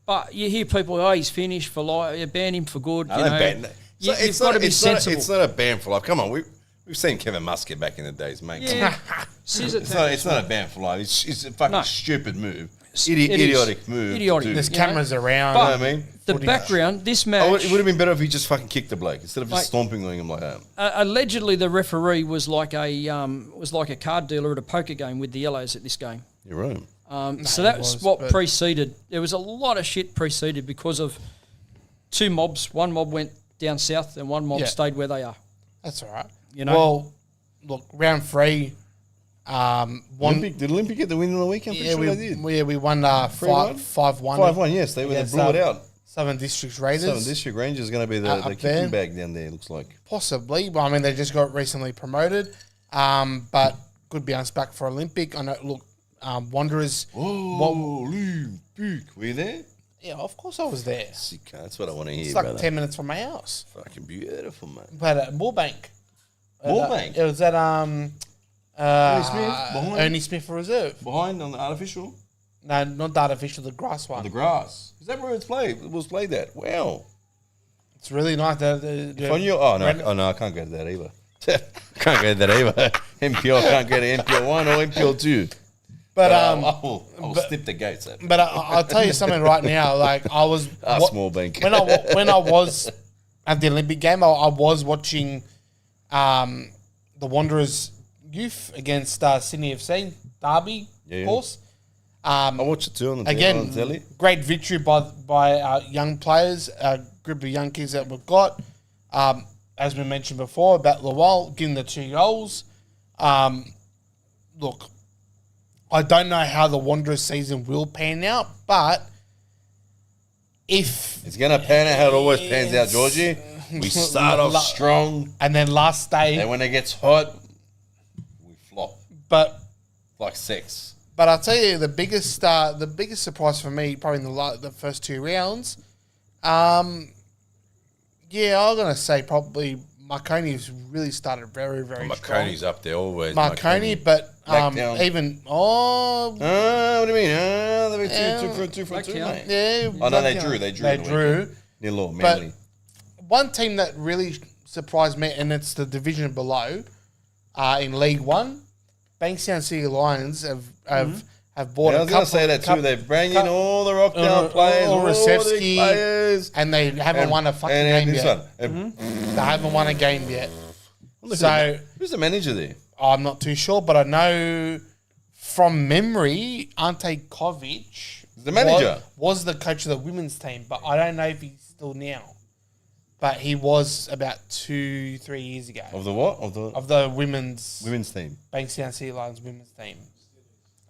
But you hear people, he's finished for life. You ban him for good. You've got to be sensible. It's not a ban for life. Come on, we've seen Kevin Muscat back in the days, mate. Yeah. It's not a ban for life. It's a fucking stupid move. Idiotic move. Idiotic. There's cameras around. But you know what I mean? The background, this match. It would have been better if he just fucking kicked the bloke instead of just stomping on him like that. Allegedly, the referee was like a card dealer at a poker game with the yellows at this game. You're right. So that was what preceded. There was a lot of shit preceded because of two mobs. One mob went down south and one mob stayed where they are. That's all right. Well, look, round 3. Did Olympic get the win on the weekend? Yeah, we won 5-1. 5-1, yes. They blew it out. Southern Districts Raiders. Southern District Rangers is going to be the kicking bag down there, looks like. Possibly. Well, I mean, they just got recently promoted. But good bounce back for Olympic. I know, look, Wanderers. Oh, Olympic. Were you there? Yeah, of course I was there. Sick, that's what I want to hear, it's like brother. 10 minutes from my house. Fucking beautiful, mate. But at Moorbank. Moorbank? It was at Ernie Smith Reserve. Behind on the artificial? No, not the artificial, the grass one. The grass. Is that where it was played at? Wow. It's really nice. No, I can't go to that either. Can't go to that either. MPL can't go to MPL 1 or MPL 2. But I'll snip the gates. But I'll tell you something right now. Like I was small bank. when I was at the Olympic game, I was watching the Wanderers youth against Sydney FC derby, of course. I watched it too on the telly. Great victory by our young players, a group of young kids that we've got. As we mentioned before about Lowell getting the 2 goals. Look, I don't know how the Wanderers season will pan out, but if it's going to pan out how it always pans out, Georgie. We start off strong, and then last day, and when it gets hot, we flop. But like sex. But I'll tell you the biggest surprise for me probably in the first 2 rounds. I'm gonna say probably Marconi's really started very, very strong. Marconi's up there always. Marconi, but even what do you mean? They were two for two, mate. Yeah. Oh no, they drew. They drew. Near Law, Manly. One team that really surprised me, and it's the division below, in League One, Bankstown City Lions have bought. I was going to say that too. They've brought in all the Rockdale players, all the players, and they haven't won a fucking game yet. They haven't won a game yet. So who's the manager there? I'm not too sure, but I know from memory, Ante Kovic, the manager, was the coach of the women's team, but I don't know if he's still now. But he was about 2-3 years ago. Of the what? Of the women's team. Bankstown City Lions women's team.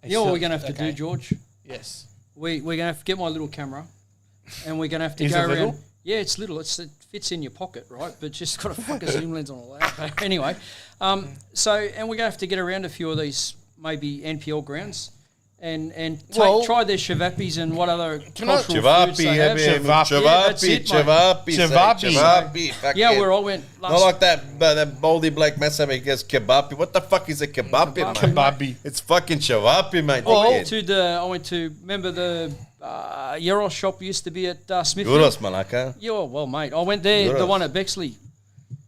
You know what we're going to have to do, George? Yes. We're going to have to get my little camera and we're going to have to go around. Little? Yeah, it's little. It fits in your pocket, right? But just got a fucking zoom lens on all that. Anyway, and we're going to have to get around a few of these maybe NPL grounds. And try their chivapis and what other cultural foods they have. Chivapi. Yeah, where I went last... Not like that baldy black mess up against kebapi. What the fuck is a kebapi, mate? Kebapi. It's fucking chivapi, mate. I went to, remember the Euros shop used to be at Smithfield? Euros, Malaka. Yeah, well, mate, I went there, the one at Bexley.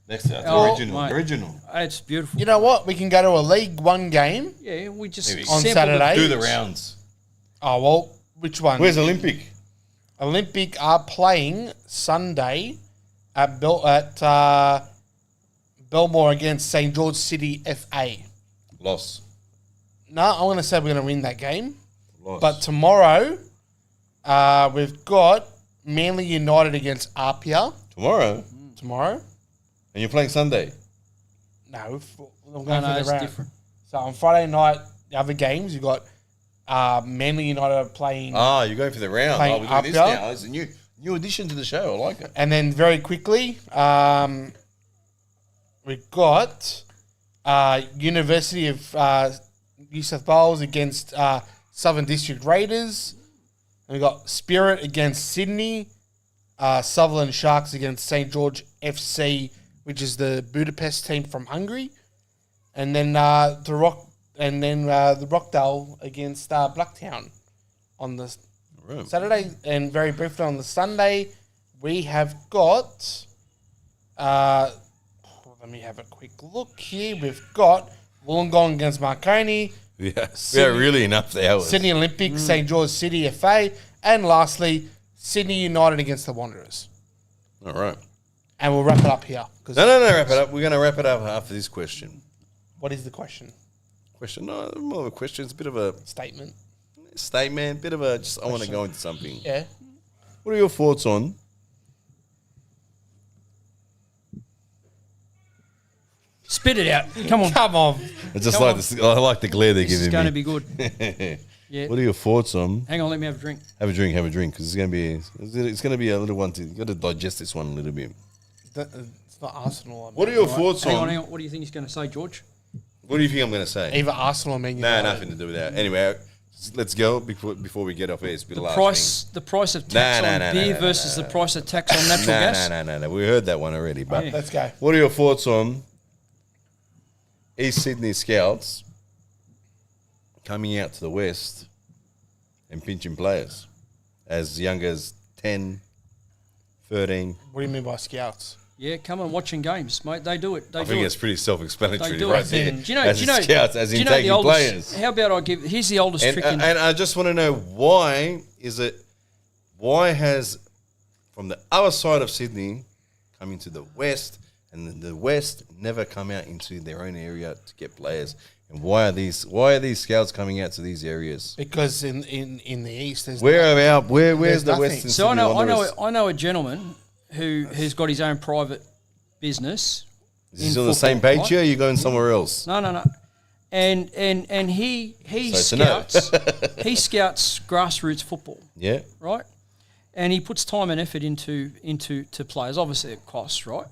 Original. It's beautiful. You know what? We can go to a League One game. Yeah, we just on Saturday. Do the rounds. Oh, well, which one? Where's Olympic? Olympic are playing Sunday at Belmore against St. George City FA. Loss. No, I'm going to say we're going to win that game. Loss. But tomorrow, we've got Manly United against Apia. Tomorrow? And you're playing Sunday? No, we're going No, for it's the round. different. So on Friday night, the other games, you've got Manly United playing. You're going for the round. Playing We're doing this Apia. now. It's a new addition to the show. I like it. And then very quickly, we've got University of New South Wales against Southern District Raiders. And we've got Spirit against Sydney. Sutherland Sharks against St. George FC, which is the Budapest team from Hungary. And then the Rockdale against Blacktown on the Saturday. And very briefly on the Sunday, we have got... let me have a quick look here. We've got Wollongong against Marconi. Yeah, we are really enough hours. Sydney Olympics, St. George City FA. And lastly, Sydney United against the Wanderers. All right. And we'll wrap it up here. No, wrap it up. We're going to wrap it up after this question. What is the question? No, more of a question. It's a bit of a Statement. bit of a, I want to go into something. Yeah. What are your thoughts on Spit it out. Come on. Come on. It's just like this, I like the glare they're This is giving going to me. be good. Yeah. What are your thoughts on? Hang on, let me have a drink. Have a drink, because it's going to be a little one. You got to digest this one a little bit. It's not Arsenal. What are your thoughts Hang on? on. What do you think he's going to say, George? What do you think I'm going to say? Either Arsenal or Man United. No, nothing to do with that. Anyway, let's go before we get off air. It's the last The price of tax on beer versus the price of tax on natural gas. No. We heard that one already. But Let's go. What are your thoughts on East Sydney Scouts coming out to the West and pinching players as young as 10, 13? What do you mean by scouts? Yeah, come on, watching games, mate. They do it. I think it's pretty self-explanatory They do right it. there. Do you know? As Do you know? Scouts, as do in you know taking the oldest, players. How about I give? Here's the oldest trick. And I just want to know why has from the other side of Sydney coming to the West, and the West never come out into their own area to get players. And why are these scouts coming out to these areas? Because in the East, there's where's the nothing. Western So Sydney Wanderers? I know a gentleman who's got his own private business. Is he still on the same page here? Or are you going somewhere else? No. And he So it's a scouts he scouts grassroots football. Yeah. Right? And he puts time and effort into players. Obviously it costs, right?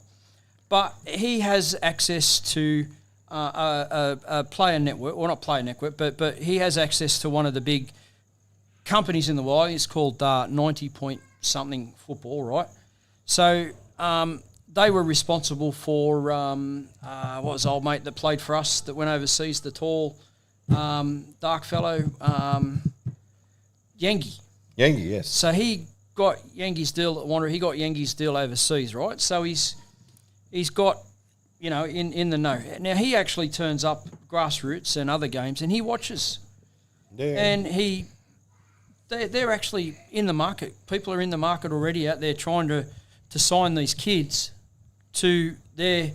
But he has access to a player network, or not player network, but he has access to one of the big companies in the world. It's called 90 Point something football, right? So they were responsible for what was old mate that played for us that went overseas, the tall dark fellow, Yangi. Yangi, yes. So he got Yangi's deal at Wanderers. He got Yangi's deal overseas, right? So he's got, you know, in the know. Now he actually turns up grassroots and other games, and he watches. Yeah. And they're actually in the market. People are in the market already out there trying to sign these kids to their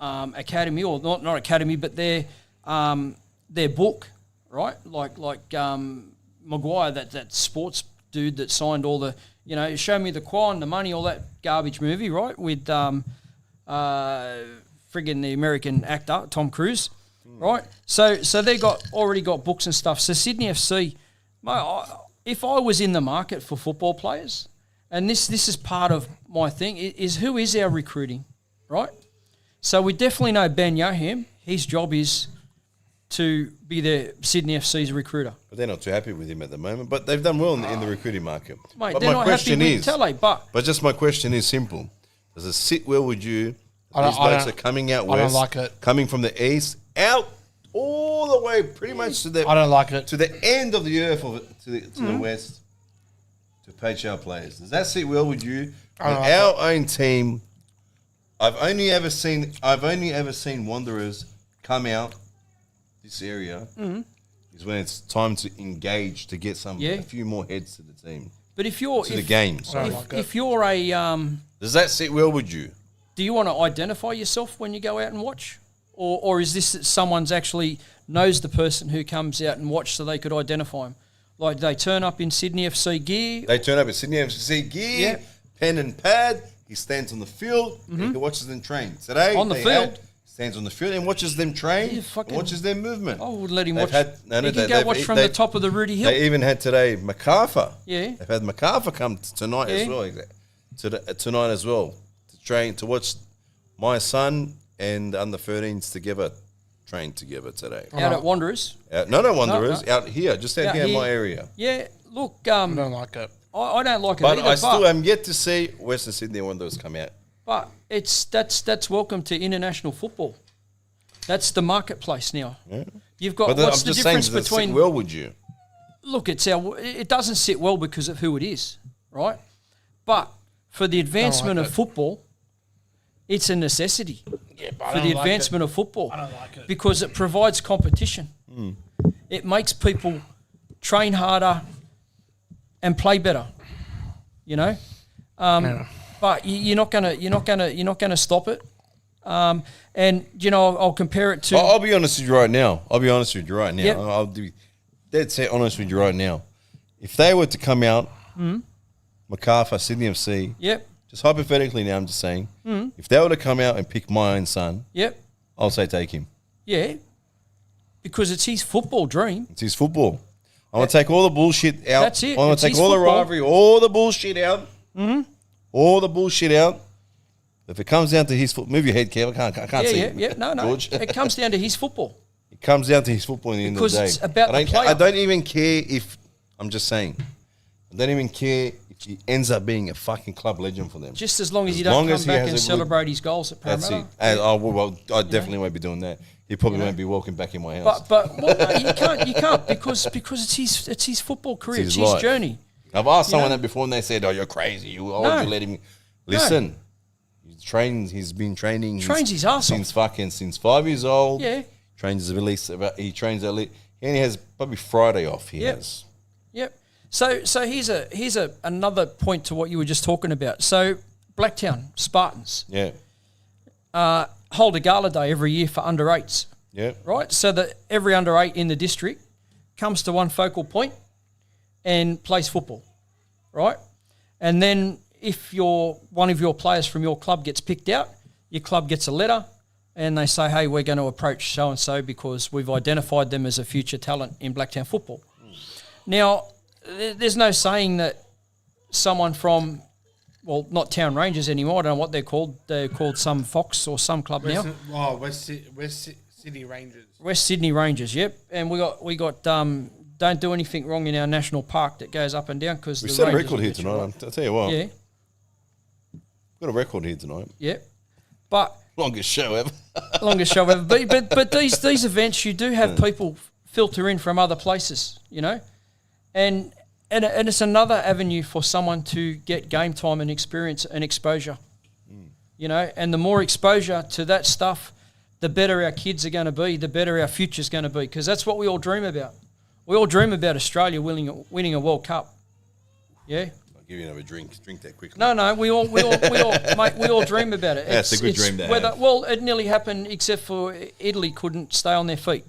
academy, or not academy, but their book, right? Like Maguire, that sports dude that signed all the, you know, Show Me the Quan, the Money, all that garbage movie, right? With friggin' the American actor Tom Cruise, right? So they already got books and stuff. So Sydney FC, mate, if I was in the market for football players, and this is part of my thing, is who is our recruiting, right? So we definitely know Ben Yoham. His job is to be the Sydney FC's recruiter. But they're not too happy with him at the moment. But they've done well in the recruiting market. Mate, but they're my not question happy is, with Tele, but just my question is simple. Does it sit well with you? These I blokes don't- are coming out I don't west, like it. coming from the east, out all the way pretty much to the I don't like it. to the end of the earth, to the west, to poach our players. Does that sit well with you? I don't With like our own team, I've only ever seen Wanderers come out this area. Is when it's time to engage to get a few more heads to the team, if you're to the games. I don't like it. if you're a Does that sit well with you? do you want to identify yourself when you go out and watch? Or is this that someone's actually knows the person who comes out and watch so they could identify him? Like they turn up in Sydney FC gear. They turn up in Sydney FC gear, pen and pad. He stands on the field and he watches them train. Today, on the field. Stands on the field and watches them train and watches their movement. I would let him watch. He can go watch from the top of the Rudy Hill. They even had today MacArthur. Yeah. They've had MacArthur come tonight as well. Tonight as well. To train, to watch my son and the under-13s together, train together today. Out at Wanderers? No, Wanderers. No. Out here, just out here in my area. Yeah, look. I don't like it. I don't like it but either. I still am yet to see Western Sydney Wanderers come out. But that's welcome to international football. That's the marketplace now. Yeah. You've got what's the difference between? Well, would you? Look, it doesn't sit well because of who it is, right? But for the advancement of football, it's a necessity. Yeah, for the advancement of football, I don't like it because it provides competition. It makes people train harder and play better. You know. But you're not gonna stop it. And you know, I'll compare it to. I'll be honest with you right now. Yep. I'll be dead set honest with you right now. If they were to come out, MacArthur, Sydney FC. Yep. Just hypothetically now, I'm just saying. If they were to come out and pick my own son. Yep. I'll say take him. Yeah. Because it's his football dream. It's his football. I want to take all the bullshit out. That's it. I want to take all the rivalry, all the bullshit out. All the bullshit out. If it comes down to his football, move your head, Kev. I can't see it. Yeah, no. George. It comes down to his football. It comes down to his football in the end of the day. Because it's about the player. I don't even care if, I'm just saying, I don't even care if he ends up being a fucking club legend for them. Just as long as he don't come back and celebrate his goals at Parramatta. That's it. And I definitely won't be doing that. He probably won't be walking back in my house. But no, you can't because it's his football career. It's his journey. I've asked someone that before and they said, "Oh, you're crazy. Why would you let him?" Listen, he's been training. Trains his ass off. Since 5 years old. Yeah. Trains he trains at least. And he has probably Friday off. He has. Yep. So here's another point to what you were just talking about. So Blacktown Spartans. Yeah. Hold a gala day every year for under 8s. Yeah. Right? So that every under 8 in the district comes to one focal point and plays football. Right? And then if one of your players from your club gets picked out, your club gets a letter and they say, hey, we're going to approach so-and-so because we've identified them as a future talent in Blacktown football. Now, there's no saying that someone from, well, not Town Rangers anymore, I don't know what they're called. They're called some Fox or some club now. Oh, West Sydney Rangers. West Sydney Rangers, yep. And we got don't do anything wrong in our national park that goes up and down because we set a record here tonight. I'll tell you what. Yeah. Got a record here tonight. Yep. But longest show ever. Longest show ever. But these events, you do have people filter in from other places, you know, and it's another avenue for someone to get game time and experience and exposure, you know, and the more exposure to that stuff, the better our kids are going to be, the better our future's going to be, because that's what we all dream about. We all dream about Australia winning a World Cup. Yeah. I'll give you another drink. Drink that quickly. No. We all mate, we all dream about it. Yeah, it's a good dream to have. Well, it nearly happened, except for Italy couldn't stay on their feet.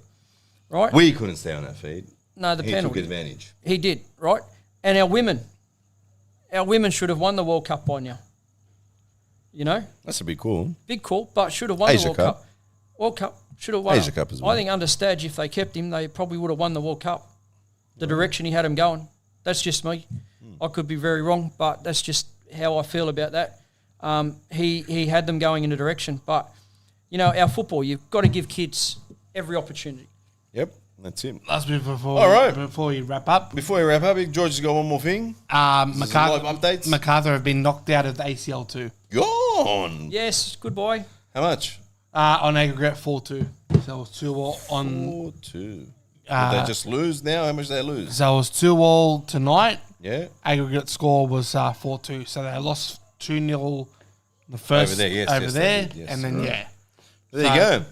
Right? We couldn't stay on our feet. No, the penalty. He took advantage. He did, right? And our women should have won the World Cup by now. You know? That's a big call. Big call, but should have won the World Cup. World Cup should have won. Asia Cup as well. I think under Stadge, if they kept him, they probably would have won the World Cup. The direction he had him going. That's just me. I could be very wrong, but that's just how I feel about that. He had them going in a direction, but you know, our football, you've got to give kids every opportunity. Yep, that's it. Last bit before you wrap up. Before you wrap up, George has got one more thing. MacArthur have been knocked out of the ACL too. Gone. Yes, good boy. How much? On aggregate 4-2. So it was 2-2 on 4-2. Did they just lose now? How much did they lose? So it was 2-2 tonight. Yeah. Aggregate score was 4-2. So they lost 2-0 the first over there. And then, There you go.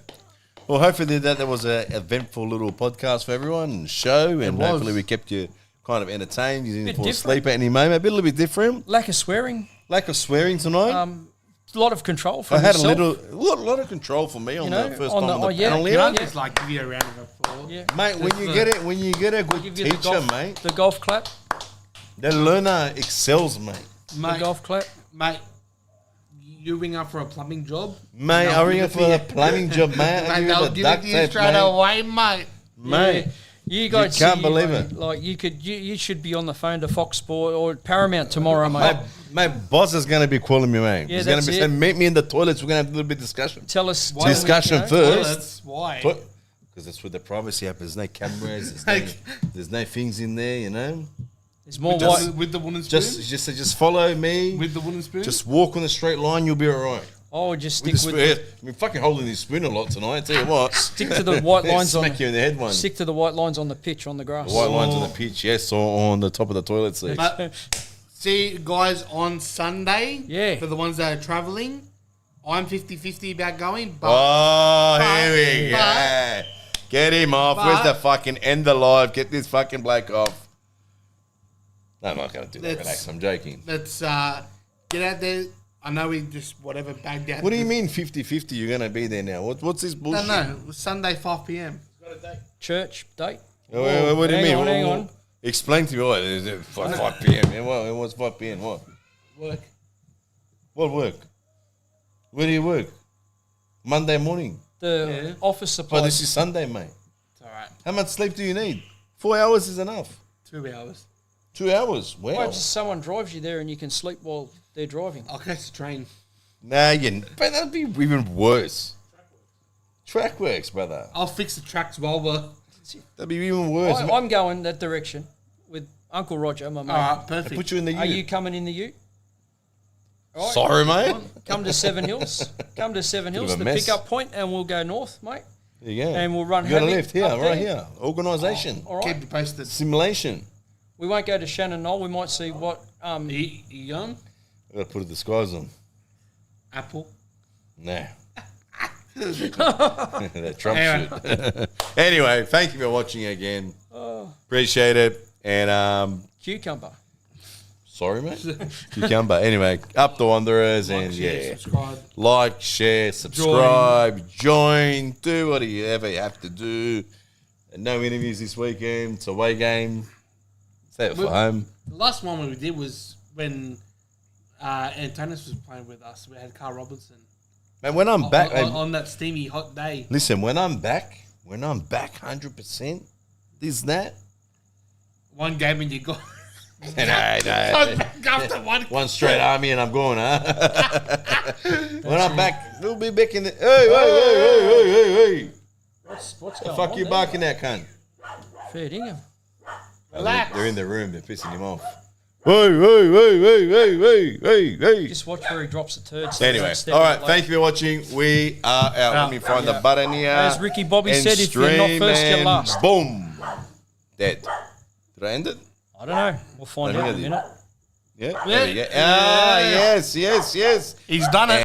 Well, hopefully that was an eventful little podcast for everyone and show. And hopefully we kept you kind of entertained. You didn't fall asleep at any moment. A little bit different. Lack of swearing. Lack of swearing tonight. a lot of control for I had yourself. a lot of control for me on the first time on the yeah, panel Can here. I just like give you a round of applause? Yeah. Mate, when you get a good Give you the teacher, golf, mate, the golf clap. the learner excels, mate. The golf clap. Mate, you ring up for a plumbing job? Mate, I ring up for a plumbing job, mate. Mate, they'll give it to you straight away, mate. Mate. Yeah. You guys can't believe mate, it. Like you should be on the phone to Fox Sport or Paramount tomorrow, mate. My boss is going to be calling me, mate. Yeah, He's going to be that's saying, meet me in the toilets. We're going to have a little bit of discussion. Tell us Discussion first. Toilets? Why? Because that's where the privacy happens. There's no cameras. There's no things in there, you know. There's more With the wooden spoon? Just follow me. With the wooden spoon? Just walk on the straight line. You'll be all right. Oh, just stick With with the spoon. I've been fucking holding this spoon a lot tonight. I tell you what. stick to the white lines on. Smack you in the head one. Stick to the white lines on the pitch on the grass. The white lines on the pitch, yes, or on the top of the toilet seat. But see you guys on Sunday. Yeah. For the ones that are travelling. I'm 50-50 about going. But Here we go. Get him off. Where's the fucking end the live? Get this fucking bloke off. No, I'm not going to do that. Relax. I'm joking. Let's get out there. I know we just whatever bagged out. What do you mean 50-50? You're going to be there now? What's this bullshit? No. It was Sunday 5 p.m. Church date. What do you mean? Hang on. Explain to me what is it? 5 p.m. It was 5 p.m. What? Work. What work? Where do you work? Monday morning. The office supply. Oh, this is Sunday, mate. It's all right. How much sleep do you need? 4 hours is enough. 2 hours. 2 hours. Wow. Why just someone drives you there and you can sleep while they're driving? I'll catch the train. Nah, but that'd be even worse. Track works, brother. I'll fix the tracks while we're... That'd be even worse. I'm going that direction with Uncle Roger, my mate. All right, I perfect. put you in the Are ute. you coming in the ute? All right. Sorry, mate. Come to Seven Hills. Come to Seven Bit of Hills, a the mess. pickup point, and we'll go north, mate. There you go. And we'll run You got a Havoc lift here, up right there. here. Organisation. All right. Keep you posted. Simulation. We won't go to Shannon Knoll. We might see what. You going? I got to put a disguise on. Apple. Nah. That Trump shit. Anyway, thank you for watching again. Appreciate it. And Cucumber. sorry, mate. Cucumber. Anyway, up the Wanderers and Subscribe. like, share, subscribe, join, do whatever you have to do. And no interviews this weekend. It's a away game. Stay at home. The last one we did was when Antonis was playing with us. We had Carl Robinson. Man, when I'm back, on that steamy hot day. listen. When I'm back, 100%, this that. One game and you got No. after One straight army and I'm going, huh? When I'm back, we'll be back in the. Hey. What's The going fuck on you there? barking at, cunt? Fair dinkum. Relax. They're in the room. They're pissing him off. Hey. Just watch where he drops the turd. Anyway, all right. Thank you for watching. We are out. Let me find the button here. As Ricky Bobby And said, if you're not stream first, you're and last. Boom. Dead. Did I end it? I don't know. We'll find I think out I in a did. minute. Yeah. There we go. Ah, yes. He's done it.